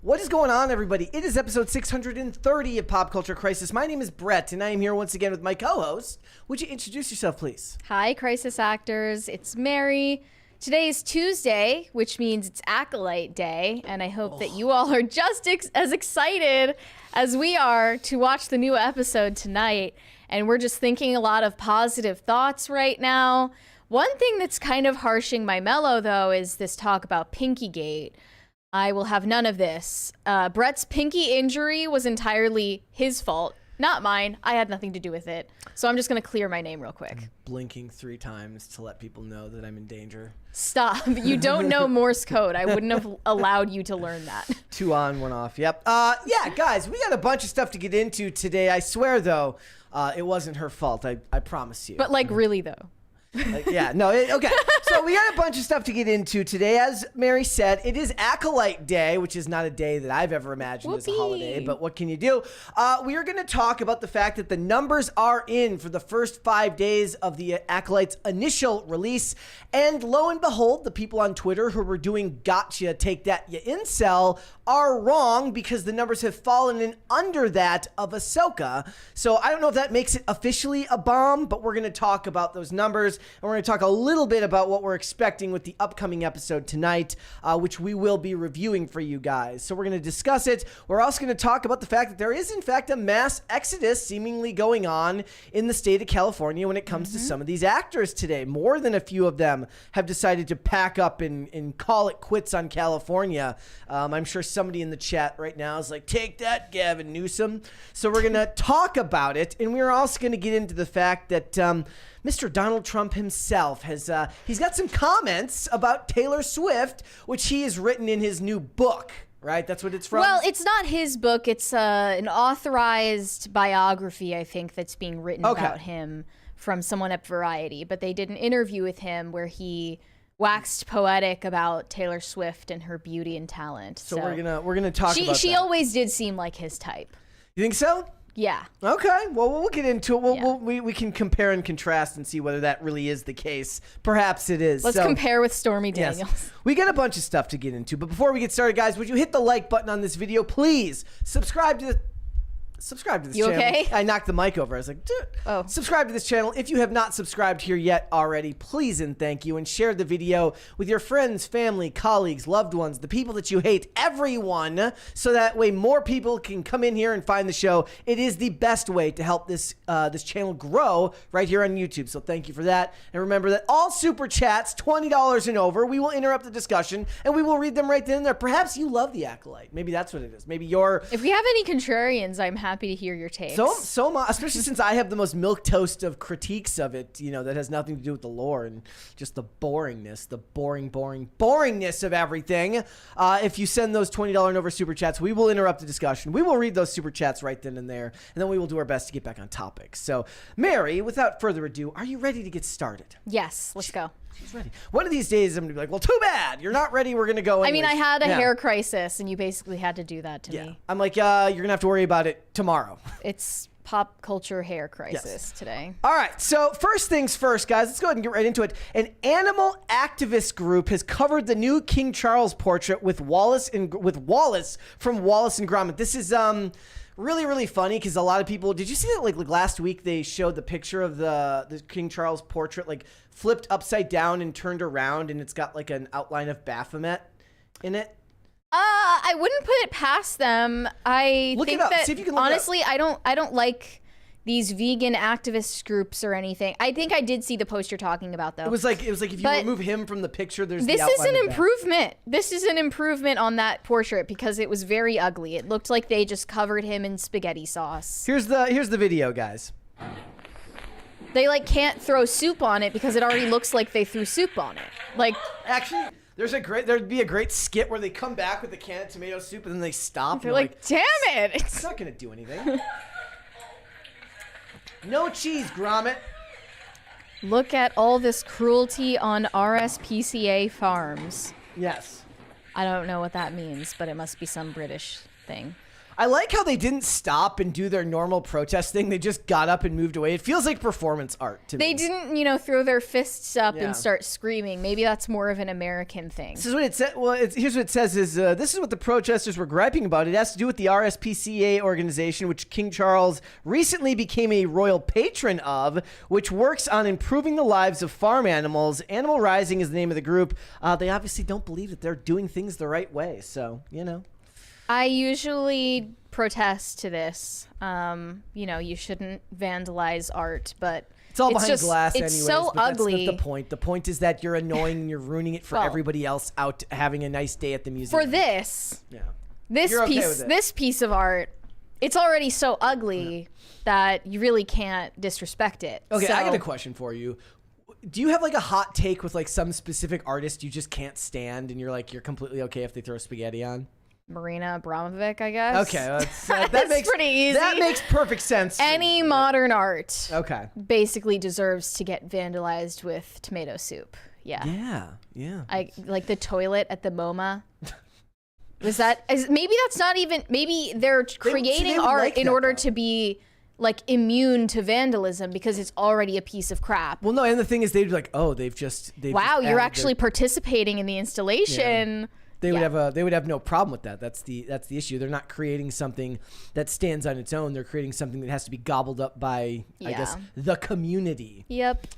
What is going on, everybody? It is episode 630 of Pop Culture Crisis. My name is Brett, and I am here once again with my co-host. Would you introduce yourself, please? Hi, Crisis Actors. It's Mary. Today is Tuesday, which means it's Acolyte Day, and I hope that you all are just as excited as we are to watch the new episode tonight. And we're just thinking a lot of positive thoughts right now. One thing that's kind of harshing my mellow, though, is this talk about Pinkygate. I will have none of this. Brett's pinky injury was entirely his fault, not mine. I had nothing to do with it. So I'm just going to clear my name real quick. Blinking 3 times to let people know that I'm in danger. Stop. You don't know Morse code. I wouldn't have allowed you to learn that. 2 on, 1 off. Yep. Yeah, guys, we got a bunch of stuff to get into today. I swear, though, it wasn't her fault. I promise you. But, like, really, though. Yeah, no, okay. So we got a bunch of stuff to get into today. As Mary said, it is Acolyte Day, which is not a day that I've ever imagined as a holiday, but what can you do? We are going to talk about the fact that the numbers are in for the first 5 days of the Acolyte's initial release, and lo and behold, the people on Twitter who were doing gotcha, take that, you incel, are wrong because the numbers have fallen in under that of Ahsoka. So I don't know if that makes it officially a bomb, but we're going to talk about those numbers. And we're going to talk a little bit about what we're expecting with the upcoming episode tonight, which we will be reviewing for you guys. So we're going to discuss it. We're also going to talk about the fact that there is, in fact, a mass exodus seemingly going on in the state of California when it comes to some of these actors today. More than a few of them have decided to pack up and call it quits on California. I'm sure somebody in the chat right now is like, take that, Gavin Newsom. So we're going to talk about it. And we're also going to get into the fact that Mr. Donald Trump himself has, he's got some comments about Taylor Swift, which he has written in his new book, right? That's what it's from? Well, it's not his book. It's an authorized biography, I think, that's being written about him from someone at Variety. But they did an interview with him where he waxed poetic about Taylor Swift and her beauty and talent. So we're gonna talk about that. She always did seem like his type. You think so? Yeah. Okay. Well, we'll get into it. We can compare and contrast and see whether that really is the case. Perhaps it is. Let's compare with Stormy Daniels. Yes. We got a bunch of stuff to get into. But before we get started, guys, would you hit the like button on this video? Please subscribe to this channel. You okay? I knocked the mic over. I was like, dude. Oh. Subscribe to this channel. If you have not subscribed here yet already, please and thank you. And share the video with your friends, family, colleagues, loved ones, the people that you hate, everyone, so that way more people can come in here and find the show. It is the best way to help this channel grow right here on YouTube. So thank you for that. And remember that all super chats, $20 and over, we will interrupt the discussion and we will read them right then and there. Perhaps you love the Acolyte. Maybe that's what it is. Maybe you're... If we have any contrarians, I'm happy to hear your takes. So much, especially since I have the most milquetoast of critiques of it, that has nothing to do with the lore and just the boringness, the boringness of everything. If you send those $20 and over super chats, we will interrupt the discussion. We will read those super chats right then and there, and then we will do our best to get back on topic. So, Mary, without further ado, are you ready to get started? Yes, let's go. She's ready. One of these days, I'm going to be like, well, too bad. You're not ready. We're going to go anyways. I mean, I had a hair crisis, and you basically had to do that to me. I'm like, you're going to have to worry about it tomorrow. It's pop culture hair crisis today. All right. So first things first, guys, let's go ahead and get right into it. An animal activist group has covered the new King Charles portrait with Wallace from Wallace and Gromit. This is really, really funny because a lot of people, did you see that like last week they showed the picture of the King Charles portrait like flipped upside down and turned around, and it's got like an outline of Baphomet in it? I wouldn't put it past them. I look think it up. that See if you can look honestly, it up. I don't like these vegan activist groups or anything. I think I did see the post you're talking about, though. It was like if you remove him from the picture, there's this the outline is an of improvement. This is an improvement on that portrait because it was very ugly. It looked like they just covered him in spaghetti sauce. Here's the video, guys. They like can't throw soup on it because it already looks like they threw soup on it. Like actually. There'd be a great skit where they come back with a can of tomato soup and then they stop. They're like, damn it! It's not gonna do anything. No cheese, Gromit. Look at all this cruelty on RSPCA farms. Yes. I don't know what that means, but it must be some British thing. I like how they didn't stop and do their normal protest thing. They just got up and moved away. It feels like performance art to me. They didn't, throw their fists up and start screaming. Maybe that's more of an American thing. This is what it said. Well, here's what it says is this is what the protesters were griping about. It has to do with the RSPCA organization, which King Charles recently became a royal patron of, which works on improving the lives of farm animals. Animal Rising is the name of the group. They obviously don't believe that they're doing things the right way. So, I usually protest to this. You shouldn't vandalize art, but it's all behind glass it's anyways. so but ugly. That's not the point. The point is that you're annoying and you're ruining it for everybody else out having a nice day at the museum. For this, this this piece of art, it's already so ugly that you really can't disrespect it. Okay, so, I got a question for you. Do you have like a hot take with like some specific artist you just can't stand and you're completely okay if they throw spaghetti on? Marina Abramovic, I guess. Okay, that makes pretty easy. That makes perfect sense. Any modern art, basically deserves to get vandalized with tomato soup. Yeah. I like the toilet at the MoMA. Maybe that's not even. Maybe they're creating art in order to be like immune to vandalism because it's already a piece of crap. Well, no, and the thing is, they'd be like, oh, they've wow, you're actually participating in the installation. Yeah. They would have no problem with that. That's the issue. They're not creating something that stands on its own. They're creating something that has to be gobbled up by, I guess, the community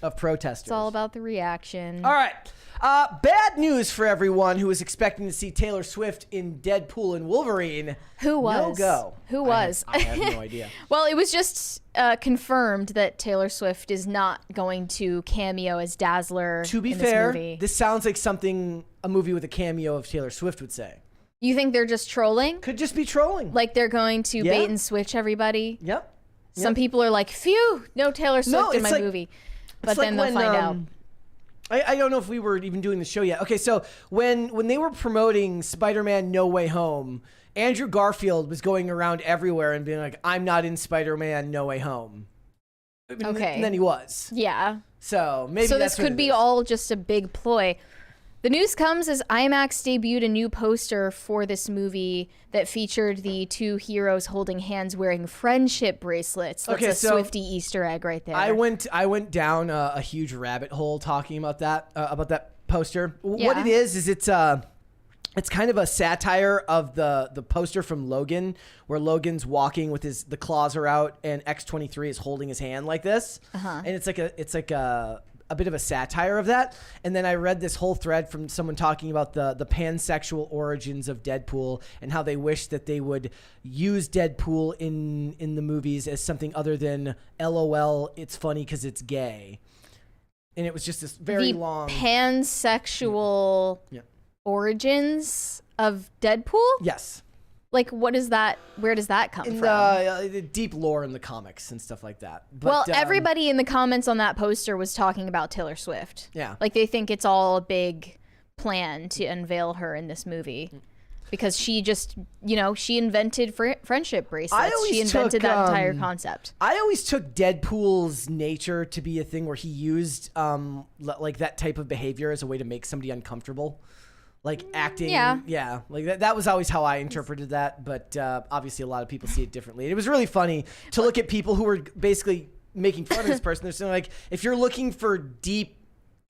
of protesters. It's all about the reaction. All right. Bad news for everyone who was expecting to see Taylor Swift in Deadpool and Wolverine. Who was? No go. Who was? I have no idea. Well, it was just confirmed that Taylor Swift is not going to cameo as Dazzler. To be fair, this sounds like something a movie with a cameo of Taylor Swift would say. You think they're just trolling? Could just be trolling. Like they're going to bait and switch everybody? Yep. Some people are like, phew, no Taylor Swift in my movie. But then they'll find out. I don't know if we were even doing the show yet. Okay, so when they were promoting Spider-Man No Way Home, Andrew Garfield was going around everywhere and being like, I'm not in Spider-Man No Way Home. Okay. And then he was. Yeah. So maybe this could be all just a big ploy. The news comes as IMAX debuted a new poster for this movie that featured the two heroes holding hands wearing friendship bracelets. That's a Swiftie Easter egg right there. I went down a huge rabbit hole talking about that poster. Yeah. What it is it's kind of a satire of the poster from Logan, where Logan's walking with the claws are out and X-23 is holding his hand like this. And it's like a bit of a satire of that. And then I read this whole thread from someone talking about the pansexual origins of Deadpool and how they wish that they would use Deadpool in the movies as something other than LOL, it's funny because it's gay. And it was just this very long pansexual origins of Deadpool? Yes. Like, what is that? Where does that come from? The deep lore in the comics and stuff like that. But, well, everybody in the comments on that poster was talking about Taylor Swift. Yeah. Like, they think it's all a big plan to unveil her in this movie. Because she just, she invented friendship bracelets. She invented that entire concept. I always took Deadpool's nature to be a thing where he used like that type of behavior as a way to make somebody uncomfortable. Like acting, like that was always how I interpreted that, but obviously a lot of people see it differently. It was really funny to look at people who were basically making fun of this person. They're saying like, if you're looking for deep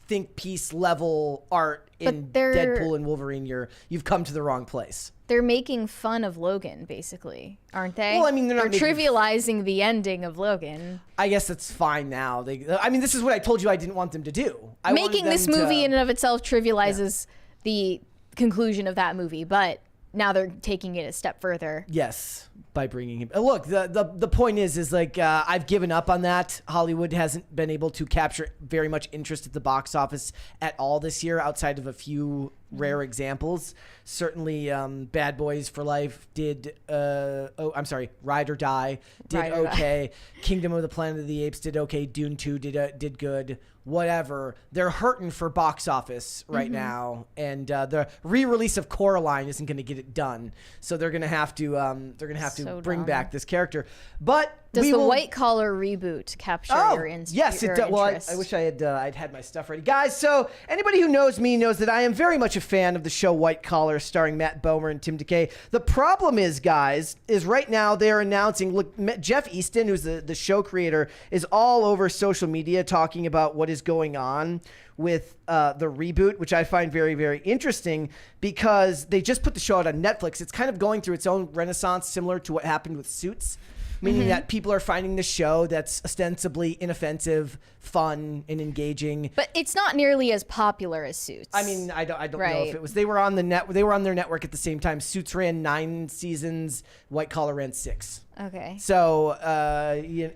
think piece level art in Deadpool and Wolverine, you've come to the wrong place. They're making fun of Logan, basically, aren't they? Well, I mean, they're trivializing the ending of Logan. I guess that's fine now. This is what I told you I didn't want them to do. Making this movie in and of itself trivializes the conclusion of that movie, but now they're taking it a step further. Yes, by bringing him. Look, the point is like I've given up on that. Hollywood hasn't been able to capture very much interest at the box office at all this year, outside of a few rare examples. Certainly, Bad Boys for Life did. Ride or Die did okay. Kingdom of the Planet of the Apes did okay. Dune 2 did good. Whatever. They're hurting for box office right now, and the re-release of Coraline isn't going to get it done. So they're going to have to bring back this character. But Does the white collar reboot capture your interest? Yes, it does. Well, I wish I'd had my stuff ready. Guys, so anybody who knows me knows that I am very much a fan of the show White Collar, starring Matt Bomer and Tim DeKay. The problem is, guys, is right now they're announcing, look, Jeff Easton, who's the show creator, is all over social media talking about what is going on with the reboot, which I find very, very interesting because they just put the show out on Netflix. It's kind of going through its own renaissance, similar to what happened with Suits. Meaning that people are finding the show that's ostensibly inoffensive, fun, and engaging. But it's not nearly as popular as Suits. I mean, I don't know if it was. They were on their network at the same time. Suits ran 9 seasons. White Collar ran 6. Okay. So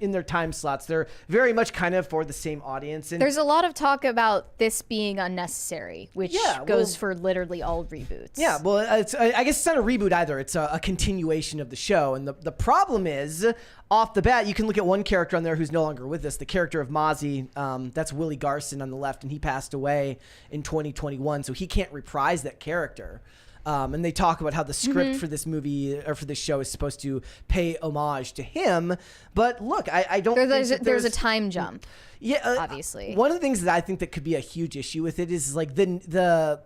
in their time slots, they're very much kind of for the same audience. And there's a lot of talk about this being unnecessary, which goes for literally all reboots. Yeah, well, I guess it's not a reboot either. It's a continuation of the show. And the problem is, off the bat, you can look at one character on there who's no longer with us, the character of Mozzie. That's Willie Garson on the left, and he passed away in 2021, so he can't reprise that character. And they talk about how the script for this movie or for this show is supposed to pay homage to him. But look, I don't think there's a time jump. Yeah, obviously. One of the things that I think that could be a huge issue with it is like the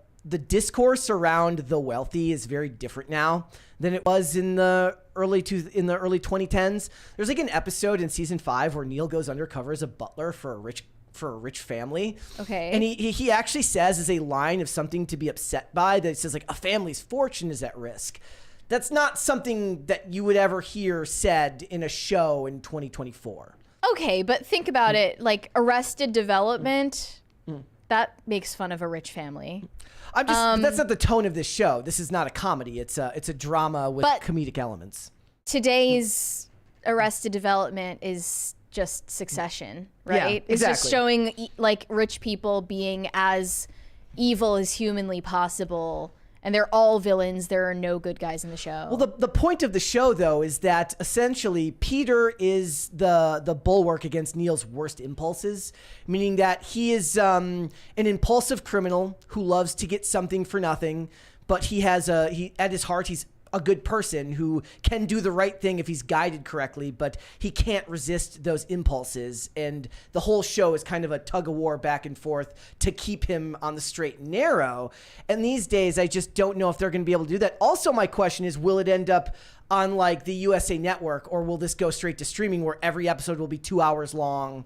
discourse around the wealthy is very different now than it was in the early 2010s. There's like an episode in season 5 where Neil goes undercover as a butler for a rich family. Okay. And he actually says as a line of something to be upset by, that it says like a family's fortune is at risk. That's not something that you would ever hear said in a show in 2024. Okay, but think about it, like Arrested Development, that makes fun of a rich family. That's not the tone of this show. This is not a comedy. It's a drama with comedic elements. Today's Arrested Development is just Succession, right? Yeah, exactly. It's just showing like rich people being as evil as humanly possible, and they're all villains. There are no good guys in the show. Well, the point of the show, though, is that essentially Peter is the bulwark against Neil's worst impulses, meaning that he is an impulsive criminal who loves to get something for nothing, but at his heart, he's a good person who can do the right thing if he's guided correctly, but he can't resist those impulses. And the whole show is kind of a tug of war back and forth to keep him on the straight and narrow. And these days, I just don't know if they're going to be able to do that. Also, my question is, will it end up on like the USA Network, or will this go straight to streaming where every episode will be 2 hours long?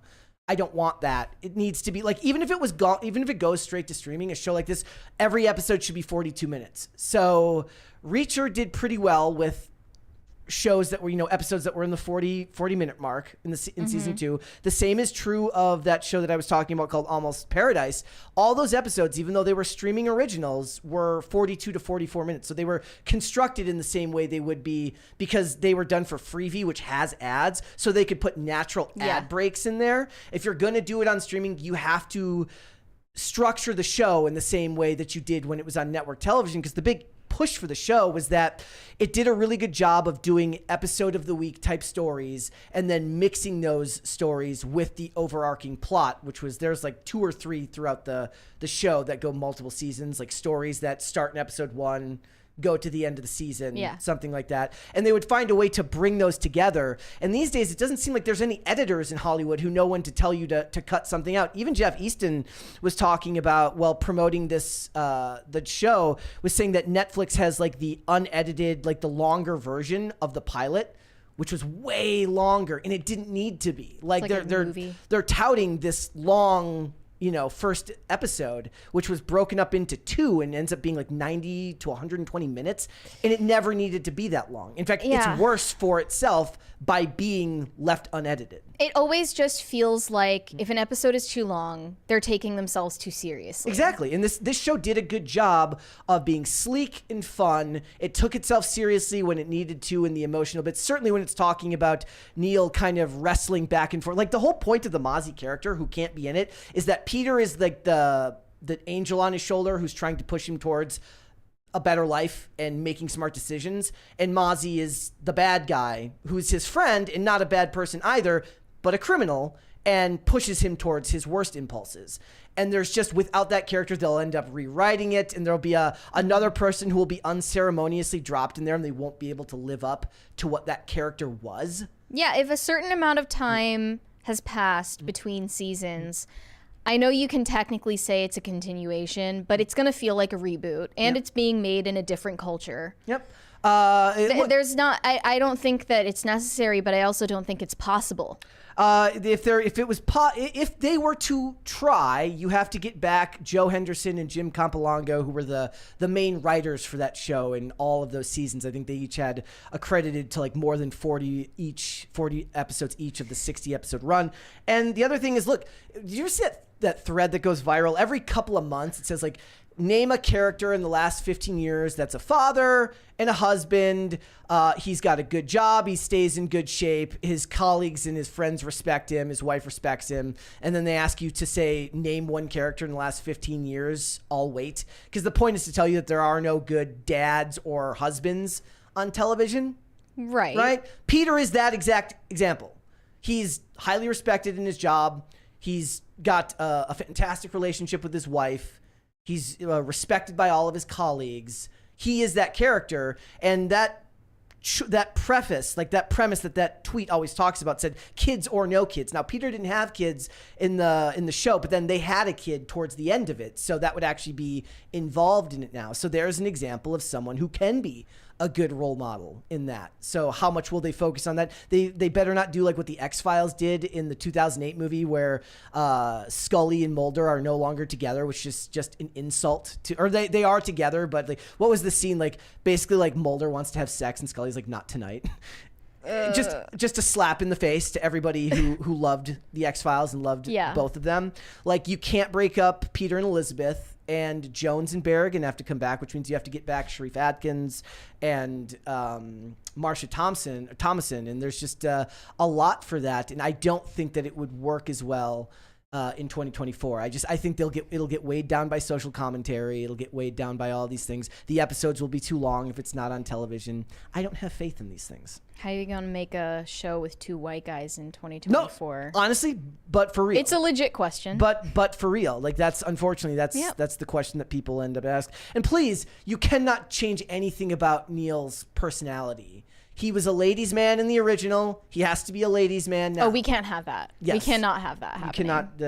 I don't want that. It needs to be like, even if it goes straight to streaming, a show like this, every episode should be 42 minutes. So Reacher did pretty well with shows that were, episodes that were in the 40 minute mark in season 2. The same is true of that show that I was talking about called Almost Paradise. All those episodes, even though they were streaming originals, were 42 to 44 minutes. So they were constructed in the same way they would be because they were done for Freevee, which has ads, so they could put natural ad breaks in there. If you're going to do it on streaming, you have to structure the show in the same way that you did when it was on network television, because the big push for the show was that it did a really good job of doing episode of the week type stories and then mixing those stories with the overarching plot, which was there's like 2 or 3 throughout the show that go multiple seasons, like stories that start in episode 1, go to the end of the season, something like that. And they would find a way to bring those together. And these days, it doesn't seem like there's any editors in Hollywood who know when to tell you to cut something out. Even Jeff Easton was talking about, while promoting this, the show, was saying that Netflix has like the unedited, like the longer version of the pilot, which was way longer, and it didn't need to be. Like they're touting this long, first episode, which was broken up into 2 and ends up being like 90 to 120 minutes. And it never needed to be that long. In fact, it's worse for itself by being left unedited. It always just feels like if an episode is too long, they're taking themselves too seriously. Exactly. And this show did a good job of being sleek and fun. It took itself seriously when it needed to in the emotional bits. Certainly when it's talking about Neil kind of wrestling back and forth. Like the whole point of the Mozzie character, who can't be in it, is that Peter is like the angel on his shoulder who's trying to push him towards a better life and making smart decisions. And Mozzie is the bad guy who's his friend and not a bad person either, but a criminal. and pushes him towards his worst impulses. And there's just, without that character, they'll end up rewriting it, and there'll be another person who will be unceremoniously dropped in there, and they won't be able to live up to what that character was. Yeah, if a certain amount of time has passed between seasons, I know you can technically say it's a continuation, but it's going to feel like a reboot, and it's being made in a different culture. Yep. There's not. I don't think that it's necessary, but I also don't think it's possible. If they were to try, you have to get back Joe Henderson and Jim Campolongo, who were the main writers for that show in all of those seasons. I think they each had accredited to like more than 40 episodes each of the 60 episode run. And the other thing is, look, did you ever see that thread that goes viral every couple of months? It says like, name a character in the last 15 years that's a father and a husband. He's got a good job. He stays in good shape. His colleagues and his friends respect him. His wife respects him. And then they ask you to say, name one character in the last 15 years. I'll wait. Because the point is to tell you that there are no good dads or husbands on television. Right. Right? Peter is that exact example. He's highly respected in his job. He's got a fantastic relationship with his wife. He's respected by all of his colleagues. He is that character. And that preface, like that premise that tweet always talks about, said kids or no kids. Now, Peter didn't have kids in the show, but then they had a kid towards the end of it. So that would actually be involved in it now. So there's an example of someone who can be a good role model in that. So how much will they focus on that? They better not do like what the X-Files did in the 2008 movie where Scully and Mulder are no longer together, which is just an insult to, or they are together, but like, what was the scene? Like basically like Mulder wants to have sex and Scully's like, not tonight. Just a slap in the face to everybody who loved the X-Files and loved both of them. Like you can't break up Peter and Elizabeth, and Jones and Berrigan have to come back, which means you have to get back Sharif Atkins and Marsha Thomason, and there's just a lot for that, and I don't think that it would work as well in 2024. I think it'll get weighed down by social commentary. It'll get weighed down by all these things. The episodes will be too long if it's not on television. I don't have faith in these things. How are you going to make a show with two white guys in 2024? No, honestly, but for real. It's a legit question. But for real. Like that's the question that people end up asking. And please, you cannot change anything about Neil's personality. He was a ladies' man in the original. He has to be a ladies' man now. Oh, we can't have that. Yes. We cannot have that happening. You cannot.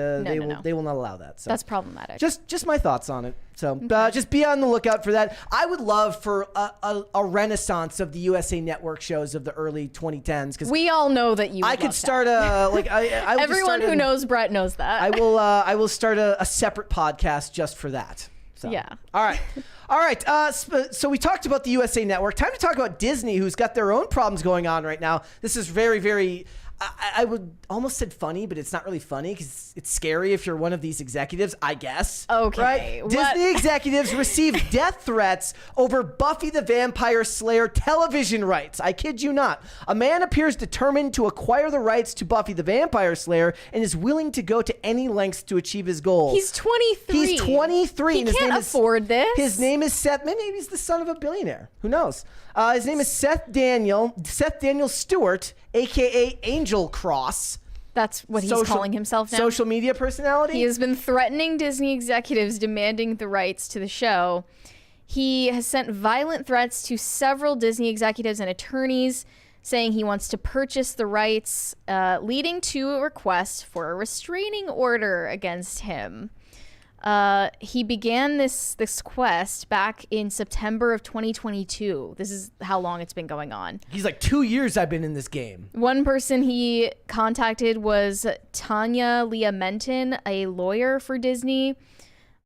They will not allow that. So that's problematic. Just my thoughts on it. So just be on the lookout for that. I would love for a renaissance of the USA Network shows of the early 2010s, because we all know that you. I could start a like. I Everyone who knows Brett knows that. I will start a separate podcast just for that. So. Yeah. All right. So we talked about the USA Network. Time to talk about Disney, who's got their own problems going on right now. This is very, very, I would almost said funny, but it's not really funny because it's scary if you're one of these executives, I guess. Okay. Right? Disney executives received death threats over Buffy the Vampire Slayer television rights. I kid you not. A man appears determined to acquire the rights to Buffy the Vampire Slayer and is willing to go to any lengths to achieve his goal. He's 23. He's 23. He can't afford this. His name is Seth. Maybe he's the son of a billionaire. Who knows? His name is Seth Daniel Stewart, a.k.a. Angel Cross. That's what he's calling himself now. Social media personality. He has been threatening Disney executives demanding the rights to the show. He has sent violent threats to several Disney executives and attorneys, saying he wants to purchase the rights, leading to a request for a restraining order against him. He began this quest back in September of 2022. This is how long it's been going on. He's like, 2 years I've been in this game. One person he contacted was Tanya Leah Menton, a lawyer for Disney.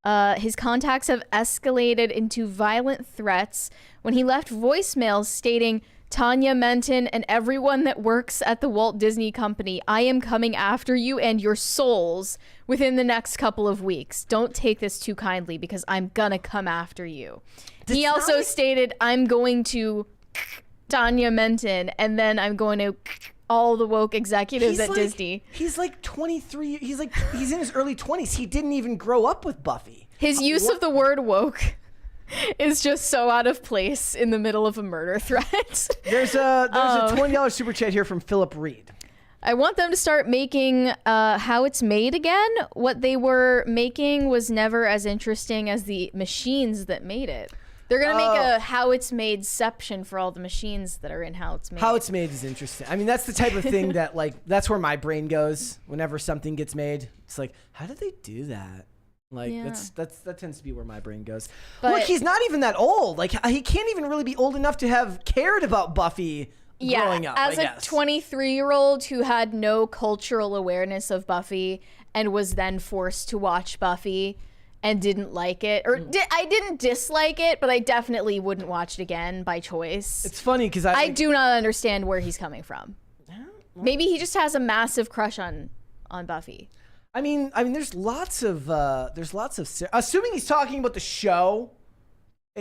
His contacts have escalated into violent threats when he left voicemails stating, "Tanya Menton and everyone that works at the Walt Disney Company, I am coming after you and your souls within the next couple of weeks. Don't take this too kindly because I'm gonna come after you." He also stated, "I'm going to Tanya Menton and then I'm going to all the woke executives at Disney." He's like 23. He's in his early 20s. He didn't even grow up with Buffy. His use of the word woke is just so out of place in the middle of a murder threat. There's a $20 super chat here from Philip Reed. I want them to start making How It's Made again. What they were making was never as interesting as the machines that made it. They're going to make a How It's Made-ception for all the machines that are in How It's Made. How It's Made is interesting. I mean, that's the type of thing that, like, that's where my brain goes whenever something gets made. It's like, how did they do that? Like, that tends to be where my brain goes. But look, he's not even that old. Like, he can't even really be old enough to have cared about Buffy growing up, as a 23-year-old who had no cultural awareness of Buffy and was then forced to watch Buffy and didn't like it, or I didn't dislike it, but I definitely wouldn't watch it again by choice. It's funny because I do not understand where he's coming from. Maybe he just has a massive crush on Buffy. I mean, there's lots of assuming he's talking about the show.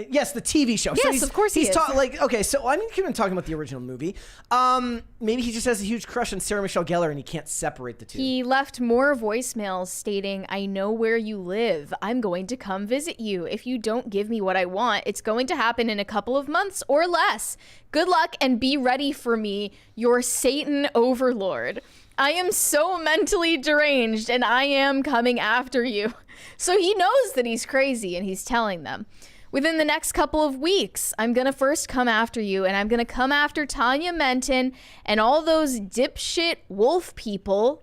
Yes, the TV show. Yes, so of course he is. Okay, so I mean, he's been talking about the original movie. Maybe he just has a huge crush on Sarah Michelle Gellar and he can't separate the two. He left more voicemails stating, "I know where you live. I'm going to come visit you. If you don't give me what I want, it's going to happen in a couple of months or less. Good luck and be ready for me, your Satan overlord. I am so mentally deranged and I am coming after you." So he knows that he's crazy and he's telling them. "Within the next couple of weeks, I'm going to first come after you, and I'm going to come after Tanya Menton and all those dipshit wolf people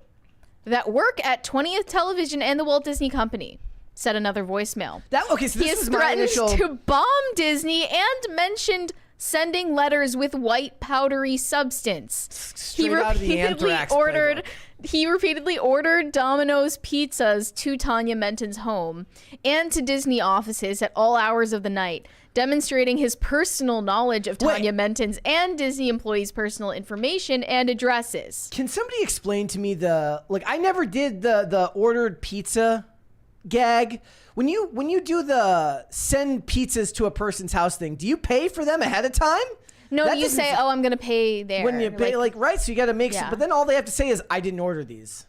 that work at 20th Television and the Walt Disney Company," said another voicemail. So this he has threatened to bomb Disney and mentioned sending letters with white powdery substance. Straight out of the Anthrax playbook. He repeatedly ordered Domino's pizzas to Tanya Menton's home and to Disney offices at all hours of the night, demonstrating his personal knowledge of Tanya Menton's and Disney employees' personal information and addresses. Can somebody explain to me I never did the ordered pizza gag. When you do the send pizzas to a person's house thing, do you pay for them ahead of time? No, you say, "Oh, I'm going to pay there." When you pay, right, so you got to make but then all they have to say is, "I didn't order these."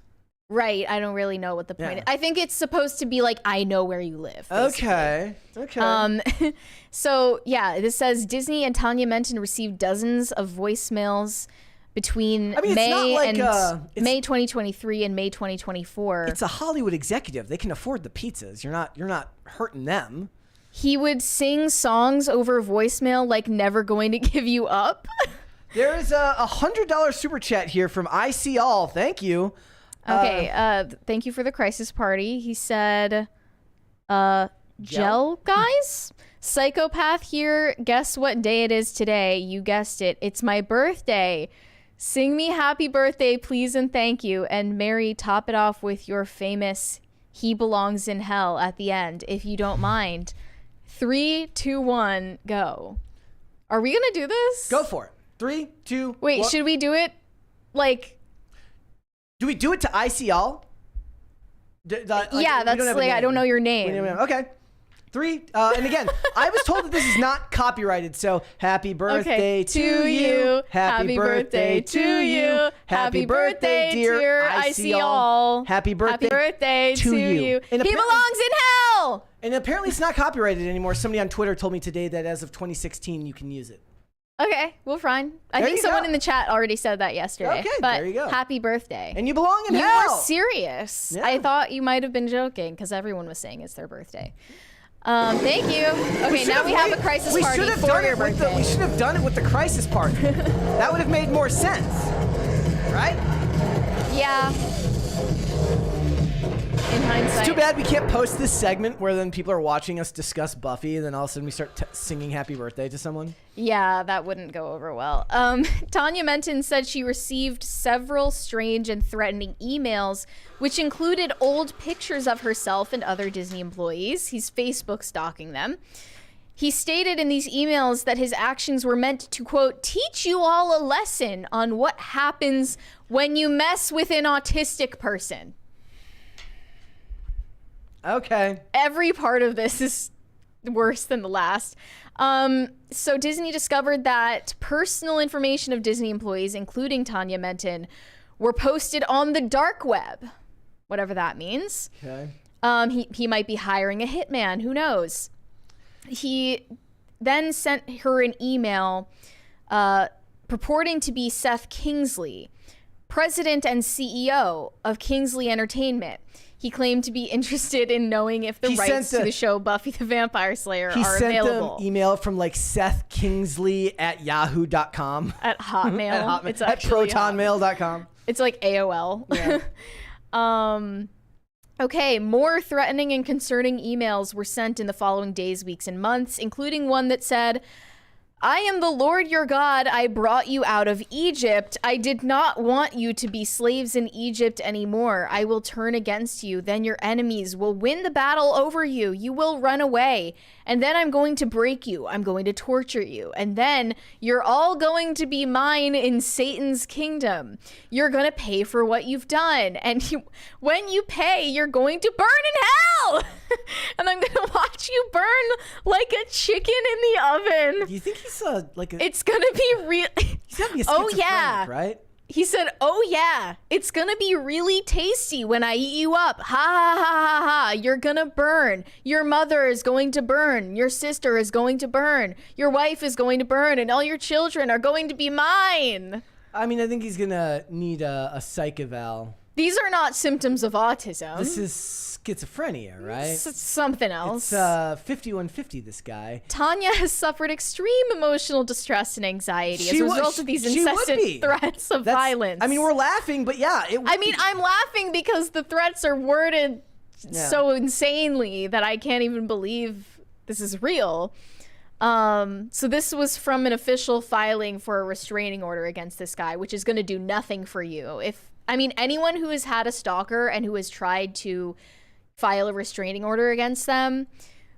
Right, I don't really know what the point is. I think it's supposed to be like, "I know where you live." Basically. Okay. So, yeah, this says Disney and Tanya Menton received dozens of voicemails between May 2023 and May 2024. It's a Hollywood executive. They can afford the pizzas. You're not hurting them. He would sing songs over voicemail like "Never Going to Give You Up." There is a $100 super chat here from I See All. Thank you. Okay, thank you for the crisis party. He said, gel guys? Psychopath here. Guess what day it is today? You guessed it. It's my birthday. Sing me happy birthday, please and thank you. And Mary, top it off with your famous "He Belongs in Hell" at the end, if you don't mind. 3, 2, 1, go. Are we gonna do this? Go for it. 3, 2. Wait, should we do it like? Do we do it to I See All? Yeah, that's like I don't know your name. Okay. 3, and again, I was told that this is not copyrighted, so happy birthday to you. Happy birthday to you. Happy birthday, dear I See All. Happy birthday to you. He belongs in hell. And apparently it's not copyrighted anymore. Somebody on Twitter told me today that as of 2016, you can use it. Okay, well, fine. I think someone in the chat already said that yesterday. Okay, but there you go. Happy birthday. And you belong in hell. You were serious. Yeah. I thought you might have been joking because everyone was saying it's their birthday. Thank you. Okay, now we have a crisis party for your birthday. We should have done it with the crisis party. That would have made more sense, right? Yeah. In hindsight. It's too bad we can't post this segment where then people are watching us discuss Buffy and then all of a sudden we start singing happy birthday to someone. Yeah, that wouldn't go over well. Tanya Menton said she received several strange and threatening emails, which included old pictures of herself and other Disney employees. He's Facebook stalking them. He stated in these emails that his actions were meant to, quote, teach you all a lesson on what happens when you mess with an autistic person. Okay. Every part of this is worse than the last. So Disney discovered that personal information of Disney employees, including Tanya Menton, were posted on the dark web, whatever that means. Okay. He might be hiring a hitman. Who knows? He then sent her an email purporting to be Seth Kingsley, president and CEO of Kingsley Entertainment. He claimed to be interested in knowing if the rights to the show Buffy the Vampire Slayer are available. He sent an email from like Seth Kingsley at yahoo.com. At Hotmail. It's at protonmail.com. It's like AOL. Yeah. Okay, more threatening and concerning emails were sent in the following days, weeks, and months, including one that said, I am the Lord your God. I brought you out of Egypt. I did not want you to be slaves in Egypt anymore. I will turn against you. Then your enemies will win the battle over you. You will run away. And then I'm going to break you. I'm going to torture you. And then you're all going to be mine in Satan's kingdom. You're going to pay for what you've done. And when you pay, you're going to burn in hell. And I'm going to watch you burn like a chicken in the oven. Do you think he's like a... It's going to be real. He's got to be a schizophrenic, right? He said, oh yeah, it's gonna be really tasty when I eat you up. Ha ha ha ha ha. You're gonna burn. Your mother is going to burn. Your sister is going to burn. Your wife is going to burn. And all your children are going to be mine. I mean, I think he's gonna need a psych eval. These are not symptoms of autism. This is schizophrenia, right? It's something else. It's 5150, this guy. Tanya has suffered extreme emotional distress and anxiety as a result of these incessant threats of violence. I mean, we're laughing, but yeah. I'm laughing because the threats are worded so insanely that I can't even believe this is real. So this was from an official filing for a restraining order against this guy, which is going to do nothing for you. Anyone who has had a stalker and who has tried to file a restraining order against them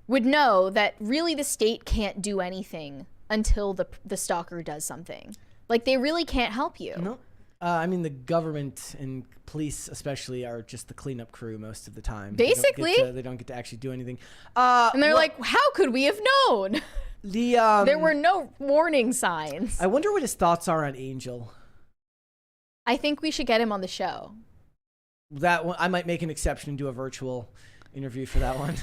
would know that really the state can't do anything until the stalker does something. Like, they really can't help you. No. I mean, the government and police especially are just the cleanup crew most of the time. Basically. They don't get to actually do anything. And they're like, how could we have known? There were no warning signs. I wonder what his thoughts are on Angel. I think we should get him on the show. That one, I might make an exception and do a virtual interview for that one.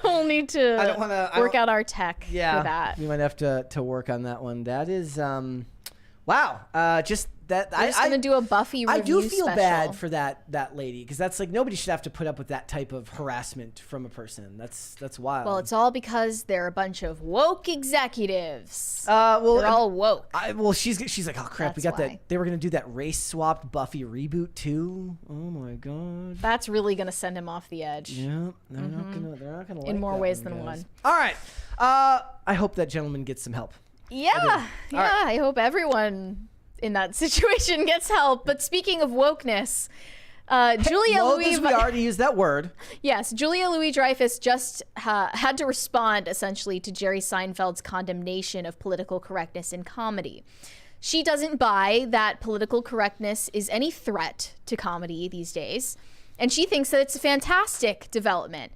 We'll need to work out our tech for that. We might have to work on that one. That is, wow. Just that. I'm just gonna do a Buffy review. I do feel special. bad for that lady, because that's like, nobody should have to put up with that type of harassment from a person. That's wild. Well, it's all because they're a bunch of woke executives. They're all woke. She's like, oh crap, we got that. They were gonna do that race swapped Buffy reboot too. Oh my god. That's really gonna send him off the edge. Yeah, they're not gonna. In more ways than one. All right. I hope that gentleman gets some help. Yeah, I hope everyone in that situation gets help. But speaking of wokeness, Julia Louis... we already used that word. Yes, Julia Louis-Dreyfus just had to respond, essentially, to Jerry Seinfeld's condemnation of political correctness in comedy. She doesn't buy that political correctness is any threat to comedy these days, and she thinks that it's a fantastic development.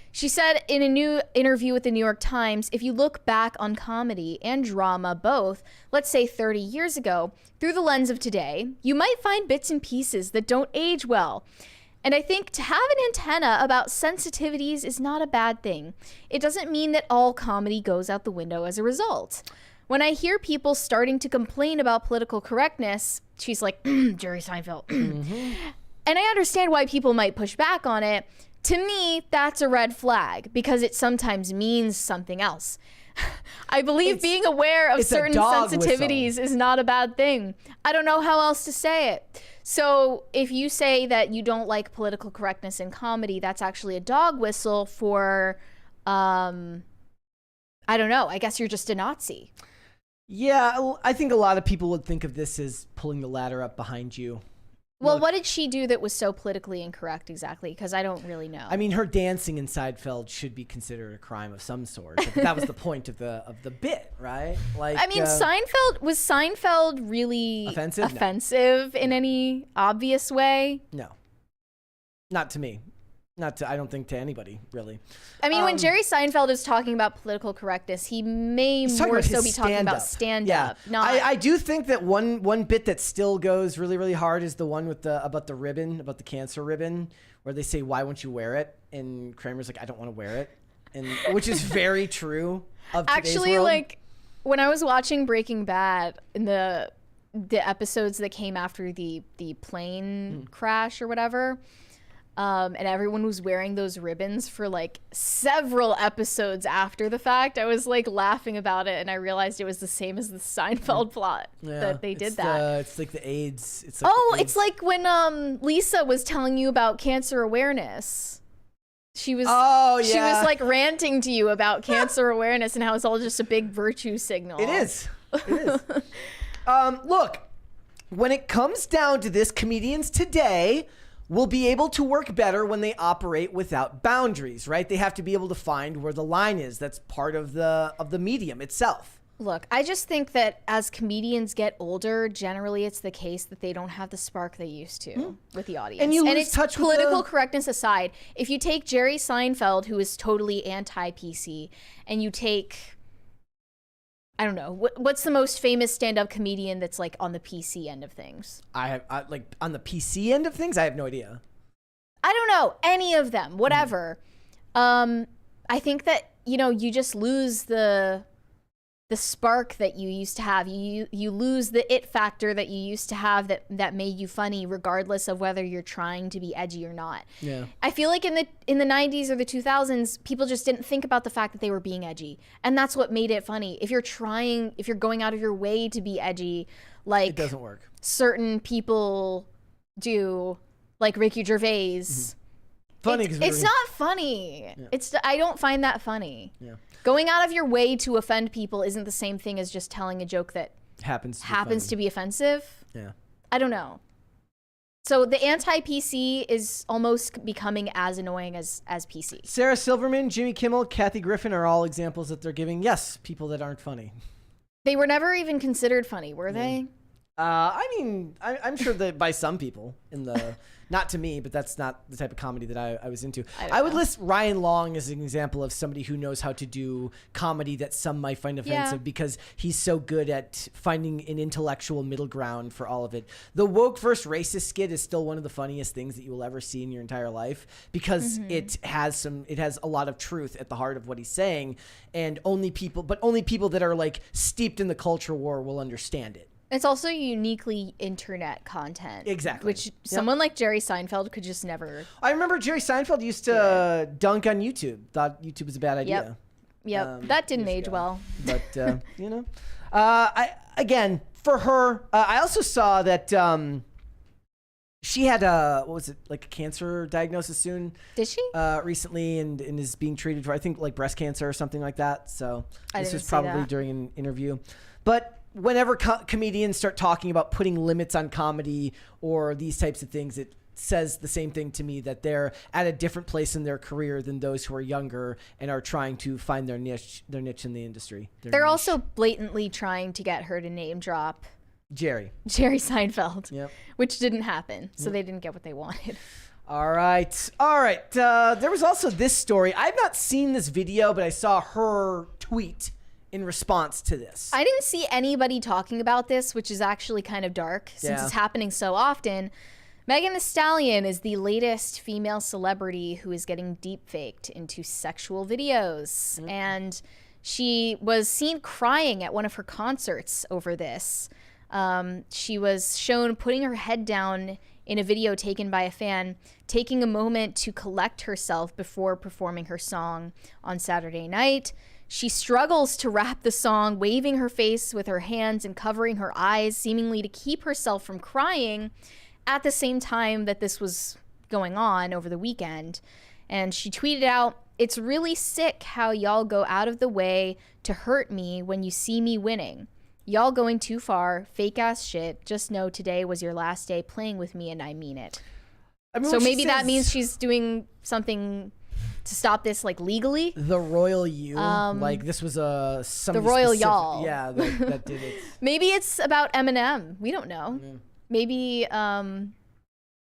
She said in a new interview with the New York Times, if you look back on comedy and drama both, let's say 30 years ago, through the lens of today, you might find bits and pieces that don't age well. And I think to have an antenna about sensitivities is not a bad thing. It doesn't mean that all comedy goes out the window as a result. When I hear people starting to complain about political correctness, she's like, Jerry Seinfeld. And I understand why people might push back on it. To me, that's a red flag because it sometimes means something else. I believe being aware of certain sensitivities is not a bad thing. I don't know how else to say it. So if you say that you don't like political correctness in comedy, that's actually a dog whistle for, I don't know, I guess you're just a Nazi. Yeah, I think a lot of people would think of this as pulling the ladder up behind you. Well, what did she do that was so politically incorrect exactly? Because I don't really know. I mean, her dancing in Seinfeld should be considered a crime of some sort. That was the point of the bit, right? Like, I mean, was Seinfeld really offensive in any obvious way? No, not to me. I don't think to anybody, really. I mean, when Jerry Seinfeld is talking about political correctness, he may more so be talking about stand-up. Yeah. I do think that one bit that still goes really, really hard is the one with about the ribbon, about the cancer ribbon, where they say, why won't you wear it? And Kramer's like, I don't want to wear it. And which is very true of today's world. Like, when I was watching Breaking Bad, in the the episodes that came after the plane crash or whatever. And everyone was wearing those ribbons for like several episodes after the fact. I was like laughing about it, and I realized it was the same as the Seinfeld plot that they did that. It's like the AIDS. It's like it's like when Lisa was telling you about cancer awareness. She was she was like ranting to you about cancer awareness and how it's all just a big virtue signal. It is. It is. Look, when it comes down to this, comedians today will be able to work better when they operate without boundaries, right? They have to be able to find where the line is. That's part of the medium itself. Look, I just think that as comedians get older, generally it's the case that they don't have the spark they used to with the audience. And you lose it's touch with political correctness aside. If you take Jerry Seinfeld, who is totally anti-PC, and you take, I don't know, what's the most famous stand-up comedian that's like on the PC end of things? I like on the PC end of things, I have no idea. I don't know any of them, whatever. I think that, you just lose the spark that you used to have. You lose the it factor that you used to have that made you funny, regardless of whether you're trying to be edgy or not. Yeah. I feel like in the 90s or the 2000s, people just didn't think about the fact that they were being edgy, and that's what made it funny. If you're going out of your way to be edgy, like it doesn't work. Certain people do, like Ricky Gervais. Funny, it's not funny. Yeah. I don't find that funny. Yeah. Going out of your way to offend people isn't the same thing as just telling a joke that happens to be offensive. Yeah. I don't know. So the anti-PC is almost becoming as annoying as PC. Sarah Silverman, Jimmy Kimmel, Kathy Griffin are all examples that they're giving. Yes, people that aren't funny. They were never even considered funny, were they? I mean, I'm sure that by some people in the, not to me, but that's not the type of comedy that I was into. I would list Ryan Long as an example of somebody who knows how to do comedy that some might find offensive because he's so good at finding an intellectual middle ground for all of it. The woke versus racist skit is still one of the funniest things that you will ever see in your entire life because it has a lot of truth at the heart of what he's saying, and only people that are like steeped in the culture war will understand it. It's also uniquely internet content. Exactly. Which someone like Jerry Seinfeld could just never. I remember Jerry Seinfeld used to dunk on YouTube. Thought YouTube was a bad idea. Yep. That didn't age well. But, again, for her, I also saw that she had like a cancer diagnosis soon. Did she? Recently and is being treated for, I think, like breast cancer or something like that. So this was probably during an interview. But whenever comedians start talking about putting limits on comedy or these types of things, it says the same thing to me, that they're at a different place in their career than those who are younger and are trying to find their niche in the industry. They're also blatantly trying to get her to name drop Jerry Seinfeld, which didn't happen. So they didn't get what they wanted. All right. There was also this story. I've not seen this video, but I saw her tweet in response to this. I didn't see anybody talking about this, which is actually kind of dark since it's happening so often. Megan Thee Stallion is the latest female celebrity who is getting deepfaked into sexual videos. And she was seen crying at one of her concerts over this. She was shown putting her head down in a video taken by a fan, taking a moment to collect herself before performing her song on Saturday night. She struggles to rap the song, waving her face with her hands and covering her eyes, seemingly to keep herself from crying at the same time that this was going on over the weekend. And she tweeted out, "It's really sick how y'all go out of the way to hurt me when you see me winning. Y'all going too far, fake ass shit. Just know today was your last day playing with me and I mean it." I mean, so maybe that means she's doing something to stop this, like, legally. The royal you, like this was the royal y'all. Yeah, that did it. Maybe it's about Eminem. We don't know. Maybe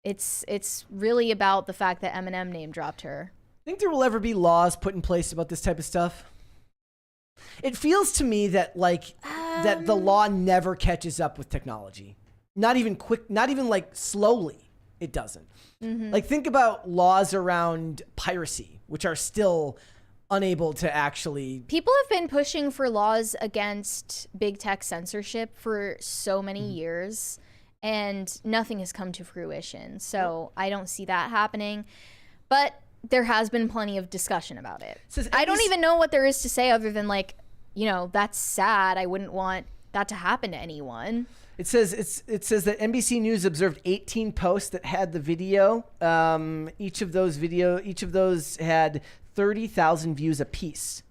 it's really about the fact that Eminem name dropped her. Think there will ever be laws put in place about this type of stuff? It feels to me that that the law never catches up with technology. Not even like slowly. It doesn't. Like, think about laws around piracy, which are still unable to actually. People have been pushing for laws against big tech censorship for so many years, and nothing has come to fruition. So I don't see that happening. But there has been plenty of discussion about it. I don't even know what there is to say other than, like, you know, that's sad. I wouldn't want that to happen to anyone. It says that NBC News observed 18 posts that had the video. Each of those had 30,000 views apiece.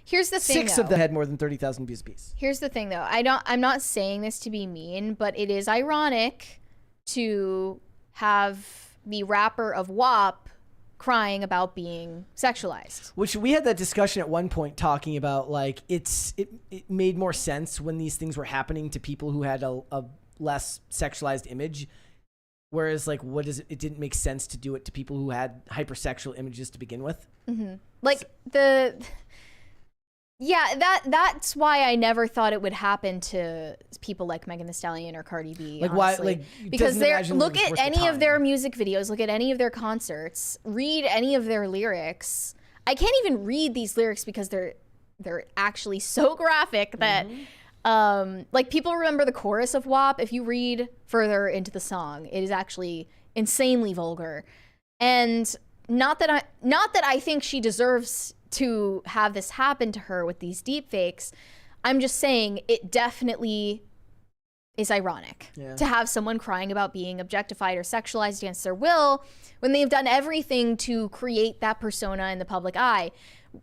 Here's the thing, Six of them had more than 30,000 views apiece. Here's the thing, though. I'm not saying this to be mean, but it is ironic to have the rapper of WAP crying about being sexualized. Which we had that discussion at one point, talking about, like, it made more sense when these things were happening to people who had a less sexualized image. Whereas, like, it didn't make sense to do it to people who had hypersexual images to begin with. Like, that's why I never thought it would happen to people like Megan Thee Stallion or Cardi B. Like, honestly. why? Like, because look at any of their music videos, look at any of their concerts, read any of their lyrics. I can't even read these lyrics because they're actually so graphic that like, people remember the chorus of WAP. If you read further into the song, it is actually insanely vulgar. And not that I think she deserves to have this happen to her with these deepfakes. I'm just saying it definitely is ironic to have someone crying about being objectified or sexualized against their will when they've done everything to create that persona in the public eye.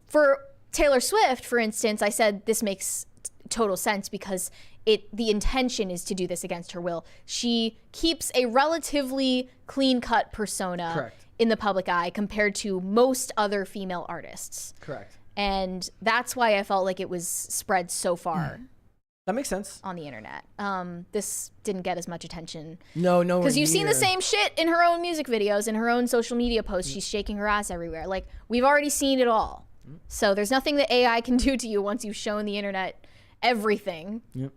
For Taylor Swift, for instance, I said this makes total sense because the intention is to do this against her will. She keeps a relatively clean-cut persona. Correct. In the public eye compared to most other female artists. Correct. And that's why I felt like it was spread so far. That makes sense. On the internet. This didn't get as much attention. No. Because you've seen the same shit in her own music videos, in her own social media posts. She's shaking her ass everywhere. Like, we've already seen it all. So there's nothing that AI can do to you once you've shown the internet everything. Yep.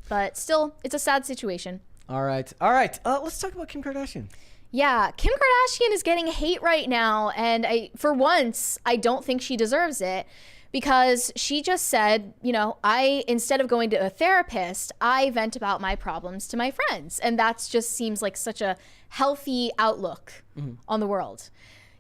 But still, it's a sad situation. All right. Let's talk about Kim Kardashian. Yeah, Kim Kardashian is getting hate right now, and for once, I don't think she deserves it, because she just said, you know, instead of going to a therapist, I vent about my problems to my friends, and that just seems like such a healthy outlook on the world.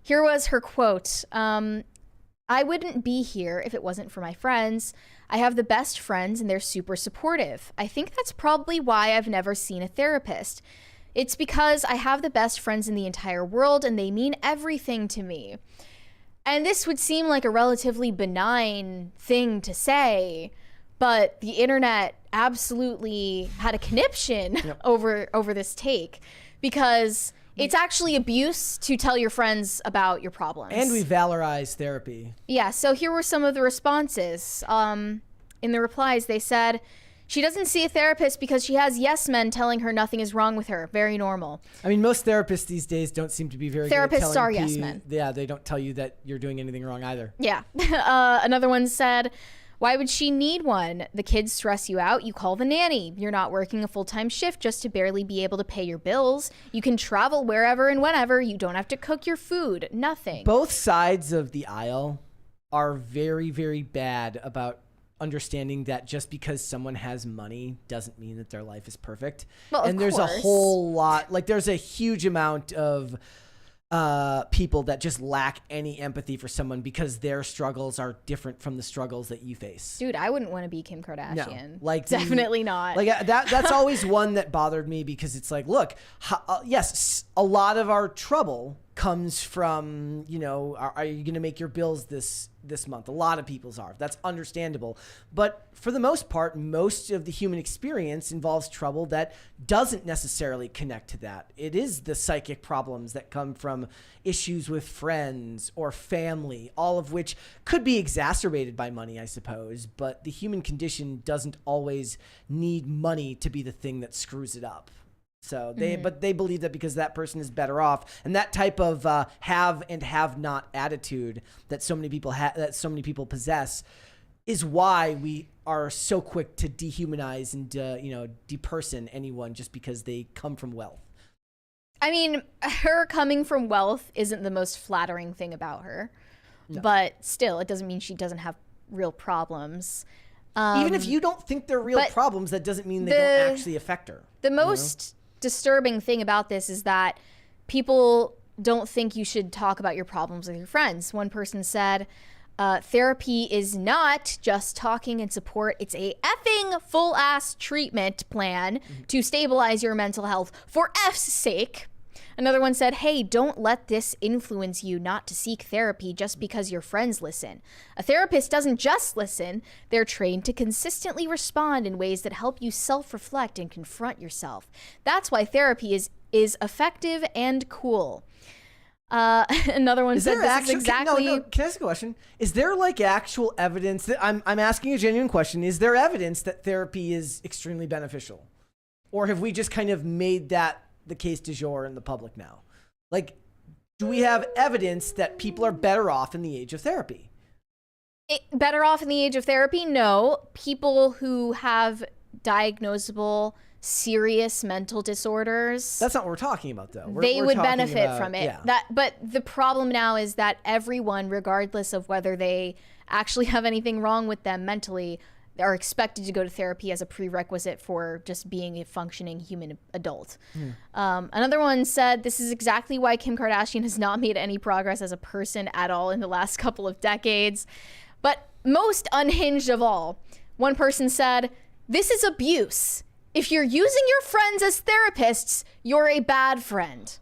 Here was her quote, I wouldn't be here if it wasn't for my friends. I have the best friends, and they're super supportive. I think that's probably why I've never seen a therapist. It's because I have the best friends in the entire world and they mean everything to me. And this would seem like a relatively benign thing to say, but the internet absolutely had a conniption over this take, because it's actually abuse to tell your friends about your problems. And we valorize therapy. Yeah, so here were some of the responses. In the replies, they said, she doesn't see a therapist because she has yes men telling her nothing is wrong with her. Very normal. I mean, most therapists these days don't seem to be very Therapists good at are yes men. Yeah, they don't tell you that you're doing anything wrong either. Yeah. Another one said, why would she need one? The kids stress you out. You call the nanny. You're not working a full-time shift just to barely be able to pay your bills. You can travel wherever and whenever. You don't have to cook your food. Nothing. Both sides of the aisle are very, very bad about understanding that just because someone has money doesn't mean that their life is perfect. Well, and there's a whole lot, like, there's a huge amount of people that just lack any empathy for someone because their struggles are different from the struggles that you face. Dude, I wouldn't want to be Kim Kardashian. No, like, definitely not. Like, that's always one that bothered me, because it's like, look, yes, a lot of our trouble comes from, you know, are you going to make your bills this month? A lot of people's are. That's understandable. But for the most part, most of the human experience involves trouble that doesn't necessarily connect to that. It is the psychic problems that come from issues with friends or family, all of which could be exacerbated by money, I suppose. But the human condition doesn't always need money to be the thing that screws it up. So but they believe that because that person is better off, and that type of have and have not attitude that so many people possess, is why we are so quick to dehumanize and deperson anyone just because they come from wealth. I mean, her coming from wealth isn't the most flattering thing about her. but still, it doesn't mean she doesn't have real problems. Even if you don't think they're real problems, that doesn't mean they don't actually affect her. The most disturbing thing about this is that people don't think you should talk about your problems with your friends. One person said, therapy is not just talking and support. It's a effing full-ass treatment plan to stabilize your mental health for F's sake. Another one said, hey, don't let this influence you not to seek therapy just because your friends listen. A therapist doesn't just listen. They're trained to consistently respond in ways that help you self-reflect and confront yourself. That's why therapy is effective and cool. Another one said this is exactly... No, can I ask a question? Is there like actual evidence that I'm asking a genuine question. Is there evidence that therapy is extremely beneficial? Or have we just kind of made that the case du jour in the public now? Like, do we have evidence that people are better off in the age of therapy? Better off in the age of therapy? No. People who have diagnosable serious mental disorders. That's not what we're talking about, though. They would benefit from it. Yeah. But the problem now is that everyone, regardless of whether they actually have anything wrong with them mentally, are expected to go to therapy as a prerequisite for just being a functioning human adult. Another one said, this is exactly why Kim Kardashian has not made any progress as a person at all in the last couple of decades. But most unhinged of all, one person said, this is abuse. If you're using your friends as therapists, you're a bad friend.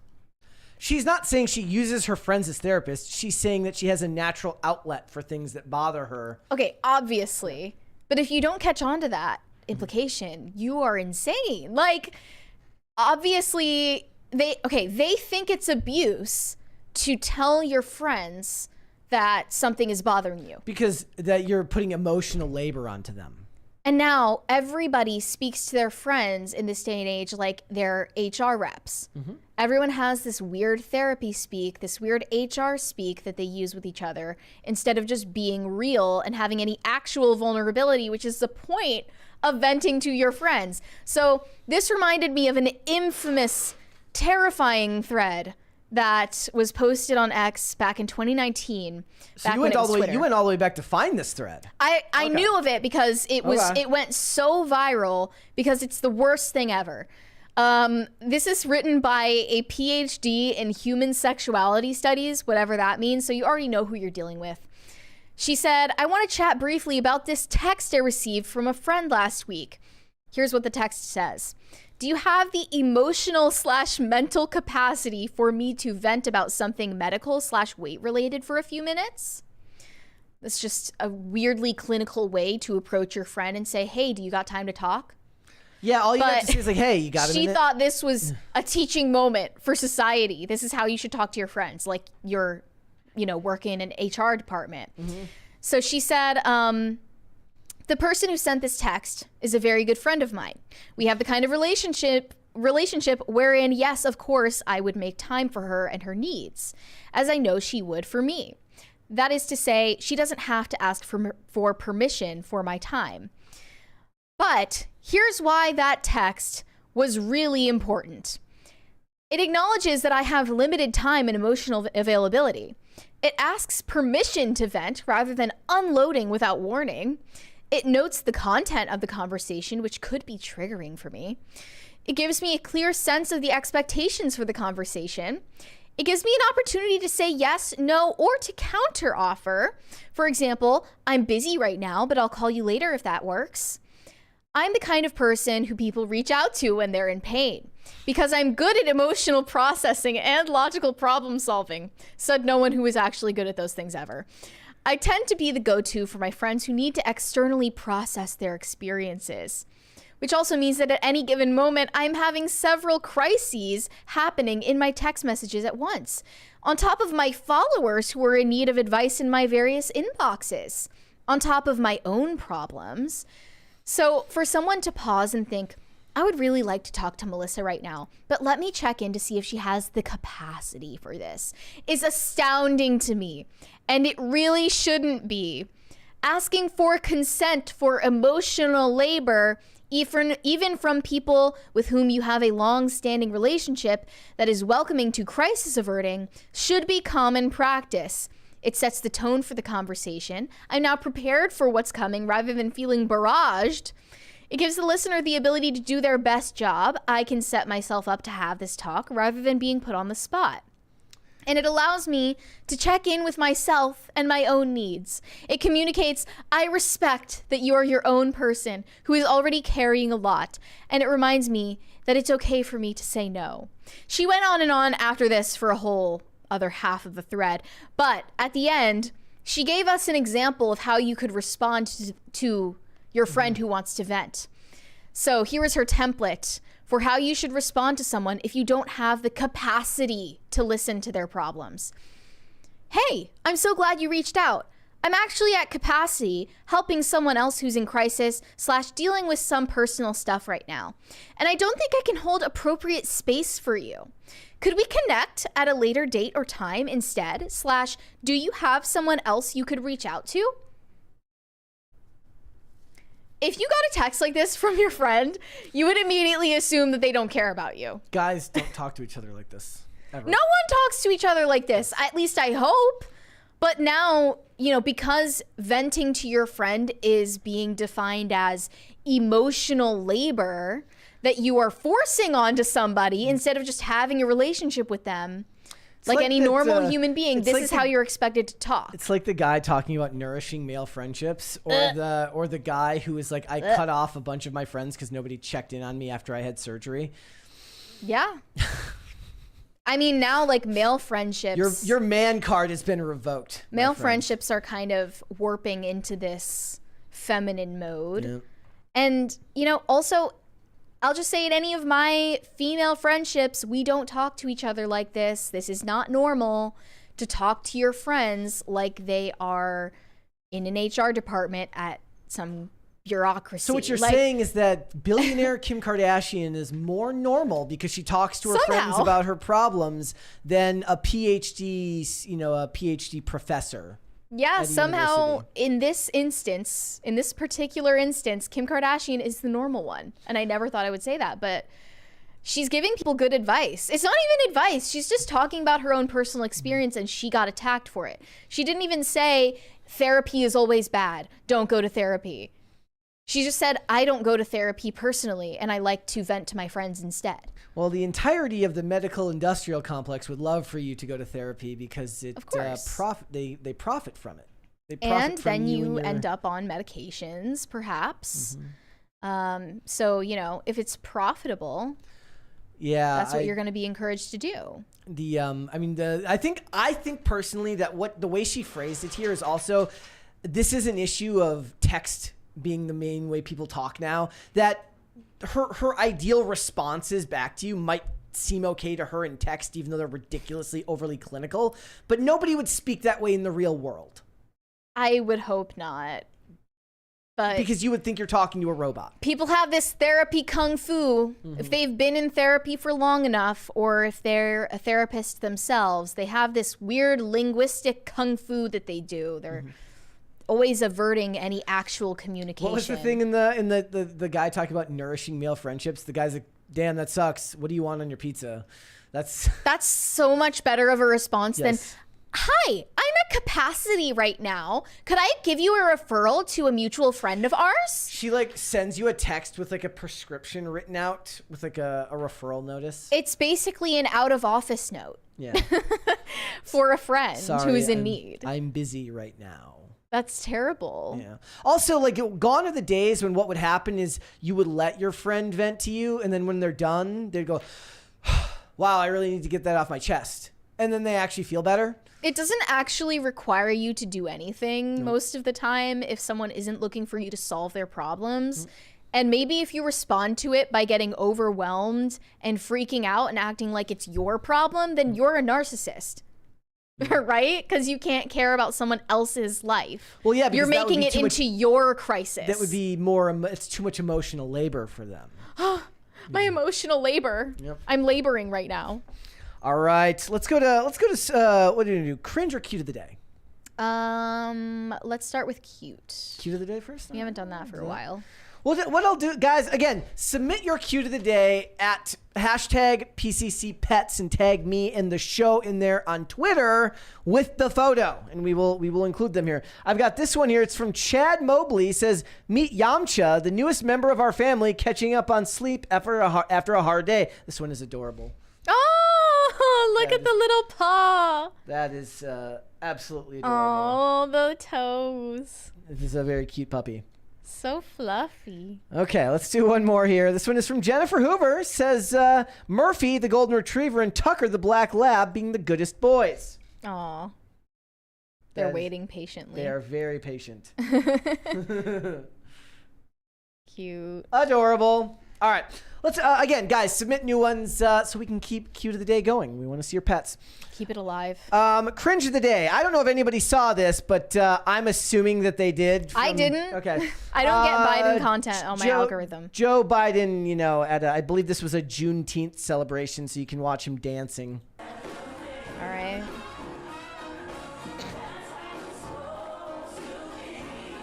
She's not saying she uses her friends as therapists. She's saying that she has a natural outlet for things that bother her. Okay, obviously. But if you don't catch on to that implication, you are insane. Like, obviously, they think it's abuse to tell your friends that something is bothering you. Because that you're putting emotional labor onto them. And now everybody speaks to their friends in this day and age like they're HR reps. Everyone has this weird therapy speak, this weird HR speak that they use with each other instead of just being real and having any actual vulnerability, which is the point of venting to your friends. So this reminded me of an infamous, terrifying thread that was posted on X back in 2019. So you went all the way back to find this thread. I knew of it because it went so viral because it's the worst thing ever. This is written by a PhD in human sexuality studies, whatever that means. So you already know who you're dealing with. She said, I want to chat briefly about this text I received from a friend last week. Here's what the text says. Do you have the emotional/mental capacity for me to vent about something medical/weight related for a few minutes? That's just a weirdly clinical way to approach your friend and say, hey, do you got time to talk? Yeah, all you have to say is like, hey, you got a minute? She thought this was a teaching moment for society. This is how you should talk to your friends, like you're, working in an HR department. So she said, the person who sent this text is a very good friend of mine. We have the kind of relationship wherein, yes, of course, I would make time for her and her needs, as I know she would for me. That is to say, she doesn't have to ask for permission for my time. But here's why that text was really important. It acknowledges that I have limited time and emotional availability. It asks permission to vent rather than unloading without warning. It notes the content of the conversation, which could be triggering for me. It gives me a clear sense of the expectations for the conversation. It gives me an opportunity to say yes, no, or to counter offer. For example, I'm busy right now, but I'll call you later if that works. I'm the kind of person who people reach out to when they're in pain because I'm good at emotional processing and logical problem solving, said no one who was actually good at those things ever. I tend to be the go-to for my friends who need to externally process their experiences, which also means that at any given moment, I'm having several crises happening in my text messages at once, on top of my followers who are in need of advice in my various inboxes, on top of my own problems. So for someone to pause and think, I would really like to talk to Melissa right now, but let me check in to see if she has the capacity for this, is astounding to me. And it really shouldn't be. Asking for consent for emotional labor, even from people with whom you have a long-standing relationship that is welcoming to crisis averting, should be common practice. It sets the tone for the conversation. I'm now prepared for what's coming rather than feeling barraged. It gives the listener the ability to do their best job. I can set myself up to have this talk rather than being put on the spot. And it allows me to check in with myself and my own needs. It communicates, I respect that you are your own person who is already carrying a lot. And it reminds me that it's okay for me to say no. She went on and on after this for a whole other half of the thread. But at the end, she gave us an example of how you could respond to your friend who wants to vent. So here is her template for how you should respond to someone if you don't have the capacity to listen to their problems. Hey, I'm so glad you reached out. I'm actually at capacity helping someone else who's in crisis / dealing with some personal stuff right now. And I don't think I can hold appropriate space for you. Could we connect at a later date or time instead? / do you have someone else you could reach out to? If you got a text like this from your friend, you would immediately assume that they don't care about you. Guys don't talk to each other like this, ever. No one talks to each other like this, at least I hope. But now, you know, because venting to your friend is being defined as emotional labor that you are forcing onto somebody instead of just having a relationship with them, like any normal human being, this is how you're expected to talk. It's like the guy talking about nourishing male friendships, or the guy who is like, I cut off a bunch of my friends because nobody checked in on me after I had surgery. Yeah. I mean, now like male friendships. Your man card has been revoked. Male friendships are kind of warping into this feminine mode. Yep. And, you know, also, I'll just say in any of my female friendships, we don't talk to each other like this. This is not normal to talk to your friends like they are in an HR department at some bureaucracy. So what you're saying is that billionaire Kim Kardashian is more normal because she talks to her friends about her problems than a PhD, you know, a PhD professor. Yeah, somehow in this instance, in this particular instance, Kim Kardashian is the normal one. And I never thought I would say that, but she's giving people good advice. It's not even advice. She's just talking about her own personal experience and she got attacked for it. She didn't even say therapy is always bad. Don't go to therapy. She just said, I don't go to therapy personally and I like to vent to my friends instead. Well, the entirety of the medical industrial complex would love for you to go to therapy because it they profit from it. They profit and from then you and end up on medications, perhaps. So, you know, if it's profitable, that's what you're going to be encouraged to do. I think personally that the way she phrased it here is also, this is an issue of text being the main way people talk now, that her ideal responses back to you might seem okay to her in text, even though they're ridiculously overly clinical, but nobody would speak that way in the real world. I would hope not. But because you would think you're talking to a robot. People have this therapy kung fu. If they've been in therapy for long enough, or if they're a therapist themselves, they have this weird linguistic kung fu that they do. They're always averting any actual communication. What was the thing in the guy talking about nourishing male friendships? The guy's like, damn, that sucks. What do you want on your pizza? That's so much better of a response than, hi, I'm at capacity right now. Could I give you a referral to a mutual friend of ours? She like sends you a text with like a prescription written out with like a referral notice. It's basically an out of office note. Yeah. For a friend who's in need. I'm busy right now. That's terrible. Yeah. Also, like, gone are the days when what would happen is you would let your friend vent to you, and then when they're done, they'd go, wow, I really need to get that off my chest. And then they actually feel better. It doesn't actually require you to do anything most of the time if someone isn't looking for you to solve their problems. And maybe if you respond to it by getting overwhelmed and freaking out and acting like it's your problem, then you're a narcissist. Right? Because you can't care about someone else's life. Well, yeah, because you're making it into your crisis. That would be it's too much emotional labor for them. My emotional labor. Yep. I'm laboring right now. All right, let's go to what do you do? Cringe or cute of the day? Let's start with cute. Cute of the day first? We haven't done that for a while. Well, what I'll do, guys, again, submit your cue to the day at hashtag PCC Pets and tag me and the show in there on Twitter with the photo, and we will include them here. I've got this one here. It's from Chad Mobley. It says, meet Yamcha, the newest member of our family, catching up on sleep after a hard day. This one is adorable. Oh, look at the little paw. That is absolutely adorable. Oh, the toes. This is a very cute puppy. So fluffy. Okay, let's do one more here. This one is from Jennifer Hoover. Says, Murphy, the golden retriever, and Tucker, the black lab, being the goodest boys. Aw. They're waiting patiently. They are very patient. Cute. Adorable. All right. Let's, again, guys, submit new ones so we can keep Cue to the Day going. We want to see your pets. Keep it alive. Cringe of the Day. I don't know if anybody saw this, but I'm assuming that they did. I didn't. Okay. I don't get Biden content on my algorithm. Joe Biden, at I believe this was a Juneteenth celebration, so you can watch him dancing. All right.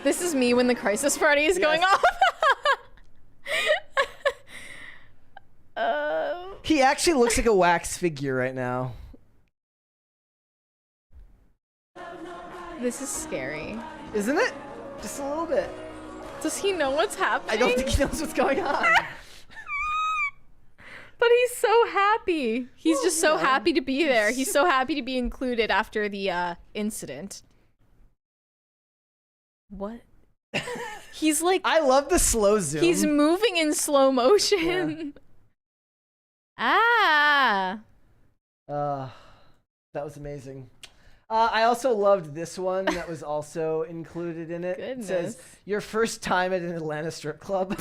This is me when the crisis party is going off. He actually looks like a wax figure right now. This is scary. Isn't it? Just a little bit. Does he know what's happening? I don't think he knows what's going on. But he's so happy. He's just so happy to be there. He's so happy to be included after the incident. What? He's like... I love the slow zoom. He's moving in slow motion. Yeah. That was amazing. I also loved this one that was also included in it. Goodness. It says, your first time at an Atlanta strip club.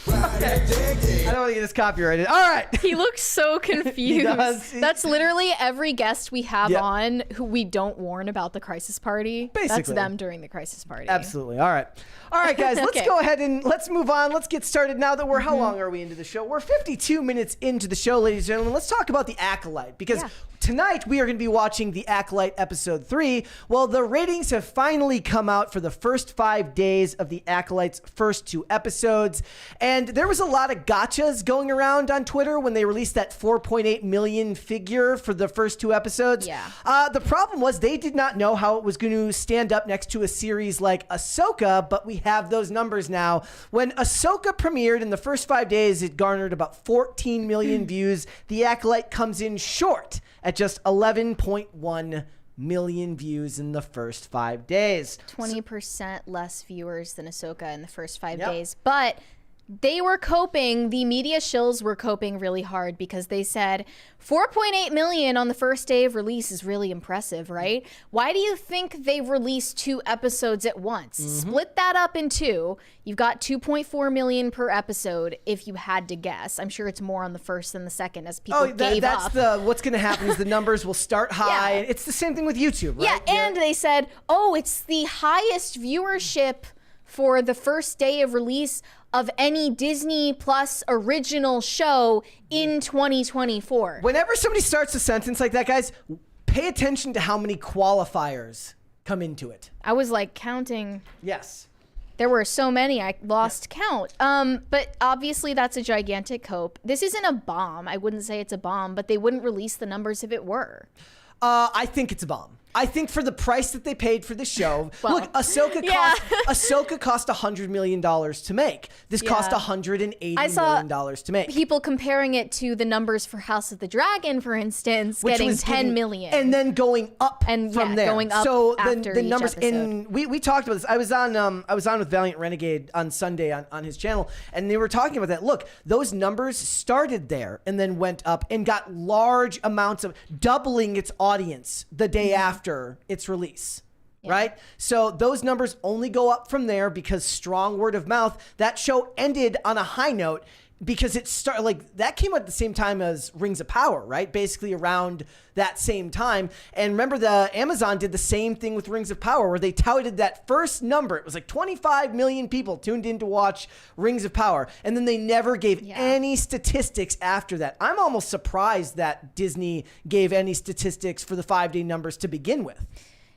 I don't want to get this copyrighted. All right. He looks so confused. He does. That's literally every guest we have on who we don't warn about the crisis party. Basically. That's them during the crisis party. Absolutely. All right. All right, guys, let's go ahead and let's move on. Let's get started now that we're, how long are we into the show? We're 52 minutes into the show, ladies and gentlemen. Let's talk about the Acolyte, because tonight we are going to be watching the Acolyte episode 3. Well, the ratings have finally come out for the first 5 days of the Acolyte's first 2 episodes. And there was a lot of gotchas going around on Twitter when they released that 4.8 million figure for the first 2 episodes. Yeah. The problem was they did not know how it was going to stand up next to a series like Ahsoka, but we have those numbers now. When Ahsoka premiered in the first 5 days, it garnered about 14 million views. The Acolyte comes in short at just 11.1 million views in the first 5 days. 20% less viewers than Ahsoka in the first 5 days. But they were coping, the media shills were coping really hard because they said 4.8 million on the first day of release is really impressive, right? Why do you think they released 2 episodes at once? Split that up in 2. You've got 2.4 million per episode if you had to guess. I'm sure it's more on the first than the second as people gave up. What's going to happen is the numbers will start high. Yeah. It's the same thing with YouTube, right? Yeah, and they said, oh, it's the highest viewership for the first day of release of any Disney Plus original show in 2024. Whenever somebody starts a sentence like that, guys, pay attention to how many qualifiers come into it. I was like counting. Yes. There were so many, I lost count. But obviously that's a gigantic hope. This isn't a bomb. I wouldn't say it's a bomb, but they wouldn't release the numbers if it were. I think it's a bomb. I think for the price that they paid for the show, look, Ahsoka cost $100 million to make. This cost $180 million to make. People comparing it to the numbers for House of the Dragon, for instance, getting 10 million. And then going up from there. Going up so after the numbers each episode. we talked about this. I was on with Valiant Renegade on Sunday on his channel, and they were talking about that. Look, those numbers started there and then went up and got large amounts of doubling its audience the day after its release, right? So those numbers only go up from there because strong word of mouth. That show ended on a high note. because it started like that came out at the same time as Rings of Power, right? Basically around that same time. And remember, the Amazon did the same thing with Rings of Power, where they touted that first number. It was like 25 million people tuned in to watch Rings of Power, and then they never gave any statistics after that. I'm almost surprised that Disney gave any statistics for the 5-day numbers to begin with.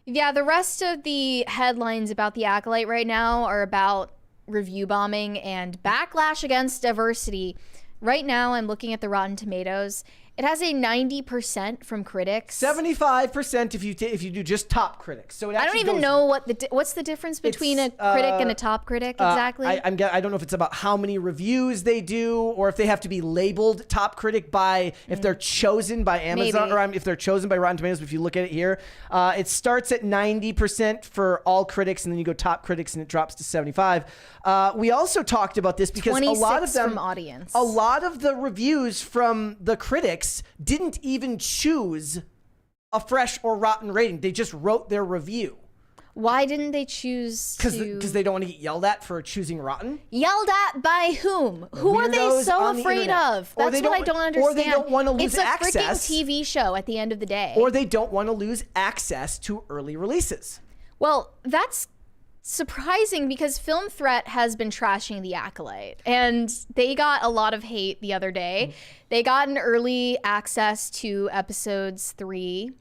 Yeah, the rest of the headlines about the Acolyte right now are about review bombing and backlash against diversity. Right now, I'm looking at the Rotten Tomatoes. It has a 90% from critics. 75% if you do just top critics. So it I don't even know what's the difference between a critic and a top critic exactly. I don't know if it's about how many reviews they do, or if they have to be labeled top critic by if they're chosen by Amazon, or if they're chosen by Rotten Tomatoes. If you look at it here, it starts at 90% for all critics, and then you go top critics, and it drops to 75. We also talked about this because a lot of them, from audience, a lot of the reviews from the critics didn't even choose a fresh or rotten rating. They just wrote their review. Why didn't they choose Because they don't want to get yelled at for choosing rotten. Yelled at by whom? Who are they so afraid of? That's what I don't understand. Or they don't want to lose access. It's a freaking TV show at the end of the day. Or they don't want to lose access to early releases. Well, that's surprising because Film Threat has been trashing The Acolyte, and they got a lot of hate the other day. They got an early access to episodes 3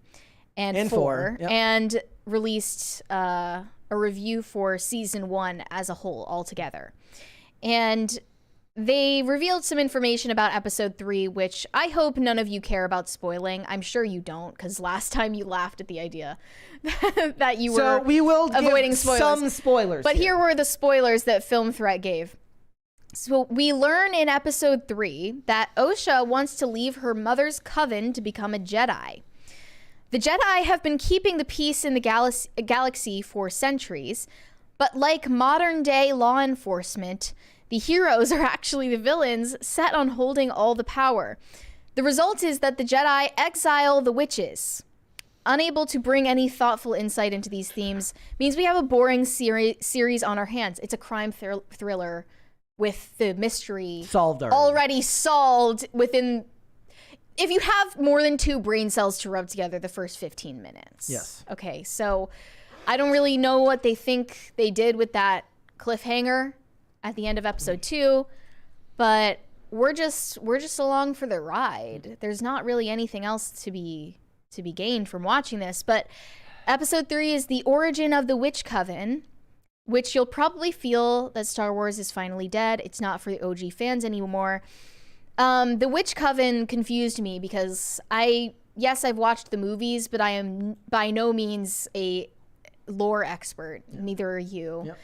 and 4 and released a review for season 1 as a whole altogether. And they revealed some information about episode 3, which I hope none of you care about spoiling. I'm sure you don't, because last time you laughed at the idea that you were we will avoiding give spoilers. Some spoilers. But here were the spoilers that Film Threat gave. So we learn in episode 3 that Osha wants to leave her mother's coven to become a Jedi. The Jedi have been keeping the peace in the galaxy for centuries, but like modern-day law enforcement, the heroes are actually the villains set on holding all the power. The result is that the Jedi exile the witches. Unable to bring any thoughtful insight into these themes means we have a boring series on our hands. It's a crime thriller with the mystery already solved within... If you have more than 2 brain cells to rub together the first 15 minutes. Yes. Okay, so I don't really know what they think they did with that cliffhanger at the end of episode 2, but we're just along for the ride. There's not really anything else to be gained from watching this. But episode 3 is the origin of the Witch Coven, which you'll probably feel that Star Wars is finally dead. It's not for the OG fans anymore. The Witch Coven confused me because I've watched the movies, but I am by no means a lore expert. Neither are you. Yep.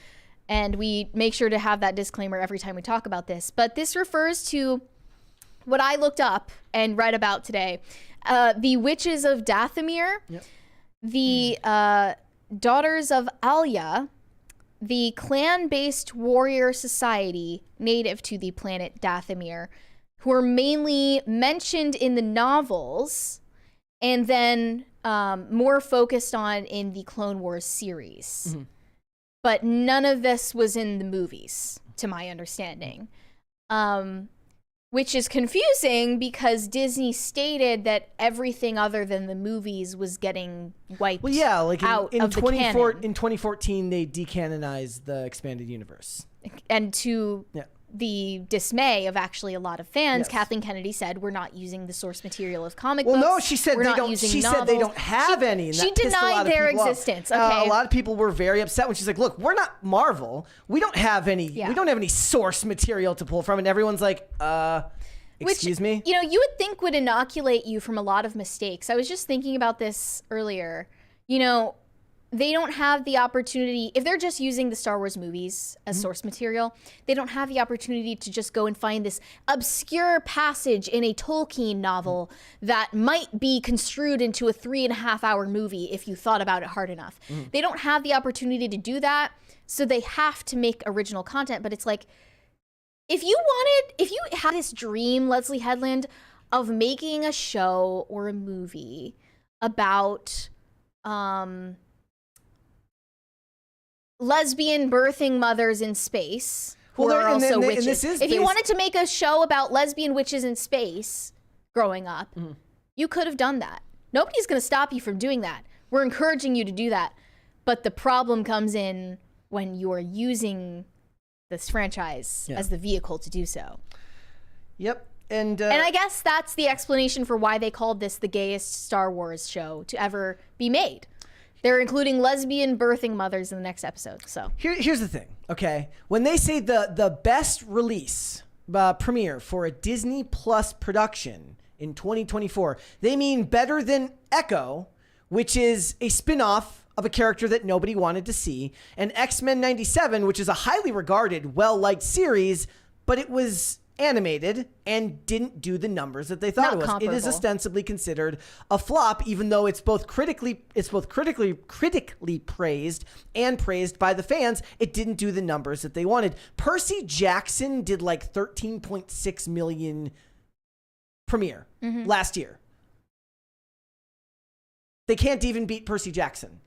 And we make sure to have that disclaimer every time we talk about this. But this refers to what I looked up and read about today. The Witches of Dathomir, the Daughters of Alya, the clan-based warrior society native to the planet Dathomir, who are mainly mentioned in the novels and then more focused on in the Clone Wars series. Mm-hmm. But none of this was in the movies, to my understanding. Which is confusing because Disney stated that everything other than the movies was getting wiped out of the canon. In 2014, they decanonized the expanded universe. And to the dismay of actually a lot of fans, Kathleen Kennedy said, we're not using the source material of comic books. Well, no, she said said they don't have any. And she denied their existence. Okay. A lot of people were very upset when she's like, look, we're not Marvel. We don't have any we don't have any source material to pull from. And everyone's like, excuse me? You know, you would think would inoculate you from a lot of mistakes. I was just thinking about this earlier. You know, they don't have the opportunity, if they're just using the Star Wars movies as source material, they don't have the opportunity to just go and find this obscure passage in a Tolkien novel that might be construed into a 3.5-hour movie if you thought about it hard enough. They don't have the opportunity to do that, so they have to make original content. But it's like, if you had this dream, Leslie Headland, of making a show or a movie about lesbian birthing mothers in space. who Well, are and also then- and witches. this is If you based- wanted to make a show about lesbian witches in space growing up, you could have done that. Nobody's going to stop you from doing that. We're encouraging you to do that. But the problem comes in when you are using this franchise as the vehicle to do so. Yep. And I guess that's the explanation for why they called this the gayest Star Wars show to ever be made. They're including lesbian birthing mothers in the next episode. So here's the thing, okay? When they say the best release premiere for a Disney Plus production in 2024, they mean better than Echo, which is a spin-off of a character that nobody wanted to see, and X-Men 97, which is a highly regarded, well-liked series, but it was animated and didn't do the numbers that they thought it was. It is ostensibly considered a flop, even though it's both critically praised and praised by the fans. It didn't do the numbers that they wanted. Percy Jackson did like 13.6 million premiere last year. They can't even beat Percy Jackson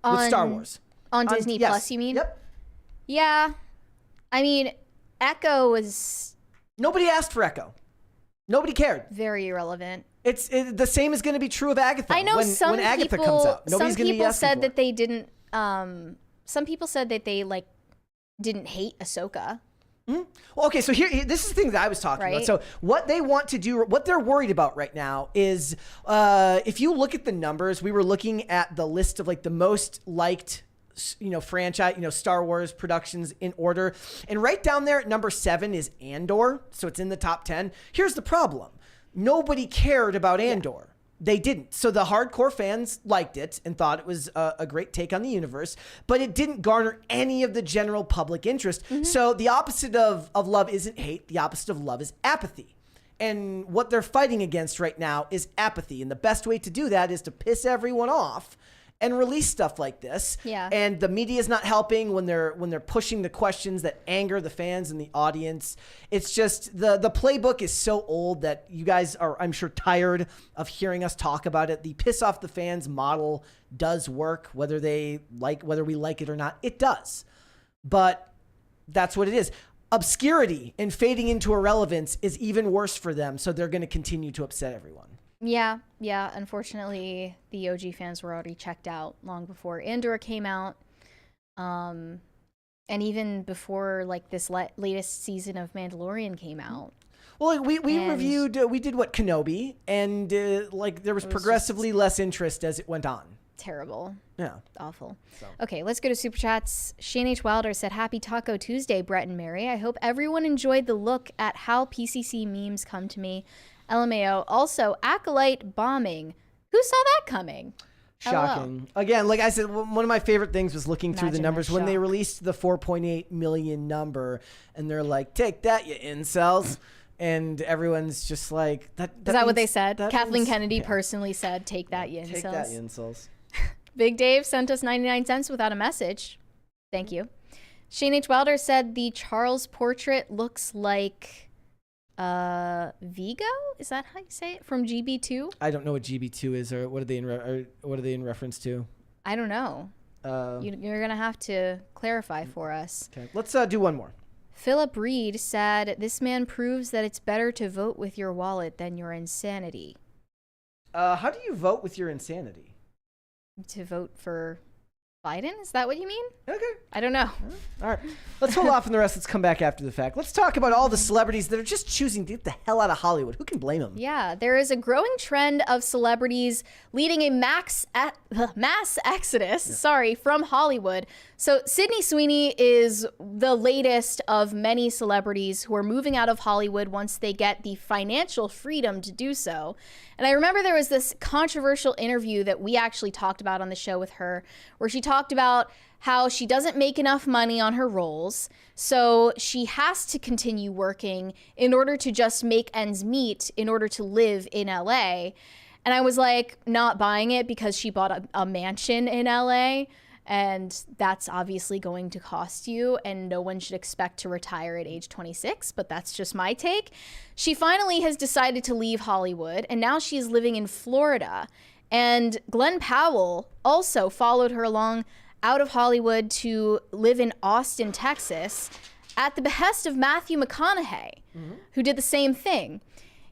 with Star Wars. On Disney Plus, you mean? Yep. Yeah. I mean, Echo was... Nobody asked for Echo. Nobody cared. Very irrelevant. The same is going to be true of Agatha. I know when Agatha comes out, nobody's going to be asking said for that it. they didn't. Some people said that they like didn't hate Ahsoka. Well, okay, so this is the thing that I was talking about. Right. So what they want to do, what they're worried about right now is, if you look at the numbers, we were looking at the list of like the most liked, franchise, Star Wars productions in order, and right down there at number 7 is Andor. So it's in the top 10. Here's the problem: nobody cared about Andor. Yeah. They didn't. So the hardcore fans liked it and thought it was a great take on the universe, but it didn't garner any of the general public interest. So the opposite of love isn't hate. The opposite of love is apathy. And what they're fighting against right now is apathy. And the best way to do that is to piss everyone off and release stuff like this. Yeah. And the media is not helping when they're pushing the questions that anger the fans and the audience. It's just the playbook is so old that you guys are, I'm sure, tired of hearing us talk about it. The piss off the fans model does work, whether we like it or not. It does. But that's what it is. Obscurity and fading into irrelevance is even worse for them, so they're going to continue to upset everyone. Yeah. Unfortunately, the OG fans were already checked out long before Andor came out, and even before like this latest season of Mandalorian came out. Well, we reviewed, we did what, Kenobi, and there was progressively less interest as it went on. Terrible. Yeah. Awful. So. Okay, let's go to Super Chats. Shane H. Wilder said, "Happy Taco Tuesday, Brett and Mary. I hope everyone enjoyed the look at how PCC memes come to me. LMAO. Also, Acolyte bombing. Who saw that coming?" Shocking. Hello. Again, like I said, one of my favorite things was looking through the numbers when they shock. released the 4.8 million number, and they're like, "Take that, you incels." And everyone's just like, "That." Is that what they said? Kathleen Kennedy personally said, "Take that, you incels." Take that, you incels. Big Dave sent us 99 cents without a message. Thank you. Shane H. Wilder said the Charles portrait looks like Vigo? Is that how you say it? From GB2? I don't know what GB2 is, or what are they in reference to? I don't know. You're gonna have to clarify for us. Okay, let's do one more. Philip Reed said, "This man proves that it's better to vote with your wallet than your insanity." How do you vote with your insanity? To vote for Biden? Is that what you mean? Okay. I don't know. All right. Let's hold off on the rest. Let's come back after the fact. Let's talk about all the celebrities that are just choosing to get the hell out of Hollywood. Who can blame them? Yeah, there is a growing trend of celebrities leading a mass exodus, from Hollywood. So Sydney Sweeney is the latest of many celebrities who are moving out of Hollywood once they get the financial freedom to do so. And I remember there was this controversial interview that we actually talked about on the show with her, where she talked about how she doesn't make enough money on her roles, so she has to continue working in order to just make ends meet in order to live in LA. And I was like, not buying it, because she bought a mansion in LA, and that's obviously going to cost you, and no one should expect to retire at age 26, but that's just my take. She finally has decided to leave Hollywood, and now she's living in Florida. And Glenn Powell also followed her along out of Hollywood to live in Austin, Texas. at the behest of Matthew McConaughey, who did the same thing.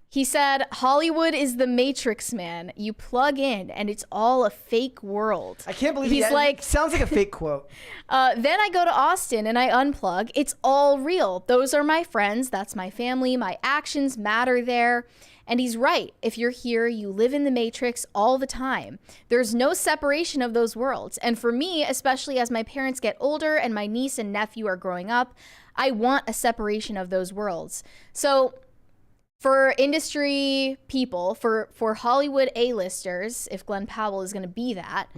He said, Hollywood is the Matrix, man. You plug in and it's all a fake world. I can't believe he's like, sounds like a fake quote. Then I go to Austin and I unplug. It's all real. Those are my friends. That's my family. My actions matter there. And he's right. If you're here, you live in the Matrix all the time. There's no separation of those worlds. And for me, especially as my parents get older and my niece and nephew are growing up, I want a separation of those worlds. So for industry people, for Hollywood A-listers, if Glenn Powell is going to be that,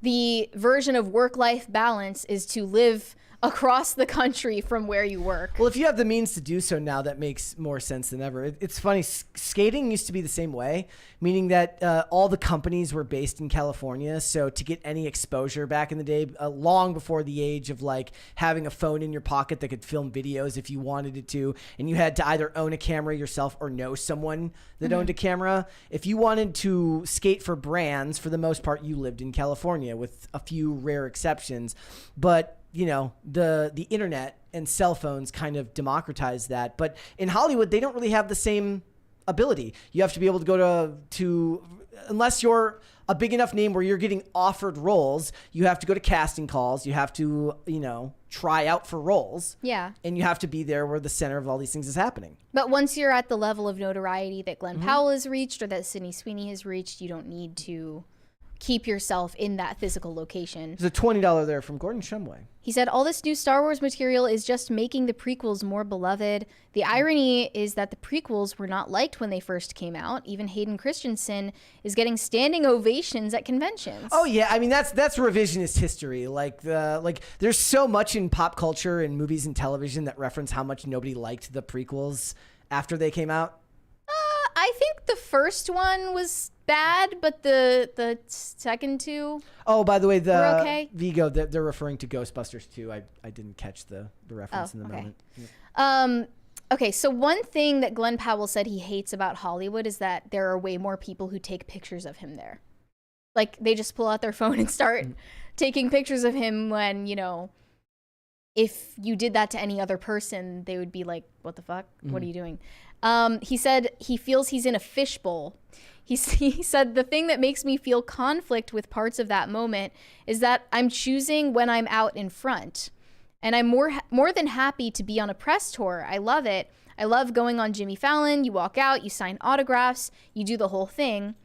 the version of work-life balance is to live across the country from where you work. Well, if you have the means to do so now, that makes more sense than ever. It's funny, skating used to be the same way, meaning that all the companies were based in California. So to get any exposure back in the day, long before the age of like having a phone in your pocket that could film videos if you wanted it to, and you had to either own a camera yourself or know someone that owned a camera. If you wanted to skate for brands, for the most part, you lived in California with a few rare exceptions. But you know, the internet and cell phones kind of democratized that. But in Hollywood, they don't really have the same ability. You have to be able to go to unless you're a big enough name where you're getting offered roles, you have to go to casting calls. You have to, you know, try out for roles. Yeah. And you have to be there where the center of all these things is happening. But once you're at the level of notoriety that Glenn Powell has reached or that Sydney Sweeney has reached, you don't need to keep yourself in that physical location. There's a $20 there from Gordon Shumway. He said, all this new Star Wars material is just making the prequels more beloved. The irony is that the prequels were not liked when they first came out. Even Hayden Christensen is getting standing ovations at conventions. Oh yeah, I mean that's revisionist history. Like there's so much in pop culture and movies and television that reference how much nobody liked the prequels after they came out. I think the first one was bad, but the second two. Oh, by the way, were okay. Vigo, they're referring to Ghostbusters 2. I didn't catch the reference in the moment. Yeah. Okay, so one thing that Glenn Powell said he hates about Hollywood is that there are way more people who take pictures of him there. Like, they just pull out their phone and start taking pictures of him when, you know, if you did that to any other person, they would be like, what the fuck? What are you doing? He said he feels he's in a fishbowl. He said, the thing that makes me feel conflict with parts of that moment is that I'm choosing when I'm out in front. And I'm more than happy to be on a press tour. I love it. I love going on Jimmy Fallon. You walk out, you sign autographs, you do the whole thing.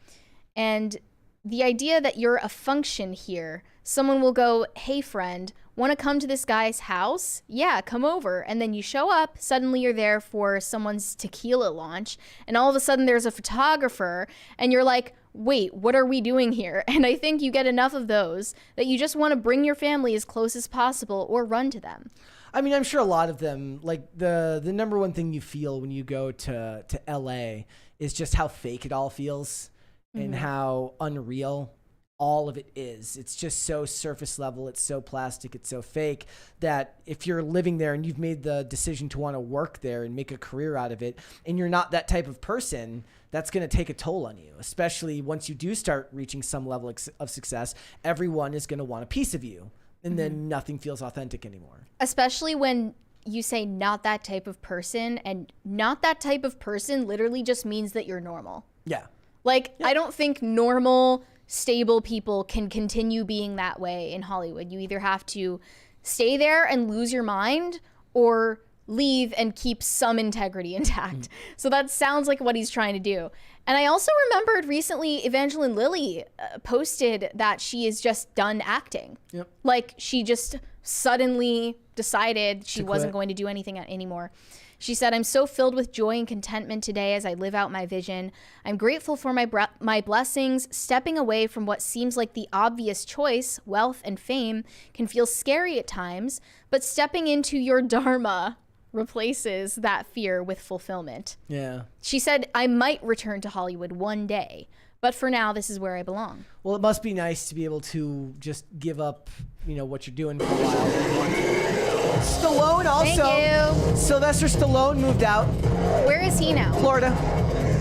And the idea that you're a function here, someone will go, hey friend, want to come to this guy's house? Yeah, come over. And then you show up, suddenly you're there for someone's tequila launch, and all of a sudden there's a photographer, and you're like, wait, what are we doing here? And I think you get enough of those that you just want to bring your family as close as possible or run to them. I mean, I'm sure a lot of them, like the number one thing you feel when you go to LA is just how fake it all feels and how unreal all of it is. It's just so surface level. It's so plastic. It's so fake that if you're living there and you've made the decision to want to work there and make a career out of it, and you're not that type of person, that's going to take a toll on you, especially once you do start reaching some level of success. Everyone is going to want a piece of you, and then nothing feels authentic anymore. Especially when you say not that type of person, and not that type of person literally just means that you're normal. Yeah. Like, I don't think normal, stable people can continue being that way in Hollywood. You either have to stay there and lose your mind or leave and keep some integrity intact. So that sounds like what he's trying to do. And I also remembered recently Evangeline Lilly posted that she is just done acting. Yep. Like, she just suddenly decided she wasn't going to do anything anymore. She said, I'm so filled with joy and contentment today as I live out my vision. I'm grateful for my blessings. Stepping away from what seems like the obvious choice, wealth and fame, can feel scary at times, but stepping into your dharma replaces that fear with fulfillment. Yeah. She said, I might return to Hollywood one day, but for now, this is where I belong. Well, it must be nice to be able to just give up, you know, what you're doing for a while. Stallone also. Thank you. Sylvester Stallone moved out. Where is he now? Florida.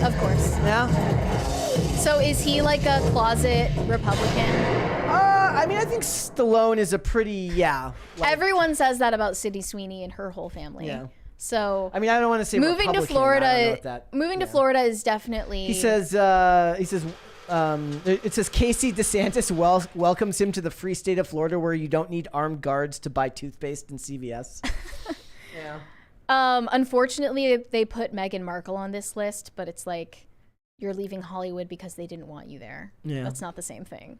Of course. Yeah. So is he like a closet Republican? I mean, I think Stallone is a pretty, Everyone says that about Sydney Sweeney and her whole family. Yeah. So I mean, I don't want to say moving to Republican, Florida. To Florida is definitely. He says. It says Casey DeSantis welcomes him to the free state of Florida, where you don't need armed guards to buy toothpaste in CVS. Yeah. Unfortunately, they put Meghan Markle on this list, but it's like you're leaving Hollywood because they didn't want you there. Yeah. That's not the same thing.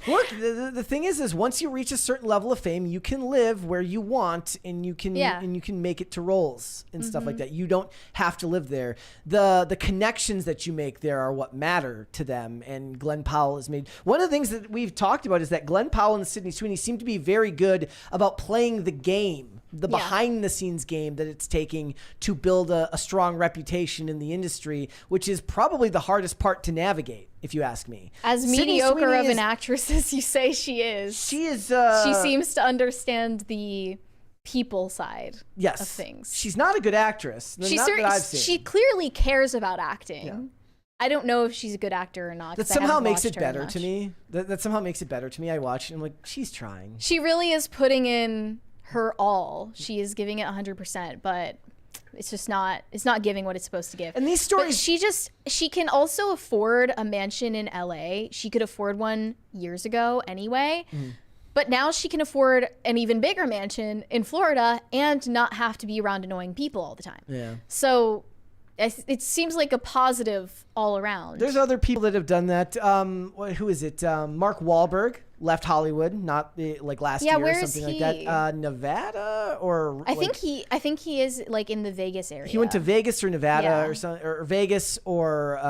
Look, the thing is once you reach a certain level of fame, you can live where you want, and you can make it to roles and stuff like that. You don't have to live there. The connections that you make there are what matter to them. And Glenn Powell has made one of the things that we've talked about is that Glenn Powell and Sydney Sweeney seem to be very good about playing the game. The behind the scenes game that it's taking to build a strong reputation in the industry, which is probably the hardest part to navigate, if you ask me. As mediocre of an actress as you say she is. She is. She seems to understand the people side of things. She's not a good actress. She clearly cares about acting. Yeah. I don't know if she's a good actor or not. That somehow makes it better to me. That somehow makes it better to me. I watch it and I'm like, she's trying. She really is putting in her all. She is giving it 100%, but it's just not giving what it's supposed to give. And these stories, but she can also afford a mansion in LA. She could afford one years ago anyway. But now she can afford an even bigger mansion in Florida and not have to be around annoying people all the time. Yeah. So it seems like a positive all around. There's other people that have done that. Who is it? Mark Wahlberg left Hollywood, not like last year or something like that. Nevada or I think he is like in the Vegas area. He went to Vegas or Nevada or something, or Vegas or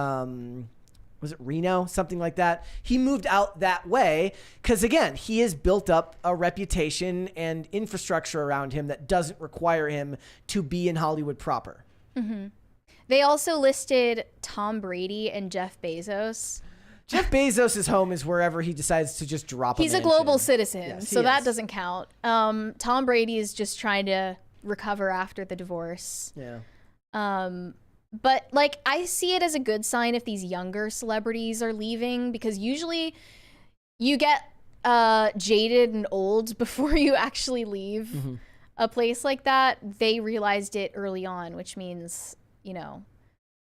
was it Reno, something like that. He moved out that way because again, he has built up a reputation and infrastructure around him that doesn't require him to be in Hollywood proper. They also listed Tom Brady and Jeff Bezos. Jeff Bezos' home is wherever he decides to just drop a He's a global citizen, so that doesn't count. Tom Brady is just trying to recover after the divorce. Yeah. But like, I see it as a good sign if these younger celebrities are leaving, because usually you get jaded and old before you actually leave a place like that. They realized it early on, which means, you know,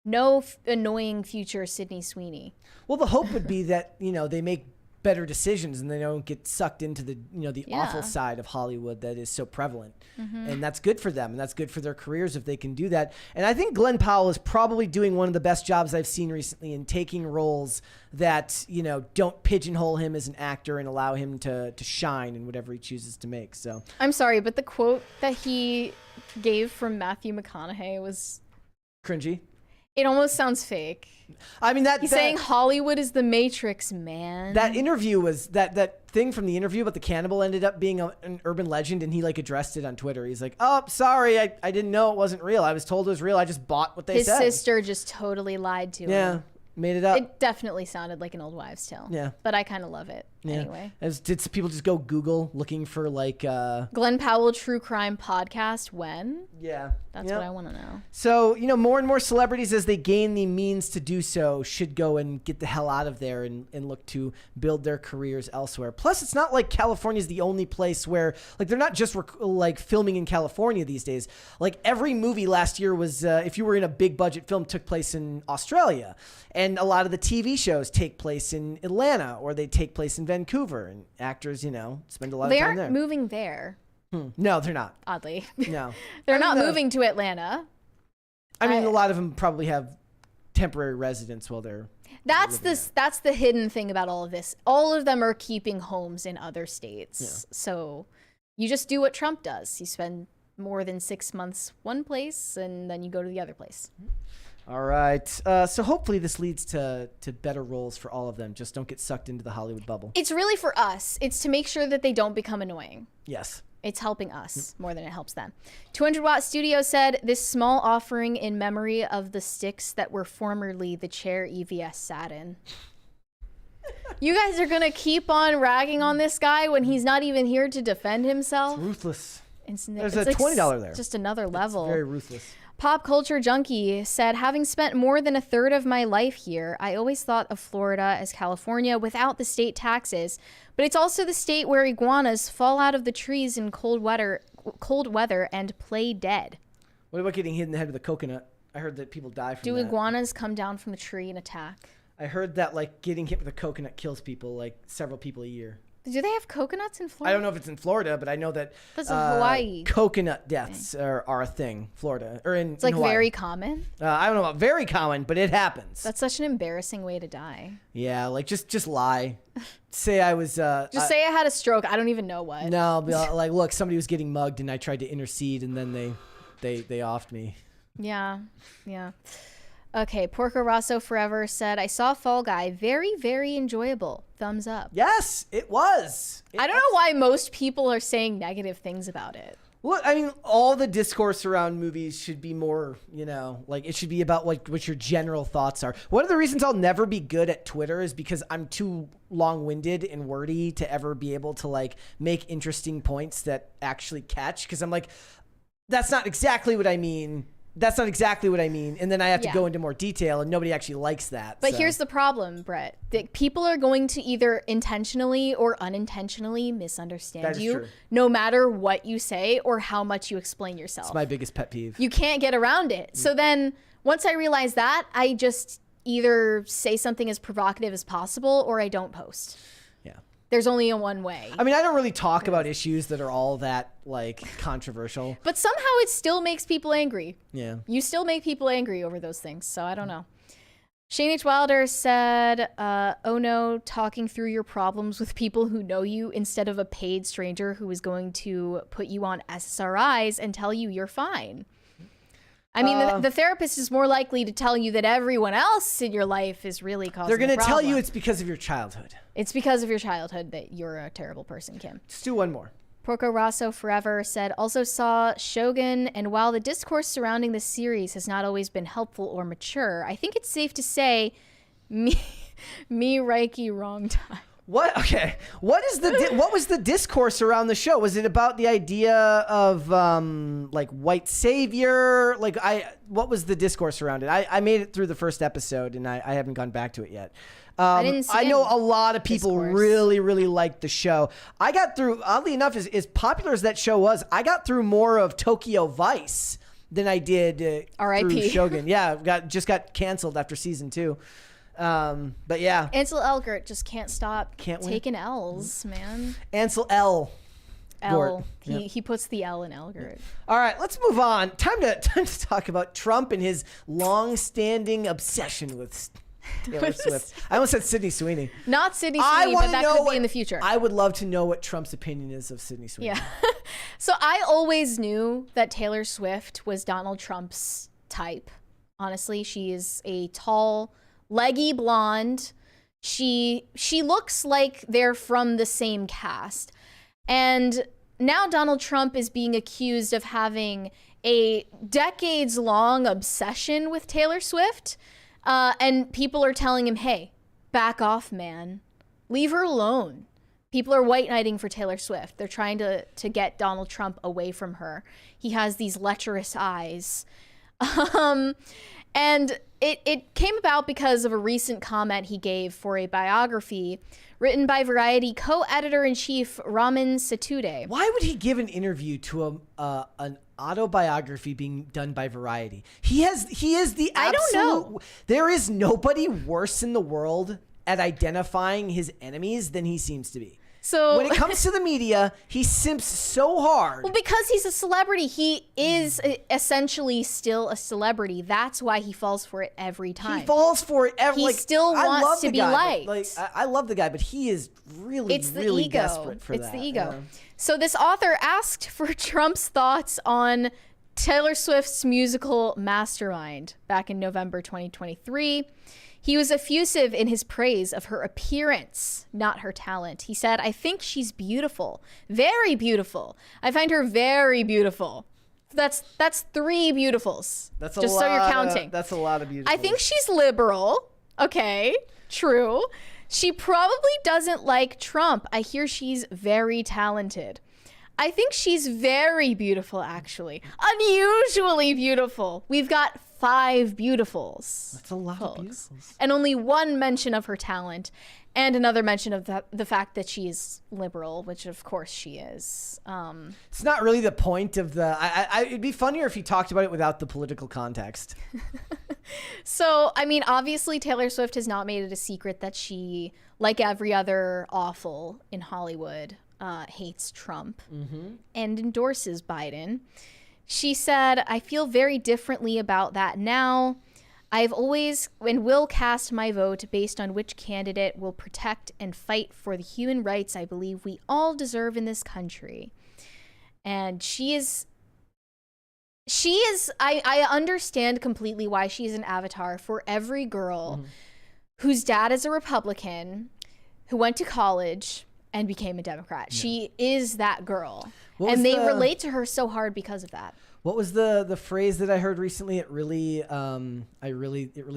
no annoying future Sydney Sweeney. Well, the hope would be that, you know, they make better decisions and they don't get sucked into the, you know, the awful side of Hollywood that is so prevalent. And that's good for them and that's good for their careers if they can do that. And I think Glenn Powell is probably doing one of the best jobs I've seen recently in taking roles that, you know, don't pigeonhole him as an actor and allow him to shine in whatever he chooses to make. So I'm sorry, but the quote that he gave from Matthew McConaughey was cringy. It almost sounds fake. I mean, he's saying Hollywood is the Matrix, man. That interview was that thing from the interview about the cannibal ended up being an urban legend, and he like addressed it on Twitter. He's like, "Oh, sorry, I didn't know it wasn't real. I was told it was real. I just bought what they said." His sister just totally lied to him. Yeah, made it up. It definitely sounded like an old wives' tale. Yeah, but I kind of love it anyway. Did people just go Google looking for like Glenn Powell true crime podcast? When? Yeah, that's what I want to know. So, you know, more and more celebrities, as they gain the means to do so, should go and get the hell out of there and look to build their careers elsewhere. Plus, it's not like California is the only place where, like, they're not just like filming in California these days. Like, every movie last year was, if you were in a big budget film, took place in Australia. And a lot of the TV shows take place in Atlanta, or they take place in Vancouver, and actors, you know, spend a lot of time there. They aren't moving there. No, they're not. Oddly. No. They're not moving to Atlanta. I mean, a lot of them probably have temporary residence while they're That's the hidden thing about all of this. All of them are keeping homes in other states. Yeah. So you just do what Trump does. You spend more than 6 months one place and then you go to the other place. All right. So hopefully this leads to better roles for all of them. Just don't get sucked into the Hollywood bubble. It's really for us. It's to make sure that they don't become annoying. Yes. It's helping us more than it helps them. 200 Watt Studio said, this small offering in memory of the sticks that were formerly the chair EVS sat in. You guys are going to keep on ragging on this guy when he's not even here to defend himself? It's ruthless. There's a $20 there. Just another level. It's very ruthless. Pop Culture Junkie said, having spent more than a third of my life here, I always thought of Florida as California without the state taxes, but it's also the state where iguanas fall out of the trees in cold weather and play dead. What about getting hit in the head with a coconut? I heard that people die from that. Do iguanas come down from the tree and attack? I heard that like getting hit with a coconut kills people, like several people a year. Do they have coconuts in Florida? I don't know if it's in Florida, but I know that that's in Hawaii. Coconut deaths are a thing. Florida or in it's like Hawaii. Very common. I don't know about very common, but it happens. That's such an embarrassing way to die. Yeah, like just lie. Say I was. Say I had a stroke. I don't even know what. No, like look, somebody was getting mugged, and I tried to intercede, and then they offed me. Yeah. Okay, Porco Rosso Forever said, I saw Fall Guy. Very, very enjoyable. Thumbs up. Yes, it was. I don't know why most people are saying negative things about it. Well, I mean, all the discourse around movies should be more, like it should be about like what your general thoughts are. One of the reasons I'll never be good at Twitter is because I'm too long-winded and wordy to ever be able to like make interesting points that actually catch. Because I'm like, that's not exactly what I mean. And then I have to go into more detail, and nobody actually likes that. But here's the problem, Brett. People are going to either intentionally or unintentionally misunderstand you, true. No matter what you say or how much you explain yourself. It's my biggest pet peeve. You can't get around it. So then once I realize that, I just either say something as provocative as possible or I don't post. There's only a one way. I mean, I don't really talk about issues that are all that, like, controversial. But somehow it still makes people angry. Yeah. You still make people angry over those things, so I don't know. Shane H. Wilder said, oh no, talking through your problems with people who know you instead of a paid stranger who is going to put you on SSRIs and tell you you're fine. I mean, the therapist is more likely to tell you that everyone else in your life is really causing They're going to the tell problem. you it's because of your childhood. It's because of your childhood that you're a terrible person, Kim. Let's do one more. Porco Rosso Forever said, also saw Shogun, and while the discourse surrounding the series has not always been helpful or mature, I think it's safe to say, me Reiki wrong time. What? Okay. What was the discourse around the show? Was it about the idea of like white savior? What was the discourse around it? I made it through the first episode and I haven't gone back to it yet. I didn't see I know a lot of people discourse. really liked the show. I got through, oddly enough, as popular as that show was, I got through more of Tokyo Vice than I did R.I.P. through Shogun. Yeah, just got canceled after season 2. But yeah. Ansel Elgort just can't stop Can't win. taking L's, man. Ansel L. L. Gort. He puts the L in Elgort. All right, let's move on. Time to talk about Trump and his long-standing obsession with Taylor Swift. I almost said Sydney Sweeney. Not Sydney Sweeney, but that could be in the future. I would love to know what Trump's opinion is of Sydney Sweeney. Yeah. So I always knew that Taylor Swift was Donald Trump's type. Honestly, she is a tall, leggy blonde. She looks like they're from the same cast. And now Donald Trump is being accused of having a decades-long obsession with Taylor Swift. And people are telling him, hey, back off, man. Leave her alone. People are white knighting for Taylor Swift. They're trying to get Donald Trump away from her. He has these lecherous eyes. And it came about because of a recent comment he gave for a biography written by Variety co-editor-in-chief Ramin Satude. Why would he give an interview to an autobiography being done by Variety? He is the absolute... I don't know. There is nobody worse in the world at identifying his enemies than he seems to be. So when it comes to the media, he simps so hard. Well, because he's a celebrity, he is essentially still a celebrity. That's why he falls for it every time. He falls for it every. He still wants to be liked. I love the guy, but he is really desperate for that. It's the ego. Yeah. So this author asked for Trump's thoughts on Taylor Swift's musical Mastermind back in November 2023. He was effusive in his praise of her appearance, not her talent. He said, I think she's beautiful. Very beautiful. I find her very beautiful. That's 3 beautifuls. That's just so you're counting. That's a lot of beautiful. I think she's liberal. Okay, true. She probably doesn't like Trump. I hear she's very talented. I think she's very beautiful, actually. Unusually beautiful. We've got 5 beautifuls. That's a lot of beautifuls. And only 1 mention of her talent, and another mention of the fact that she's liberal, which of course she is. It's not really the point of the... it'd be funnier if you talked about it without the political context. So, I mean, obviously Taylor Swift has not made it a secret that she, like every other awful in Hollywood, hates Trump and endorses Biden. She said, "I feel very differently about that now. I've always and will cast my vote based on which candidate will protect and fight for the human rights I believe we all deserve in this country." And I understand completely why she's an avatar for every girl whose dad is a Republican, who went to college and became a Democrat. Yeah. She is that girl. And they relate to her so hard because of that. What was the phrase that I heard recently? It really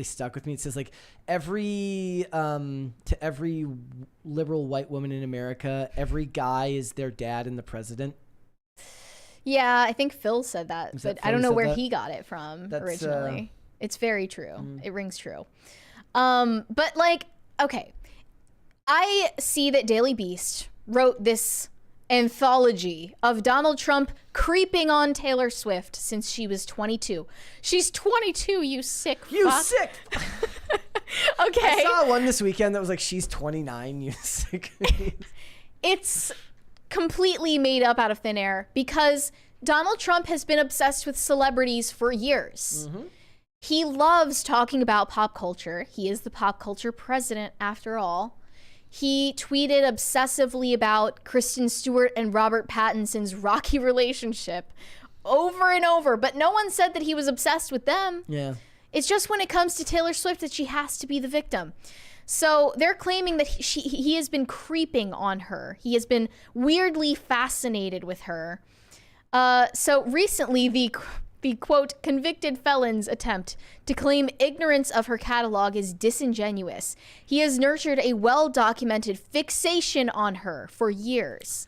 stuck with me. It says like to every liberal white woman in America, every guy is their dad and the president. Yeah, I think Phil said that, but I don't know where he got it from originally. It's very true. It rings true. But like, okay, I see that Daily Beast wrote this anthology of Donald Trump creeping on Taylor Swift since she was 22. She's 22, you sick fuck. You sick. Okay. I saw one this weekend that was like, she's 29, you sick. It's completely made up out of thin air because Donald Trump has been obsessed with celebrities for years. He loves talking about pop culture. He is the pop culture president after all. He tweeted obsessively about Kristen Stewart and Robert Pattinson's rocky relationship over and over, but no one said that he was obsessed with them. Yeah. It's just when it comes to Taylor Swift that she has to be the victim. So they're claiming that he has been creeping on her. He has been weirdly fascinated with her. So recently, the quote, convicted felon's attempt to claim ignorance of her catalog is disingenuous. He has nurtured a well-documented fixation on her for years.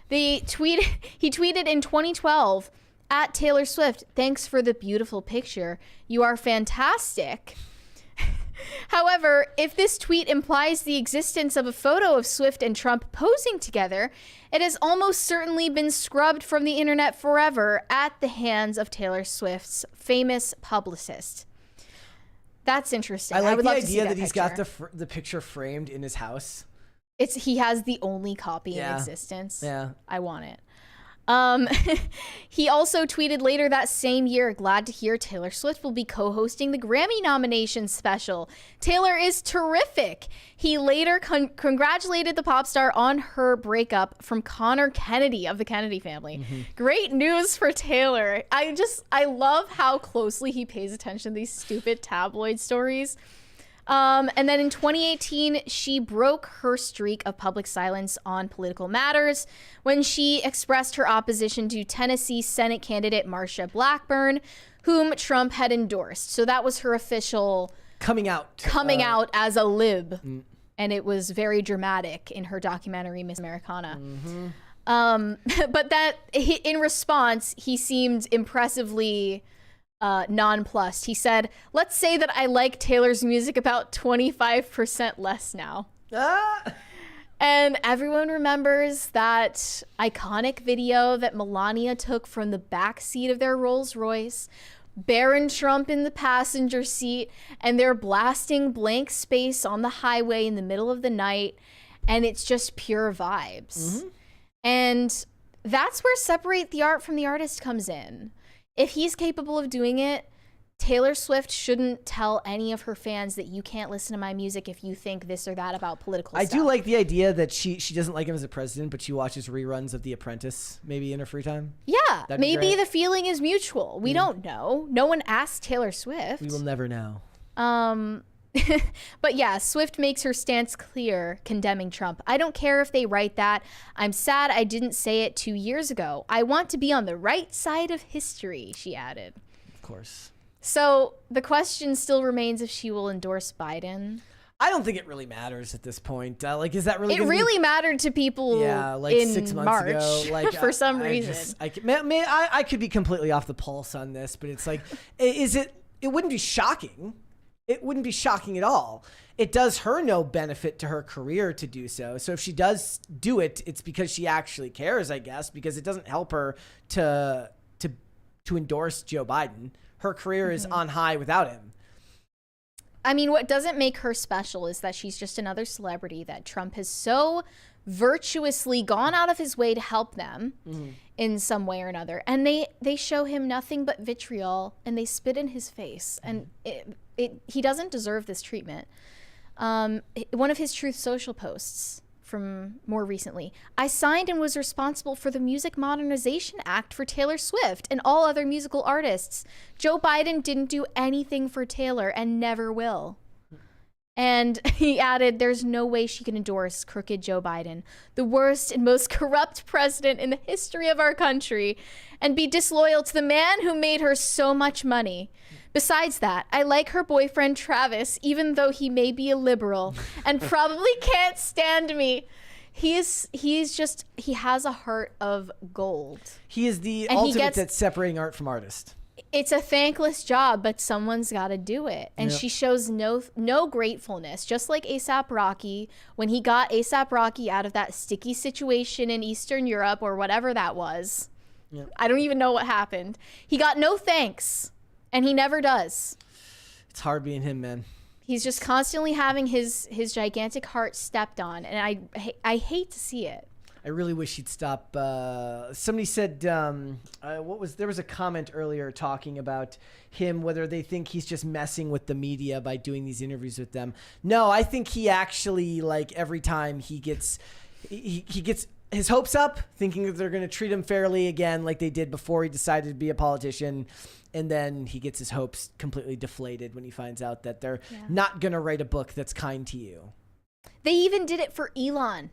He tweeted in 2012, at Taylor Swift, "Thanks for the beautiful picture. You are fantastic." However, if this tweet implies the existence of a photo of Swift and Trump posing together, it has almost certainly been scrubbed from the internet forever at the hands of Taylor Swift's famous publicist. That's interesting. I like would the love to see idea that he's got picture. the picture framed in his house. He has the only copy in existence. Yeah. I want it. He also tweeted later that same year, "Glad to hear Taylor Swift will be co-hosting the Grammy nomination special. Taylor is terrific." He later congratulated the pop star on her breakup from Connor Kennedy of the Kennedy family. Great news for Taylor. I love how closely he pays attention to these stupid tabloid stories. And then in 2018, she broke her streak of public silence on political matters when she expressed her opposition to Tennessee Senate candidate Marsha Blackburn, whom Trump had endorsed. So that was her official coming out as a lib. And it was very dramatic in her documentary, Miss Americana. But that in response, he seemed impressively nonplussed. He said, "Let's say that I like Taylor's music about 25% less now." And everyone remembers that iconic video that Melania took from the back seat of their Rolls Royce, Barron Trump in the passenger seat, and they're blasting Blank Space on the highway in the middle of the night, and it's just pure vibes. And that's where separate the art from the artist comes in. If he's capable of doing it, Taylor Swift shouldn't tell any of her fans that you can't listen to my music if you think this or that about political stuff. I do like the idea that she doesn't like him as a president, but she watches reruns of The Apprentice maybe in her free time. Yeah, maybe the feeling is mutual. We don't know. No one asked Taylor Swift. We will never know. But yeah, Swift makes her stance clear, condemning Trump. "I don't care if they write that. I'm sad I didn't say it 2 years ago. I want to be on the right side of history," she added. Of course. So the question still remains if she will endorse Biden. I don't think it really matters at this point. Like, is that really? It really mattered to people. Yeah, like in 6 months March, ago. Like, for some reason. I could be completely off the pulse on this, but it's like, is it? It wouldn't be shocking. It wouldn't be shocking at all. It does her no benefit to her career to do so. So if she does do it, it's because she actually cares, I guess, because it doesn't help her to endorse Joe Biden. Her career is on high without him. I mean, what doesn't make her special is that she's just another celebrity that Trump has so virtuously gone out of his way to help them in some way or another. And they show him nothing but vitriol, and they spit in his face. And he doesn't deserve this treatment. One of his Truth Social posts from more recently: I signed and was responsible for the Music Modernization Act for Taylor Swift and all other musical artists. Joe Biden didn't do anything for Taylor and never will. And he added, there's no way she can endorse crooked Joe Biden, the worst and most corrupt president in the history of our country, and be disloyal to the man who made her so much money. Besides that, I like her boyfriend Travis, even though he may be a liberal and probably can't stand me. He has a heart of gold. He is the ultimate at separating art from artist. It's a thankless job, but someone's got to do it. And she shows no gratefulness, just like A$AP Rocky. When he got A$AP Rocky out of that sticky situation in Eastern Europe or whatever that was. Yep. I don't even know what happened. He got no thanks. And he never does. It's hard being him, man. He's just constantly having his gigantic heart stepped on, and I hate to see it. I really wish he'd stop. Somebody said, there was a comment earlier talking about him, whether they think he's just messing with the media by doing these interviews with them. No, I think he actually, like, every time he gets his hopes up, thinking that they're going to treat him fairly again, like they did before he decided to be a politician. And then he gets his hopes completely deflated when he finds out that they're not going to write a book that's kind to you. They even did it for Elon.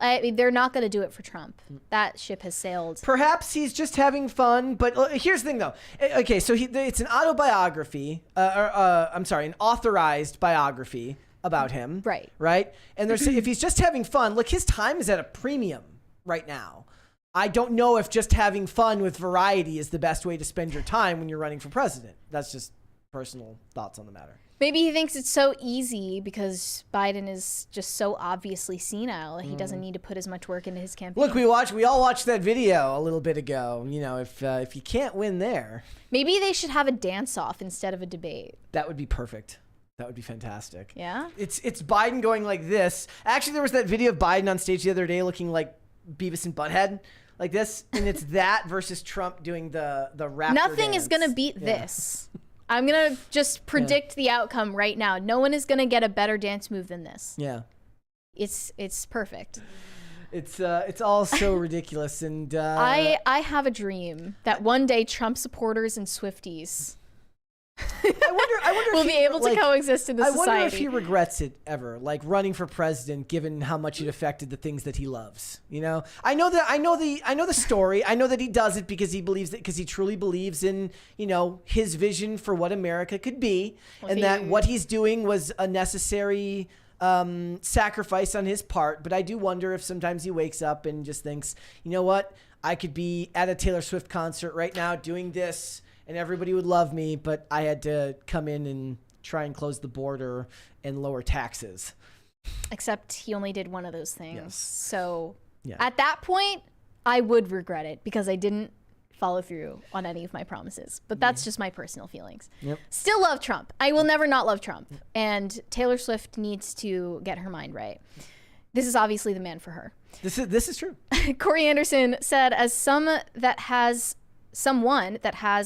I mean, they're not going to do it for Trump. That ship has sailed. Perhaps he's just having fun. But here's the thing, though. Okay, so it's an autobiography. An authorized biography about him. Right. Right? And if he's just having fun, look, his time is at a premium right now. I don't know if just having fun with Variety is the best way to spend your time when you're running for president. That's just personal thoughts on the matter. Maybe he thinks it's so easy because Biden is just so obviously senile. He doesn't need to put as much work into his campaign. Look, we all watched that video a little bit ago. You know, if you can't win there, maybe they should have a dance-off instead of a debate. That would be perfect. That would be fantastic. Yeah? It's Biden going like this. Actually, there was that video of Biden on stage the other day looking like Beavis and Butthead. Like this, and it's that versus Trump doing the rapper Nothing dance. is gonna beat this. I'm gonna just predict the outcome right now. No one is gonna get a better dance move than this. Yeah, it's perfect. It's all so ridiculous, and I have a dream that one day Trump supporters and Swifties I wonder if we'll be able to coexist in this society. I wonder if he regrets it ever, like running for president, given how much it affected the things that he loves. You know, I know the story. I know that he does it because he believes that, because he truly believes in, you know, his vision for what America could be, and that what he's doing was a necessary sacrifice on his part. But I do wonder if sometimes he wakes up and just thinks, you know what, I could be at a Taylor Swift concert right now doing this, and everybody would love me, but I had to come in and try and close the border and lower taxes. Except he only did one of those things. Yes. So at that point, I would regret it because I didn't follow through on any of my promises. But that's just my personal feelings. Yep. Still love Trump. I will never not love Trump. And Taylor Swift needs to get her mind right. This is obviously the man for her. This is true. Corey Anderson said, as someone that has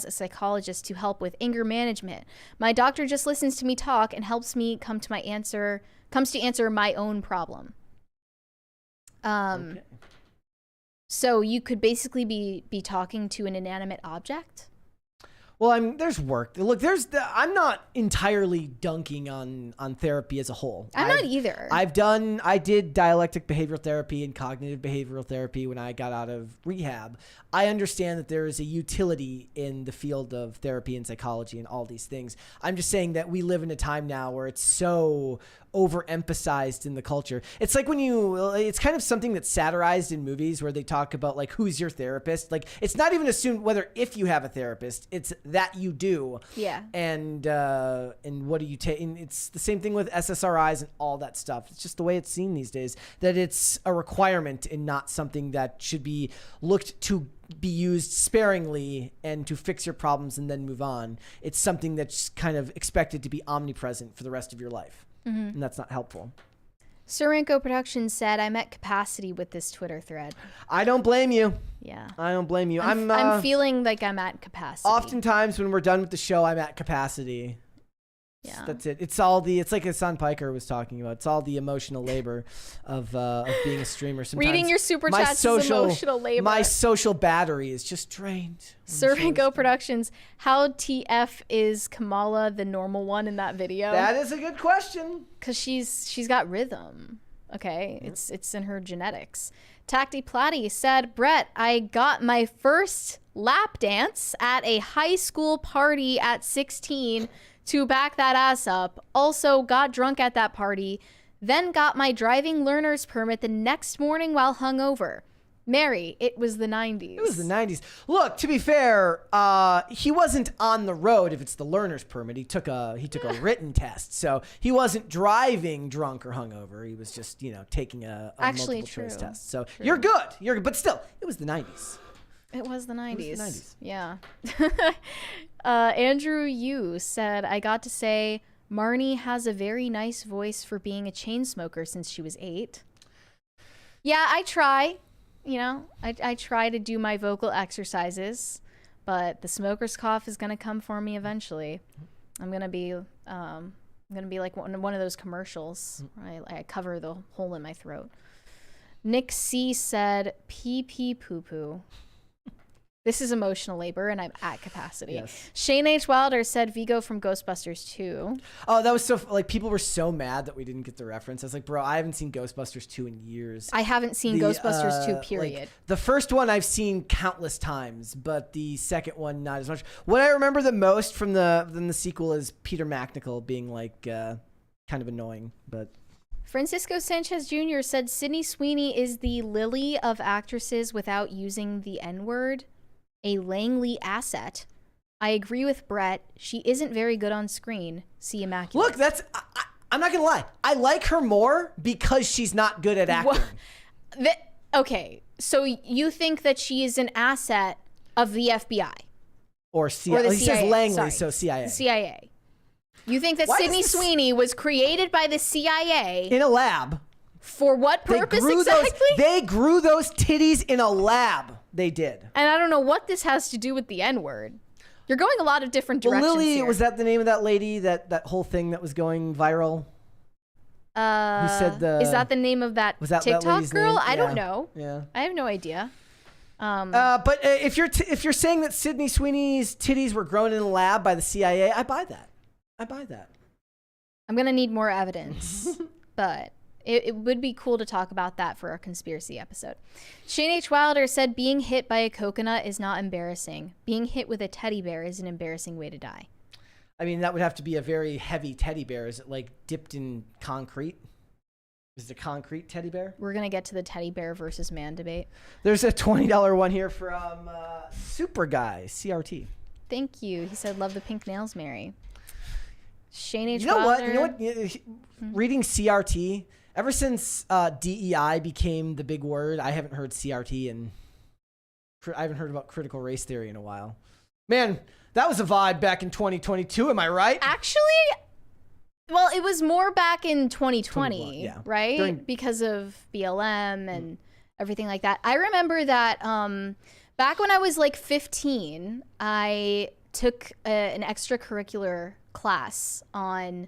a psychologist to help with anger management, my doctor just listens to me talk and helps me comes to answer my own problem. Okay. So you could basically be talking to an inanimate object? Well, there's work. Look, I'm not entirely dunking on therapy as a whole. I'm not either. I did dialectic behavioral therapy and cognitive behavioral therapy when I got out of rehab. I understand that there is a utility in the field of therapy and psychology and all these things. I'm just saying that we live in a time now where it's so overemphasized in the culture. It's like it's kind of something that's satirized in movies where they talk about like, who's your therapist? Like, it's not even assumed whether if you have a therapist, it's that you do. Yeah. And what do you take? And it's the same thing with SSRIs and all that stuff. It's just the way it's seen these days, that it's a requirement and not something that should be looked to be used sparingly and to fix your problems and then move on. It's something that's kind of expected to be omnipresent for the rest of your life. Mm-hmm. And that's not helpful. Surenko Productions said, I'm at capacity with this Twitter thread. I don't blame you. Yeah. I don't blame you. I'm feeling like I'm at capacity. Oftentimes when we're done with the show, I'm at capacity. Yeah. That's it. It's like Hassan Piker was talking about. It's all the emotional labor of being a streamer. Sometimes reading your super chats is emotional labor. My social battery is just drained. Surenko Productions, how TF is Kamala the normal one in that video? That is a good question. Because she's got rhythm. Okay, it's in her genetics. Tacti Platty said, Brett, I got my first lap dance at a high school party at 16 to back that ass up. Also got drunk at that party, then got my driving learner's permit the next morning while hungover. Mary, it was the 90s. It was the 90s. Look, to be fair, he wasn't on the road if it's the learner's permit. He took a written test. So he wasn't driving drunk or hungover. He was just, taking a multiple choice test. So you're good. You're good. But still, it was the 90s. It was the 90s. It was the 90s. Yeah. Andrew Yu said, I got to say, Marnie has a very nice voice for being a chain smoker since she was 8. Yeah, I try. I try to do my vocal exercises, but the smoker's cough is going to come for me eventually. I'm going to be like one of those commercials. I cover the hole in my throat. Nick C said, pee pee poo poo. This is emotional labor, and I'm at capacity. Yes. Shane H. Wilder said Vigo from Ghostbusters 2. Oh, that was so... people were so mad that we didn't get the reference. I was like, bro, I haven't seen Ghostbusters 2 in years. I haven't seen Ghostbusters 2, period. The first one I've seen countless times, but the second one, not as much. What I remember the most from the sequel is Peter McNichol being, kind of annoying, but... Francisco Sanchez Jr. said Sydney Sweeney is the Lily of actresses without using the N-word. A Langley asset. I agree with Brett. She isn't very good on screen. See Immaculate. Look, I'm not gonna lie. I like her more because she's not good at acting. Okay, so you think that she is an asset of the FBI or CIA? Or he says Langley, sorry. So CIA. CIA. You think that Sydney Sweeney was created by the CIA in a lab? For what purpose exactly? They grew those titties in a lab. They did. And I don't know what this has to do with the N-word. You're going a lot of different directions. Well, Lily, here. Was that the name of that lady, that whole thing that was going viral? Who said is that the name of that TikTok girl? Name? I don't know. Yeah. I have no idea. But if you're saying that Sydney Sweeney's titties were grown in a lab by the CIA, I buy that. I'm going to need more evidence. But it would be cool to talk about that for our conspiracy episode. Shane H. Wilder said being hit by a coconut is not embarrassing. Being hit with a teddy bear is an embarrassing way to die. I mean, that would have to be a very heavy teddy bear. Is it dipped in concrete? Is it a concrete teddy bear? We're going to get to the teddy bear versus man debate. There's a $20 one here from Super Guy, CRT. Thank you. He said, love the pink nails, Mary. Shane H. You know Wilder. what? Reading CRT... Ever since DEI became the big word, I haven't heard CRT and I haven't heard about critical race theory in a while. Man, that was a vibe back in 2022. Am I right? Actually, well, it was more back in 2020, yeah. Right? Because of BLM and everything like that. I remember that back when I was 15, I took an extracurricular class on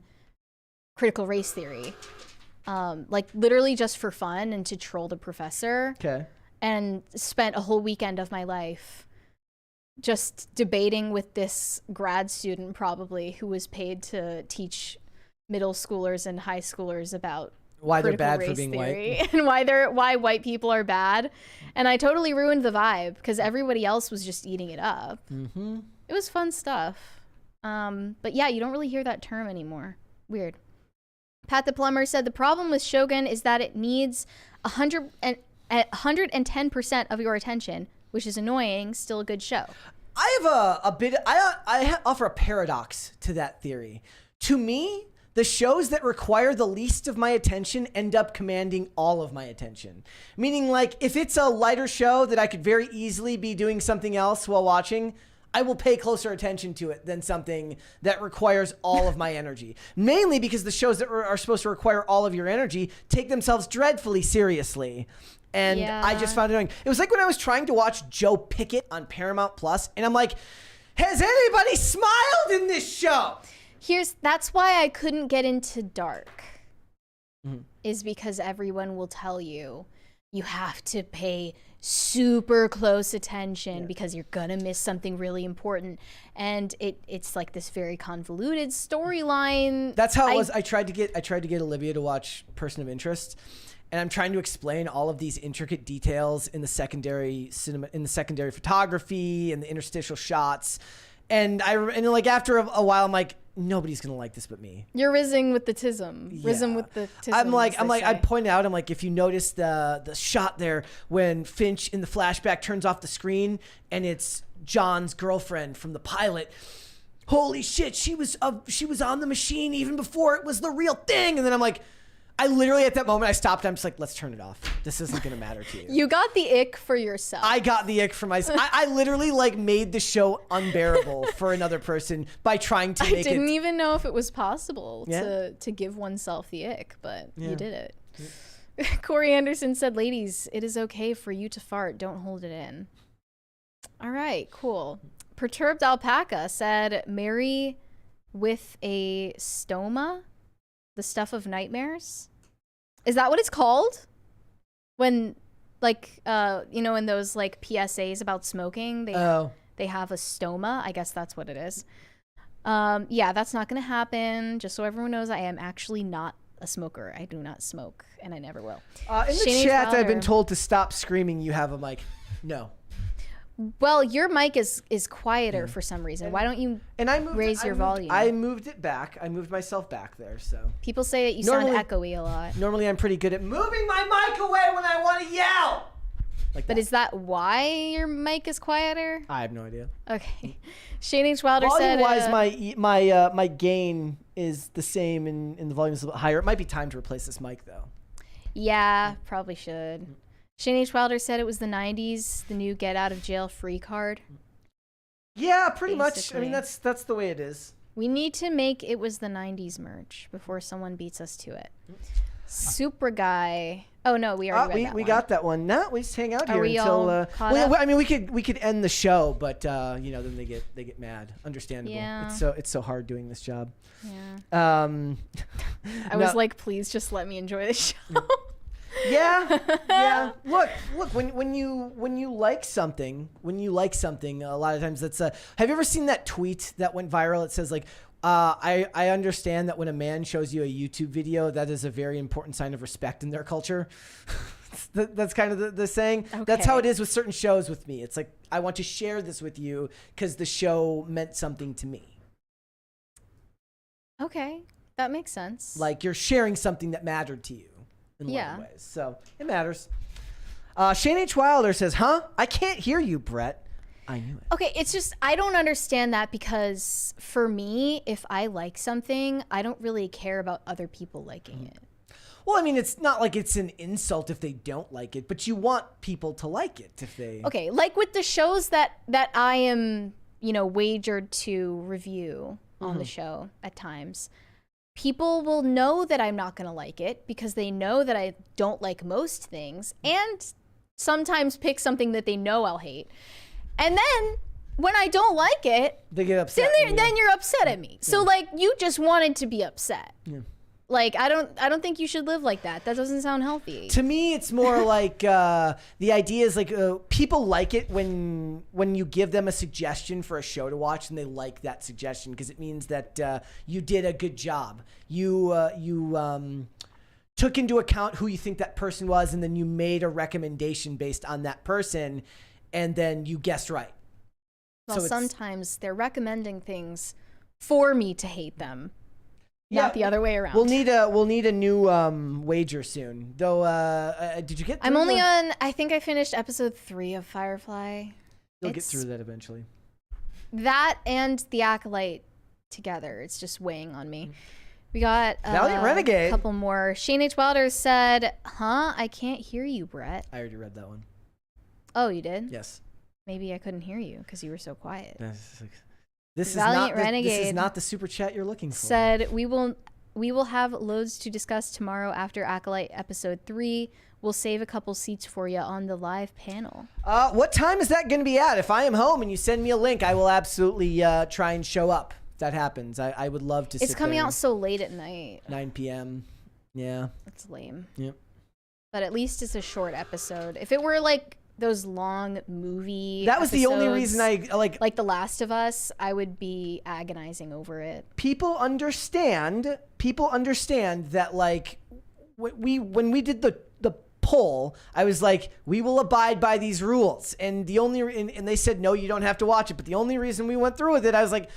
critical race theory. Literally just for fun and to troll the professor. Okay. And spent a whole weekend of my life just debating with this grad student probably who was paid to teach middle schoolers and high schoolers about why they're bad race for being theory white and why white people are bad. And I totally ruined the vibe because everybody else was just eating it up. It was fun stuff. But yeah, you don't really hear that term anymore. Weird. Pat the Plumber said the problem with Shogun is that it needs 110% of your attention, which is annoying. Still a good show. I have I offer a paradox to that theory. To me, the shows that require the least of my attention end up commanding all of my attention. Meaning, like, if it's a lighter show that I could very easily be doing something else while watching, I will pay closer attention to it than something that requires all of my energy. Mainly because the shows that are supposed to require all of your energy take themselves dreadfully seriously. And I just found it annoying. It was like when I was trying to watch Joe Pickett on Paramount Plus, and I'm like, has anybody smiled in this show? That's why I couldn't get into Dark. Is because everyone will tell you have to pay super close attention because you're gonna miss something really important, and it's like this very convoluted storyline. That's how it was. I tried to get Olivia to watch Person of Interest, and I'm trying to explain all of these intricate details in the secondary cinema, in the secondary photography and the interstitial shots, and like after a while I'm like, nobody's gonna like this but me. You're rizzing with the tism. Rizzing with the tism. I point out, I'm like, if you notice the shot there when Finch in the flashback turns off the screen and it's John's girlfriend from the pilot. Holy shit, she was on the machine even before it was the real thing. And then I'm like, I literally at that moment I stopped. I'm just like, let's turn it off. This isn't gonna matter to you. You got the ick for yourself. I got the ick for myself. I literally like made the show unbearable for another person by trying to make it. I didn't even know if it was possible to give oneself the ick, but you did it. Corey Anderson said, ladies, it is okay for you to fart. Don't hold it in. All right, cool. Perturbed Alpaca said, Mary with a stoma, the stuff of nightmares. Is that what it's called? When, like, in those like PSAs about smoking, they have a stoma. I guess that's what it is. Yeah, that's not gonna happen. Just so everyone knows, I am actually not a smoker. I do not smoke, and I never will. In the chat, I've been told to stop screaming. You have a mic. No. Well, your mic is quieter for some reason. Why don't you raise your volume? I moved it back. I moved myself back there. So people say that you sound echoey a lot. Normally, I'm pretty good at moving my mic away when I want to yell. But is that why your mic is quieter? I have no idea. Okay. Shane H. Wilder said... Volume-wise, my gain is the same and the volume is a little higher. It might be time to replace this mic, though. Yeah, probably should. Shane H. Wilder said it was the 90s, the new get out of jail free card. Yeah, pretty much. I mean, that's the way it is. We need to make it was the 90s merch before someone beats us to it. Super Guy. Oh no, we already read that we one. got that one. No, we just hang out here Are we until. All caught up? I mean, we could end the show, but then they get mad. Understandable. Yeah. It's so hard doing this job. Yeah. I was like, please just let me enjoy the show. Yeah. Look. When you like something, a lot of times that's have you ever seen that tweet that went viral? It says like, I understand that when a man shows you a YouTube video, that is a very important sign of respect in their culture. That's kind of the saying. Okay. That's how it is with certain shows with me. It's like, I want to share this with you because the show meant something to me. Okay, that makes sense. Like you're sharing something that mattered to you in a lot of ways. So it matters. Shane H. Wilder says, huh? I can't hear you, Brett. I knew it. Okay, it's just, I don't understand that because for me, if I like something, I don't really care about other people liking it. Well, I mean, it's not like it's an insult if they don't like it, but you want people to like it if they... Okay, like with the shows that I am, wagered to review on the show at times, people will know that I'm not going to like it because they know that I don't like most things and sometimes pick something that they know I'll hate. And then when I don't like it, they get upset. Then you're upset at me. Yeah. So like you just wanted to be upset. Yeah. Like, I don't think you should live like that. That doesn't sound healthy. To me, it's more like the idea is like people like it when you give them a suggestion for a show to watch and they like that suggestion because it means that you did a good job. You took into account who you think that person was, and then you made a recommendation based on that person, and then you guessed right. Well, so sometimes they're recommending things for me to hate them. Not the other way around. We'll need a new wager soon. Though, did you get? I'm only on. I think I finished episode 3 of Firefly. You'll get through that eventually. That and the Acolyte together. It's just weighing on me. We got Valiant Renegade. A couple more. Shane H. Wilder said, "Huh? I can't hear you, Brett." I already read that one. Oh, you did? Yes. Maybe I couldn't hear you because you were so quiet. This Renegade is not the super chat you're looking for. Said we will have loads to discuss tomorrow after Acolyte episode 3. We'll save a couple seats for you on the live panel. What time is that going to be at? If I am home and you send me a link, I will absolutely try and show up. If that happens, I would love to. It's coming out so late at night. 9 p.m. Yeah. That's lame. Yep. But at least it's a short episode. If it were like those long movie that was the only reason I like The Last of Us, I would be agonizing over it. People understand that like when we did the poll, I was like, we will abide by these rules, and and they said no, you don't have to watch it, but the only reason we went through with it, I was like,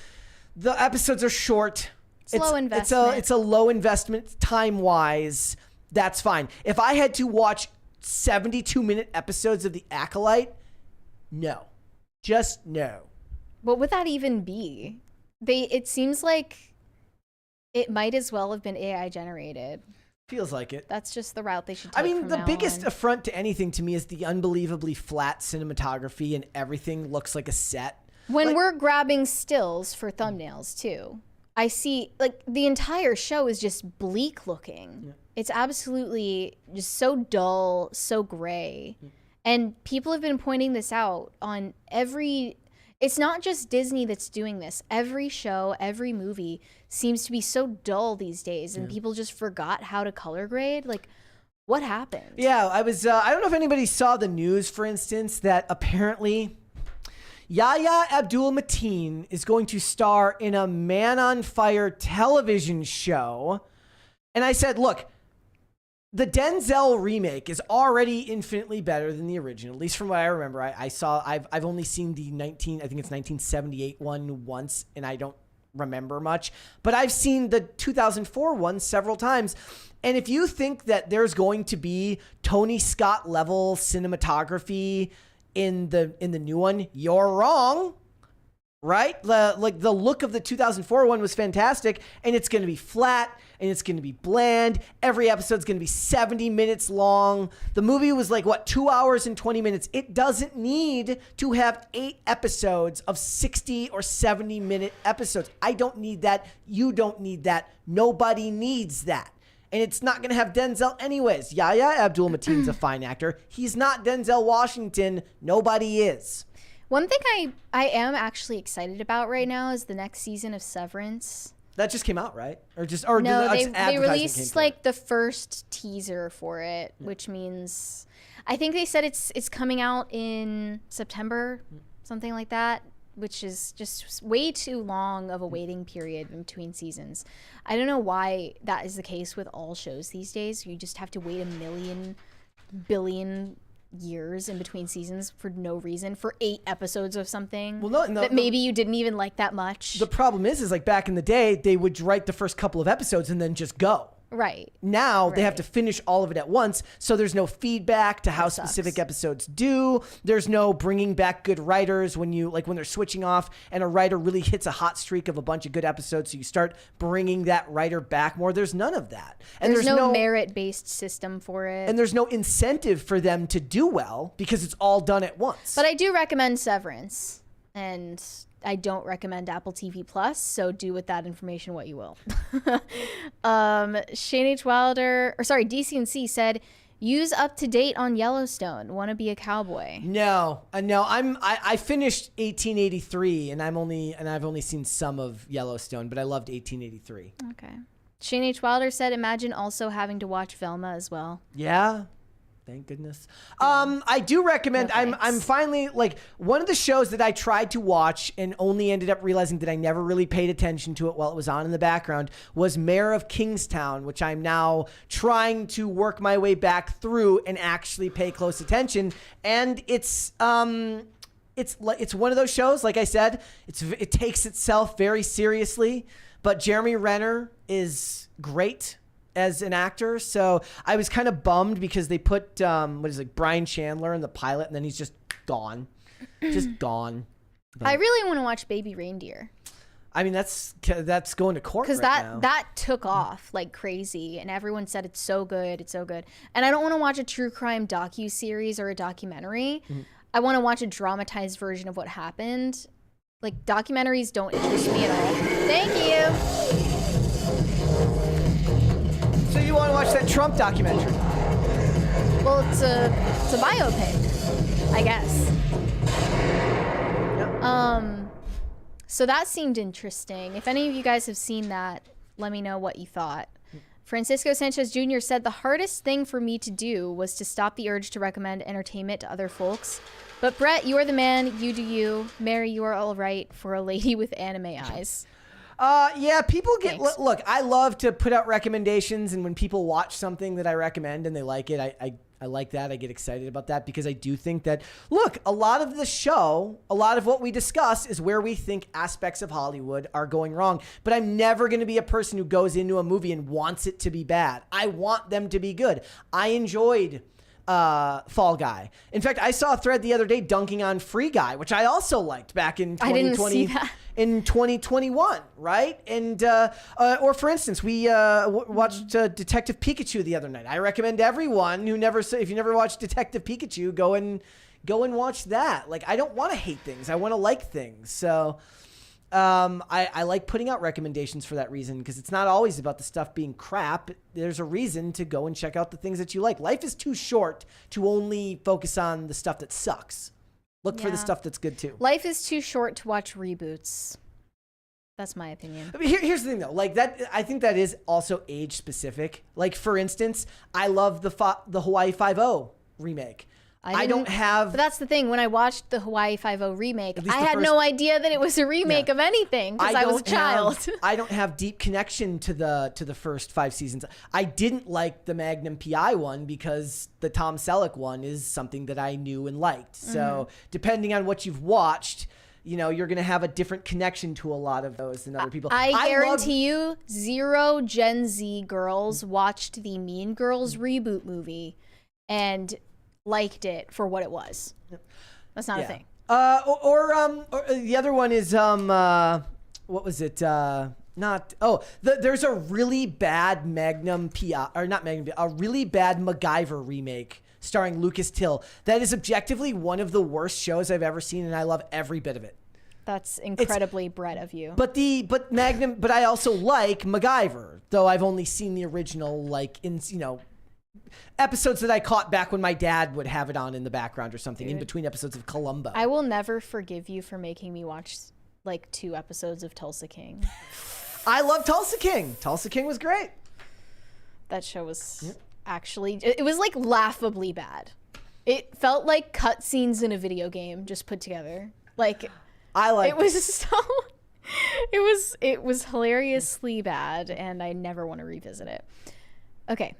the episodes are short, it's low investment, it's a low investment time wise. That's fine. If I had to watch 72-minute episodes of The Acolyte, no. Just no. What would that even be? It seems like it might as well have been AI generated. Feels like it. That's just the route they should take. I mean, the biggest on. affront to anything to me is the unbelievably flat cinematography, and everything looks like a set. When we're grabbing stills for thumbnails too, I see like the entire show is just bleak looking. Yeah. It's absolutely just so dull, so gray. And people have been pointing this out on it's not just Disney that's doing this. Every show, every movie seems to be so dull these days, and people just forgot how to color grade. Like, what happened? Yeah, I don't know if anybody saw the news, for instance, that apparently Yahya Abdul-Mateen is going to star in a Man on Fire television show. And I said, look, the Denzel remake is already infinitely better than the original, at least from what I remember. I've only seen the 1978 one once, and I don't remember much, but I've seen the 2004 one several times. And if you think that there's going to be Tony Scott level cinematography in the new one, you're wrong. Right? The look of the 2004 one was fantastic, and it's going to be flat, and it's going to be bland. Every episode's going to be 70 minutes long. The movie was like, 2 hours and 20 minutes. It doesn't need to have 8 episodes of 60 or 70 minute episodes. I don't need that. You don't need that. Nobody needs that. And it's not going to have Denzel anyways. Yahya Abdul-Mateen's a fine actor. He's not Denzel Washington. Nobody is. One thing I am actually excited about right now is the next season of Severance. That just came out, right? No, they released like the first teaser for it, which means I think they said it's coming out in September, something like that, which is just way too long of a waiting period in between seasons. I don't know why that is the case with all shows these days. You just have to wait 1 billion years in between seasons for no reason for 8 episodes of something that maybe you didn't even like that much. The problem is like back in the day, they would write the first couple of episodes and then just go. Right. Now they have to finish all of it at once, so there's no feedback to how specific episodes do. There's no bringing back good writers when they're switching off and a writer really hits a hot streak of a bunch of good episodes, so you start bringing that writer back more. There's none of that. And there's no merit-based system for it. And there's no incentive for them to do well because it's all done at once. But I do recommend Severance, and I don't recommend Apple TV Plus, so do with that information what you will. Shane H. Wilder, DCNC said, use up to date on Yellowstone. Want to be a cowboy? No. I finished 1883, and I've only seen some of Yellowstone, but I loved 1883. Okay. Shane H. Wilder said, imagine also having to watch Velma as well. Yeah. Thank goodness. I do recommend. No, I'm finally like one of the shows that I tried to watch and only ended up realizing that I never really paid attention to it while it was on in the background was Mayor of Kingstown, which I'm now trying to work my way back through and actually pay close attention. And it's one of those shows. Like I said, it takes itself very seriously, but Jeremy Renner is great as an actor, so I was kind of bummed because they put Brian Chandler in the pilot, and then he's just gone, gone. But I really want to watch Baby Reindeer. I mean, that's going to court because now. that took off like crazy, and everyone said it's so good, And I don't want to watch a true crime docu-series or a documentary. I want to watch a dramatized version of what happened. Like, documentaries don't interest me at all. Thank you. So you want to watch that Trump documentary? Well, it's a biopic, I guess. Yep. So that seemed interesting. If any of you guys have seen that, let me know what you thought. Francisco Sanchez Jr. said, the hardest thing for me to do was to stop the urge to recommend entertainment to other folks. But Brett, you are the man. You do you. Mary, you are all right for a lady with anime eyes. Yeah, people get, Thanks. look, I love to put out recommendations, and when people watch something that I recommend and they like it, I like that. I get excited about that because I do think that, look, a lot of the show, a lot of what we discuss is where we think aspects of Hollywood are going wrong. But I'm never going to be a person who goes into a movie and wants it to be bad. I want them to be good. I enjoyed Fall Guy. In fact, I saw a thread the other day dunking on Free Guy, which I also liked back in 2020. I didn't see that. In 2021, right? And or for instance, we watched Detective Pikachu the other night. I recommend everyone who if you never watched Detective Pikachu, go and watch that. Like, I don't want to hate things. I want to like things. So I like putting out recommendations for that reason, because it's not always about the stuff being crap. There's a reason to go and check out the things that you like. Life is too short to only focus on the stuff that sucks. Look for the stuff that's good too. Life is too short to watch reboots. That's my opinion. I mean, here's the thing though, like that, I think that is also age specific. Like, for instance, I love the Hawaii Five-0 remake. I don't have. But that's the thing. When I watched the Hawaii Five-0 remake, I had no idea that it was a remake of anything because I was a child. I don't have deep connection to the first 5 seasons. I didn't like the Magnum PI one because the Tom Selleck one is something that I knew and liked. So depending on what you've watched, you know, you're going to have a different connection to a lot of those than other people. I guarantee you, 0 Gen Z girls watched the Mean Girls reboot movie and liked it for what it was. That's not a thing. Or the other one is what was it? There's a really bad Magnum PI, or not Magnum, a really bad MacGyver remake starring Lucas Till. That is objectively one of the worst shows I've ever seen, and I love every bit of it. That's incredibly Brett of you. But I also like MacGyver, though I've only seen the original, like, in, you know, episodes that I caught back when my dad would have it on in the background or something. Dude, in between episodes of Columbo. I will never forgive you for making me watch like 2 episodes of Tulsa King. I love Tulsa King. Tulsa King was great. That show was actually, it was like laughably bad. It felt like cutscenes in a video game just put together. Like, it was so, it was hilariously bad, and I never want to revisit it. Okay.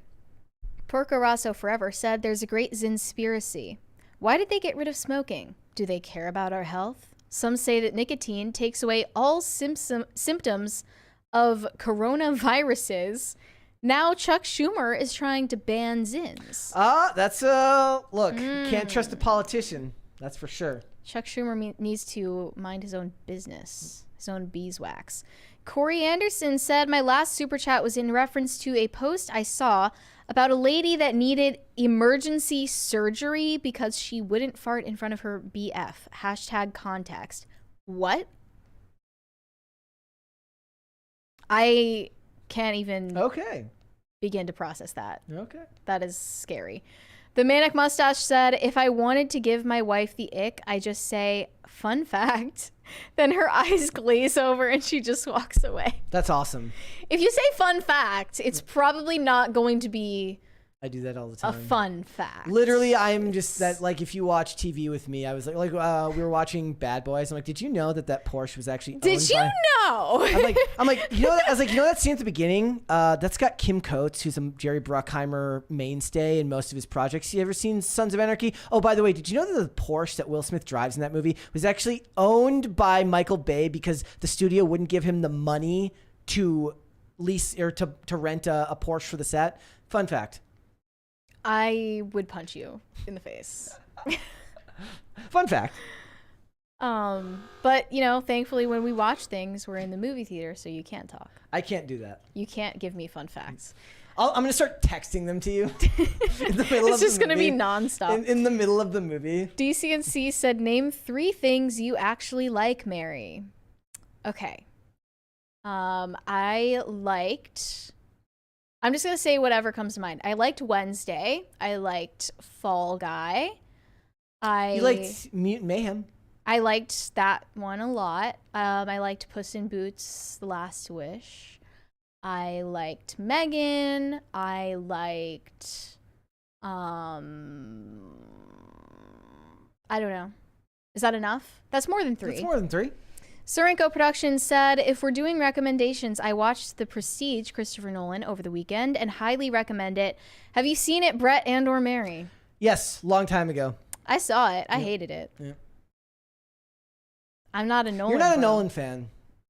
Porco Rosso Forever said, there's a great Zinspiracy. Why did they get rid of smoking? Do they care about our health? Some say that nicotine takes away all symptoms of coronaviruses. Now Chuck Schumer is trying to ban Zins. That's look, can't trust a politician. That's for sure. Chuck Schumer needs to mind his own business, his own beeswax. Corey Anderson said, my last super chat was in reference to a post I saw about a lady that needed emergency surgery because she wouldn't fart in front of her BF. Hashtag context. What? I can't even begin to process that. Okay. That is scary. The Manic Mustache said, if I wanted to give my wife the ick, I just say, fun fact. Then her eyes glaze over and she just walks away. That's awesome. If you say fun fact, it's probably not going to be I do that all the time. a fun fact. Literally, I'm just that, like, if you watch TV with me, I was like we were watching Bad Boys. I'm like, did you know that Porsche was actually Did owned you by... know? I'm like, you know that? I was like, you know that scene at the beginning? That's got Kim Coates, who's a Jerry Bruckheimer mainstay in most of his projects. You ever seen Sons of Anarchy? Oh, by the way, did you know that the Porsche that Will Smith drives in that movie was actually owned by Michael Bay because the studio wouldn't give him the money to lease or to rent a Porsche for the set? Fun fact. I would punch you in the face. Fun fact. But, you know, thankfully when we watch things, we're in the movie theater, so you can't talk. I can't do that. You can't give me fun facts. I'm going to start texting them to you. In the middle It's of just the going to be movie. nonstop. In the middle of the movie. DCNC said, name 3 things you actually like, Mary. Okay. I'm just going to say whatever comes to mind. I liked Wednesday. I liked Fall Guy. You liked Mutant Mayhem. I liked that one a lot. I liked Puss in Boots, The Last Wish. I liked Megan. I liked, I don't know. Is that enough? That's more than 3. That's more than 3. Sorenko Productions said, if we're doing recommendations, I watched The Prestige, Christopher Nolan, over the weekend and highly recommend it. Have you seen it, Brett and or Mary? Yes, long time ago. I saw it. I hated it. Yeah. I'm not a Nolan You're not a bro. Nolan fan.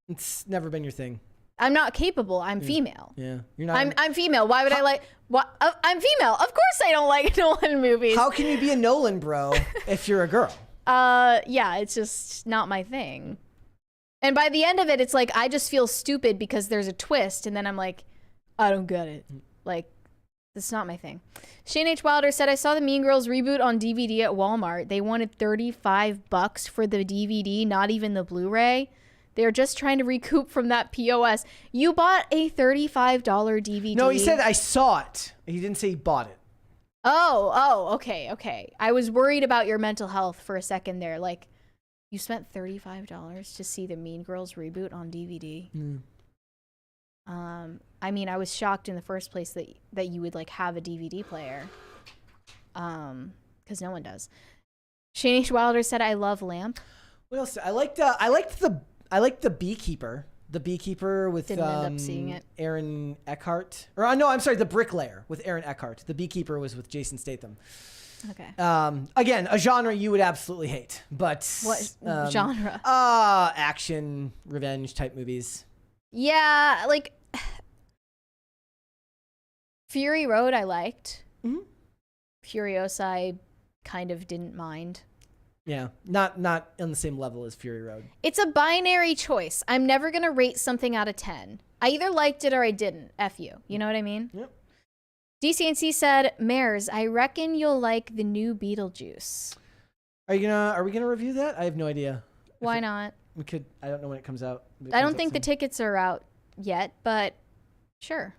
It's never been your thing. I'm not capable. I'm female. Yeah. You're not. I'm female. Why would I like... What? I'm female. Of course I don't like Nolan movies. How can you be a Nolan bro if you're a girl? Yeah, it's just not my thing. And by the end of it, it's like, I just feel stupid because there's a twist. And then I'm like, I don't get it. Like, it's not my thing. Shane H. Wilder said, I saw the Mean Girls reboot on DVD at Walmart. They wanted $35 for the DVD, not even the Blu-ray. They're just trying to recoup from that POS. You bought a $35 DVD. No, he said I saw it. He didn't say he bought it. Oh, okay. I was worried about your mental health for a second there. Like, you spent $35 to see the Mean Girls reboot on DVD. I mean, I was shocked in the first place that you would like have a DVD player, because no one does. Shane H. Wilder said, "I love Lamp." What else? I liked the Beekeeper. The Beekeeper with Didn't end up seeing it. Aaron Eckhart. Or no, I'm sorry, The Bricklayer with Aaron Eckhart. The Beekeeper was with Jason Statham. Okay. Again, a genre you would absolutely hate, but What genre? Action, revenge type movies. Yeah, like Fury Road I liked. Mm-hmm. Furiosa I kind of didn't mind. Yeah, not on the same level as Fury Road. It's a binary choice. I'm never going to rate something out of 10. I either liked it or I didn't. F you. You know what I mean? Yep. DCNC said, Mares, I reckon you'll like the new Beetlejuice. Are we gonna review that? I have no idea. Why not? We could. I don't know when it comes out. I don't think the tickets are out yet, but sure.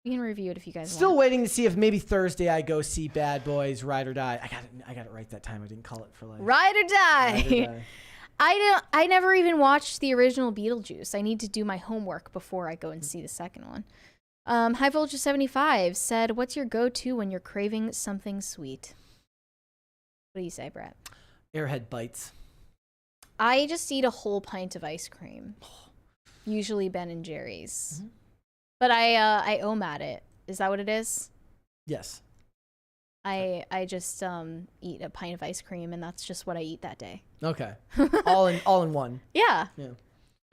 We can review it if you guys Still want. waiting to see if maybe Thursday I go see Bad Boys Ride or Die. I got it right that time. I didn't call it for like Ride or Die. Ride or Die. I never even watched the original Beetlejuice. I need to do my homework before I go and see the second one. High Voltage 75 said, what's your go-to when you're craving something sweet? What do you say, Brett? Airhead Bites. I just eat a whole pint of ice cream. Usually Ben and Jerry's. Mm-hmm. But I OMAD it. Is that what it is? Yes. I just eat a pint of ice cream and that's just what I eat that day. Okay. all in one. Yeah.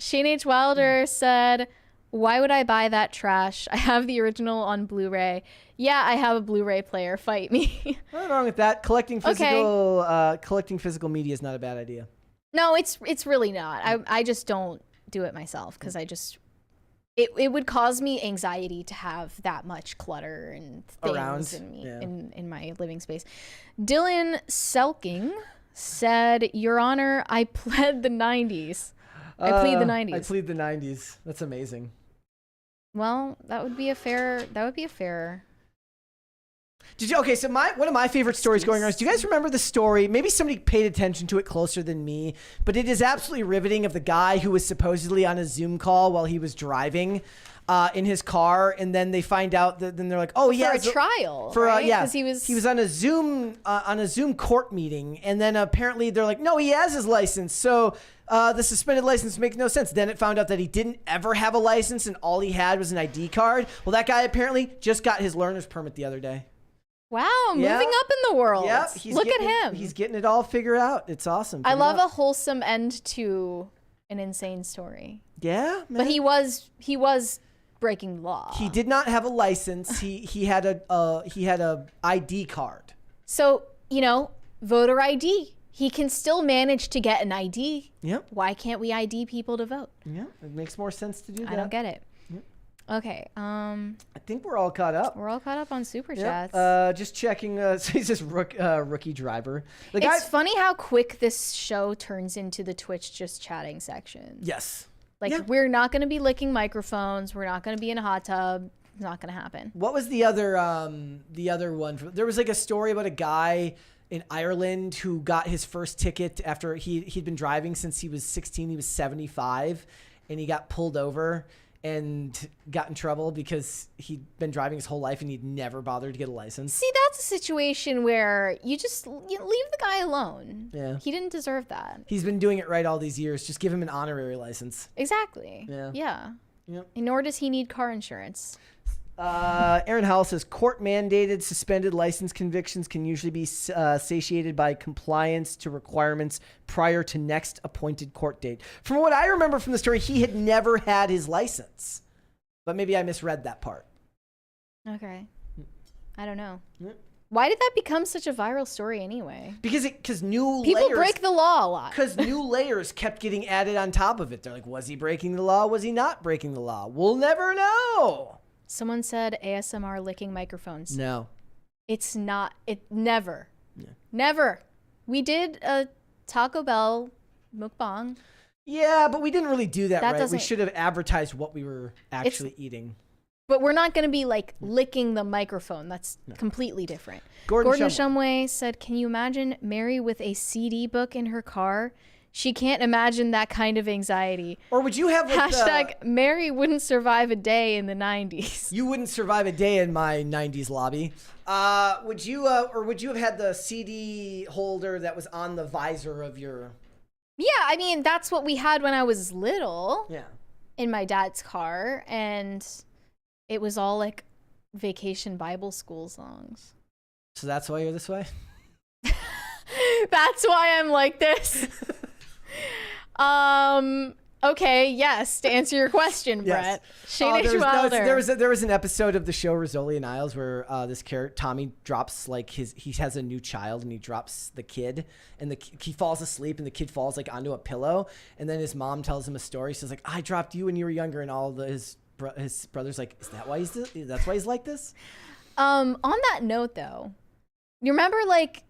Shane H. Wilder said, why would I buy that trash? I have the original on Blu-ray. Yeah, I have a Blu-ray player. Fight me. Nothing wrong with that. Collecting physical media is not a bad idea. No, it's really not. I just don't do it myself because it would cause me anxiety to have that much clutter and things around in my living space. Dylan Selking said, Your Honor, I pled the 90s. I plead the 90s. I plead the 90s. That's amazing. Well, that would be a fair. So one of my favorite stories going on is, do you guys remember the story? Maybe somebody paid attention to it closer than me, but it is absolutely riveting, of the guy who was supposedly on a Zoom call while he was driving in his car, and then they find out that then they're like, oh yeah, for a trial, right? Because he was on a Zoom court meeting, and then apparently they're like, no, he has his license, so the suspended license makes no sense. Then it found out that he didn't ever have a license, and all he had was an ID card. Well, that guy apparently just got his learner's permit the other day. Wow, moving up in the world. Yeah, look at him. He's getting it all figured out. It's awesome. I love a wholesome end to an insane story. Yeah, man. But he was breaking the law. He did not have a license. He had a ID card. So, voter ID. He can still manage to get an ID. Yep. Why can't we ID people to vote? Yeah, it makes more sense to do that. I don't get it. Yep. Okay. I think we're all caught up. We're all caught up on Superchats. Yep. Just checking. So he's just rookie driver. It's funny how quick this show turns into the Twitch just chatting section. Yes. We're not going to be licking microphones. We're not going to be in a hot tub. It's not going to happen. What was the other one? There was like a story about a guy in Ireland who got his first ticket after he'd been driving since he was 16. He was 75, and he got pulled over and got in trouble because he'd been driving his whole life and he'd never bothered to get a license. See, that's a situation where you leave the guy alone. Yeah. He didn't deserve that. He's been doing it right all these years. Just give him an honorary license. Exactly. Yeah. Yep. Nor does he need car insurance. Aaron Howell says court-mandated suspended license convictions can usually be satiated by compliance to requirements prior to next appointed court date. From what I remember from the story, he had never had his license, but maybe I misread that part. Okay. I don't know. Yeah. Why did that become such a viral story anyway? Because new people layers, break the law a lot. Because new layers kept getting added on top of it. They're like, was he breaking the law? Was he not breaking the law? We'll never know. Someone said ASMR licking microphones. No. It's not. It never. Yeah. Never. We did a Taco Bell mukbang. Yeah, but we didn't really do that right. We doesn't- should have advertised what we were actually eating. But we're not going to be like licking the microphone. That's completely different. Gordon Shumway said, can you imagine Mary with a CD book in her car? She can't imagine that kind of anxiety. Or would you have like Mary wouldn't survive a day in the 90s. You wouldn't survive a day in my 90s lobby. Would you have had the CD holder that was on the visor of your... Yeah, I mean, that's what we had when I was little. Yeah. In my dad's car, and it was all like Vacation Bible School songs. So that's why you're this way? That's why I'm like this. Okay, yes, to answer your question, Brett. There was an episode of the show Rizzoli and Isles where this character Tommy drops like he has a new child and he drops the kid and he falls asleep and the kid falls like onto a pillow and then his mom tells him a story. She says like, I dropped you when you were younger, and all his brother's like, is that why that's why he's like this? On that note though, you remember like,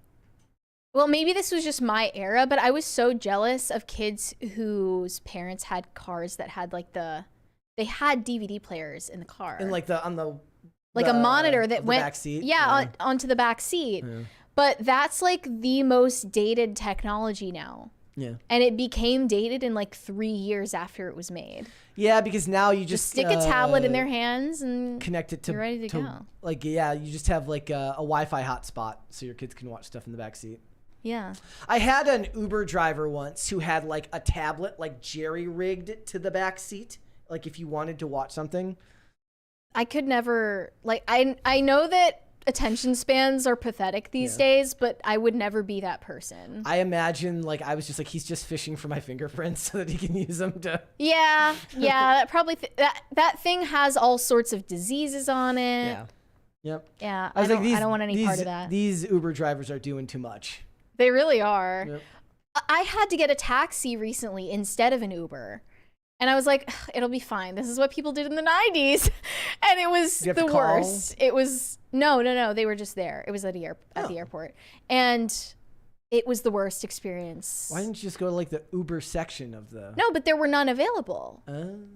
well, maybe this was just my era, but I was so jealous of kids whose parents had cars that had like they had DVD players in the car. And like a monitor that went back seat. Onto the back seat. Yeah. But that's like the most dated technology now. Yeah. And it became dated in like 3 years after it was made. Yeah, because now you just stick a tablet in their hands and connect it to you're ready to go. Like, yeah, you just have like a Wi-Fi hotspot so your kids can watch stuff in the back seat. Yeah. I had an Uber driver once who had like a tablet like jerry-rigged to the back seat. Like if you wanted to watch something. I could never, like, I know that attention spans are pathetic these days, but I would never be that person. I imagine like I was just like, he's just fishing for my fingerprints so that he can use them to. Yeah. That probably, that thing has all sorts of diseases on it. Yeah. Yep. Yeah. I don't want any part of that. These Uber drivers are doing too much. They really are. Yep. I had to get a taxi recently instead of an Uber. And I was like, it'll be fine. This is what people did in the 90s. And it was the worst. It was, no. They were just there. It was at the airport. And it was the worst experience. Why didn't you just go to like the Uber section of the... No, but there were none available.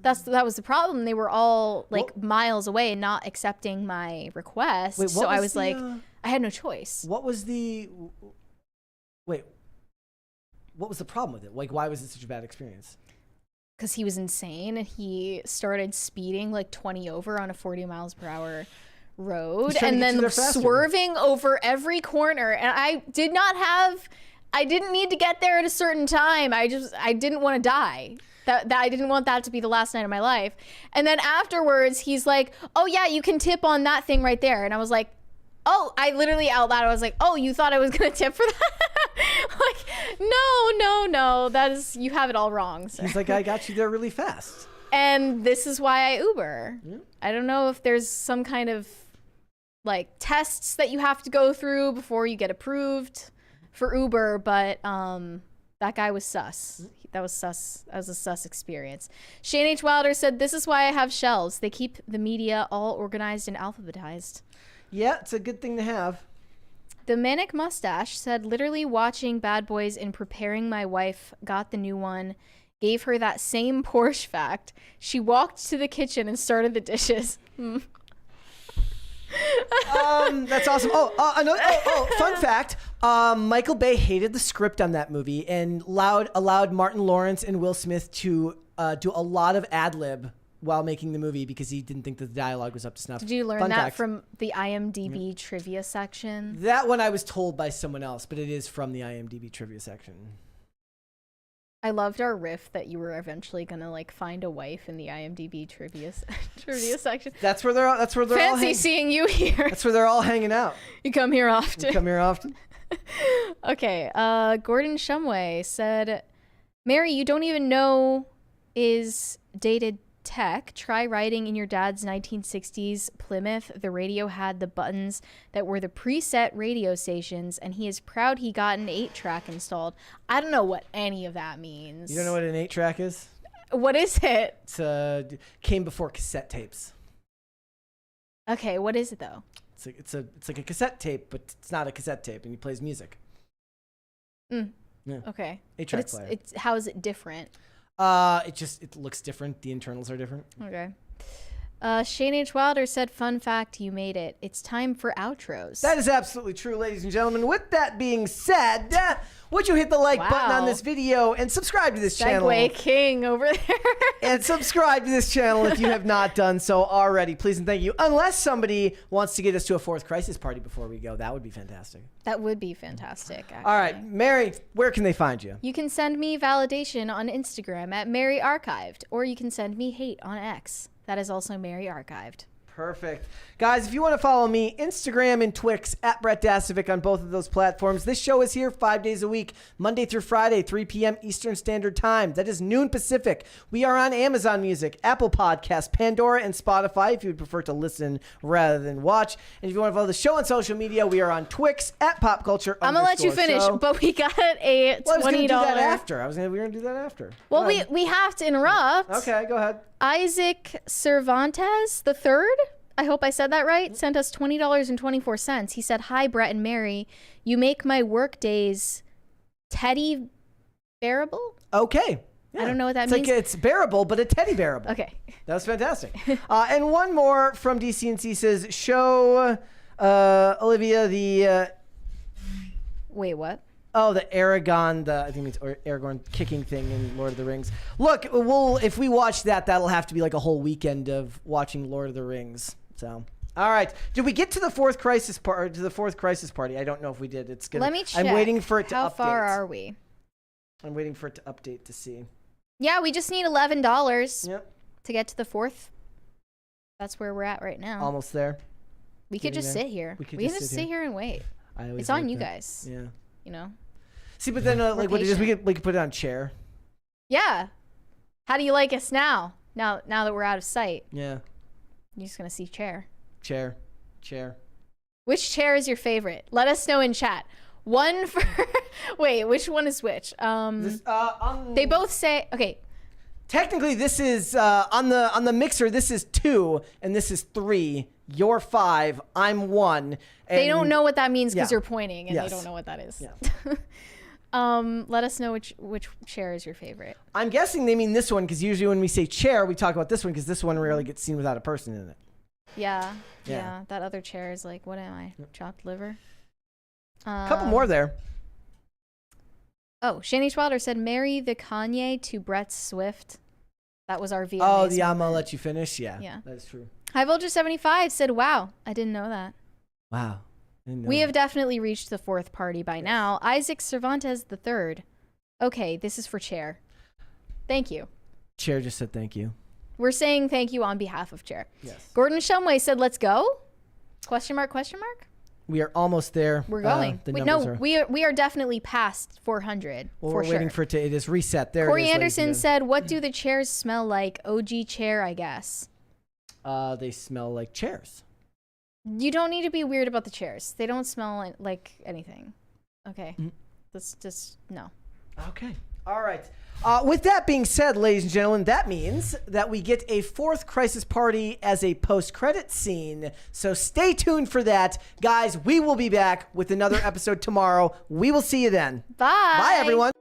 That was the problem. They were all like miles away and not accepting my request. Wait, so I was like, I had no choice. What was the problem with it? Like, why was it such a bad experience? Because he was insane and he started speeding like 20 over on a 40 miles per hour road and then swerving over every corner. And I didn't need to get there at a certain time. I didn't want to die. That I didn't want that to be the last night of my life. And then afterwards, he's like, oh yeah, you can tip on that thing right there. And I was like, oh, I literally out loud, I was like, oh, you thought I was going to tip for that? Like, no, that is, you have it all wrong, sir. He's like, I got you there really fast. And this is why I Uber. Yeah. I don't know if there's some kind of like tests that you have to go through before you get approved for Uber, but that guy was sus. That was sus. That was a sus experience. Shane H. Wilder said, this is why I have shelves. They keep the media all organized and alphabetized. Yeah, it's a good thing to have. The Manic Mustache said, literally watching Bad Boys and preparing my wife got the new one, gave her that same Porsche fact. She walked to the kitchen and started the dishes. That's awesome. Fun fact. Michael Bay hated the script on that movie and allowed Martin Lawrence and Will Smith to do a lot of ad-lib while making the movie because he didn't think that the dialogue was up to snuff. Did you learn that from the IMDb trivia section? That one I was told by someone else, but it is from the IMDb trivia section. I loved our riff that you were eventually gonna like find a wife in the IMDb trivia section. That's where they're all. Fancy seeing you here. That's where they're all hanging out. You come here often. Okay. Gordon Shumway said, "Mary, you don't even know is dated tech. Try riding in your dad's 1960s Plymouth. The radio had the buttons that were the preset radio stations, and he is proud he got an 8-track installed." I don't know what any of that means. You don't know what an 8-track is? What is it? It's came before cassette tapes. Okay, what is it though? It's like a cassette tape, but it's not a cassette tape, and he plays music. Yeah. Okay. 8-track player. How is it different? It looks different. The internals are different. Okay. Shane H. Wilder said, fun fact, you made it. It's time for outros. That is absolutely true, ladies and gentlemen. With that being said, would you hit the like button on this video and subscribe to this channel? Segway king over there. And subscribe to this channel if you have not done so already. Please and thank you. Unless somebody wants to get us to a 4th crisis party before we go. That would be fantastic. That would be fantastic, actually. All right, Mary, where can they find you? You can send me validation on Instagram at Mary Archived, or you can send me hate on X. That is also Mary Archived. Perfect. Guys, if you want to follow me, Instagram and Twix, at Brett Dasovic on both of those platforms. This show is here 5 days a week, Monday through Friday, 3 p.m. Eastern Standard Time. That is noon Pacific. We are on Amazon Music, Apple Podcasts, Pandora, and Spotify if you would prefer to listen rather than watch. And if you want to follow the show on social media, we are on Twix, at Pop Culture. I'm going to let you finish, but we got a $20. Well, I was going to do that after. We were going to do that after. Well, we have to interrupt. Okay, go ahead. Isaac Cervantes III, I hope I said that right, sent us $20.24. He said, hi, Brett and Mary. You make my work days teddy bearable? Okay. Yeah. I don't know what that means. Like it's bearable, but a teddy bearable. Okay. That was fantastic. And one more from DCNC says, show Olivia the... Wait, what? Oh, the Aragorn, I think it means Aragorn kicking thing in Lord of the Rings. Look, if we watch that, that'll have to be like a whole weekend of watching Lord of the Rings. So, all right. Did we get to the 4th crisis party? I don't know if we did. It's good. Let me check. I'm waiting for it to update. How far are we? I'm waiting for it to update to see. Yeah, we just need $11 Yep. to get to the 4th. That's where we're at right now. Almost there. We could just sit here. We can just sit here and wait. It's on you guys. Yeah. You know. See, but then like what it is, we could put it on chair. Yeah. How do you like us now? Now that we're out of sight. Yeah. You're just gonna see chair. Chair. Which chair is your favorite? Let us know in chat. One for wait, which one is which? They both say okay. Technically, this is on the mixer. This is 2, and this is 3. You're 5. I'm 1. They don't know what that means because you're pointing, and yes. they don't know what that is. Yeah. Let us know which chair is your favorite. I'm guessing they mean this one because usually when we say chair, we talk about this one because this one rarely gets seen without a person in it. Yeah. That other chair is like, what am I? Chopped liver? A couple more there. Oh, Shani Schwalder said, marry the Kanye to Brett Swift. That was our VMAs. Oh, the I'm gonna let you finish? Yeah. That is true. High Voltage 75 said, wow, I didn't know that. Wow. We have definitely reached the fourth party by now. Isaac Cervantes the third. Okay, this is for Chair. Thank you. Chair just said thank you. We're saying thank you on behalf of Chair. Yes. Gordon Shumway said, let's go? Question mark, question mark? We are almost there. We're going. We are definitely past 400. Well, we're waiting for it to, it is reset. There Corey it is, Anderson said, what do the chairs smell like? OG chair, I guess. They smell like chairs. You don't need to be weird about the chairs. They don't smell like anything. Okay. Let's just, no. Okay. All right. With that being said, ladies and gentlemen, that means that we get a fourth crisis party as a post-credit scene. So stay tuned for that. Guys, we will be back with another episode tomorrow. We will see you then. Bye. Bye, everyone.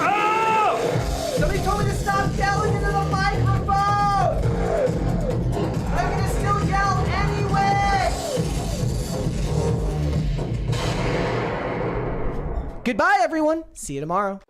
Oh! Somebody told me to stop yelling into the microphone! I'm gonna still yell anyway! Goodbye, everyone. See you tomorrow.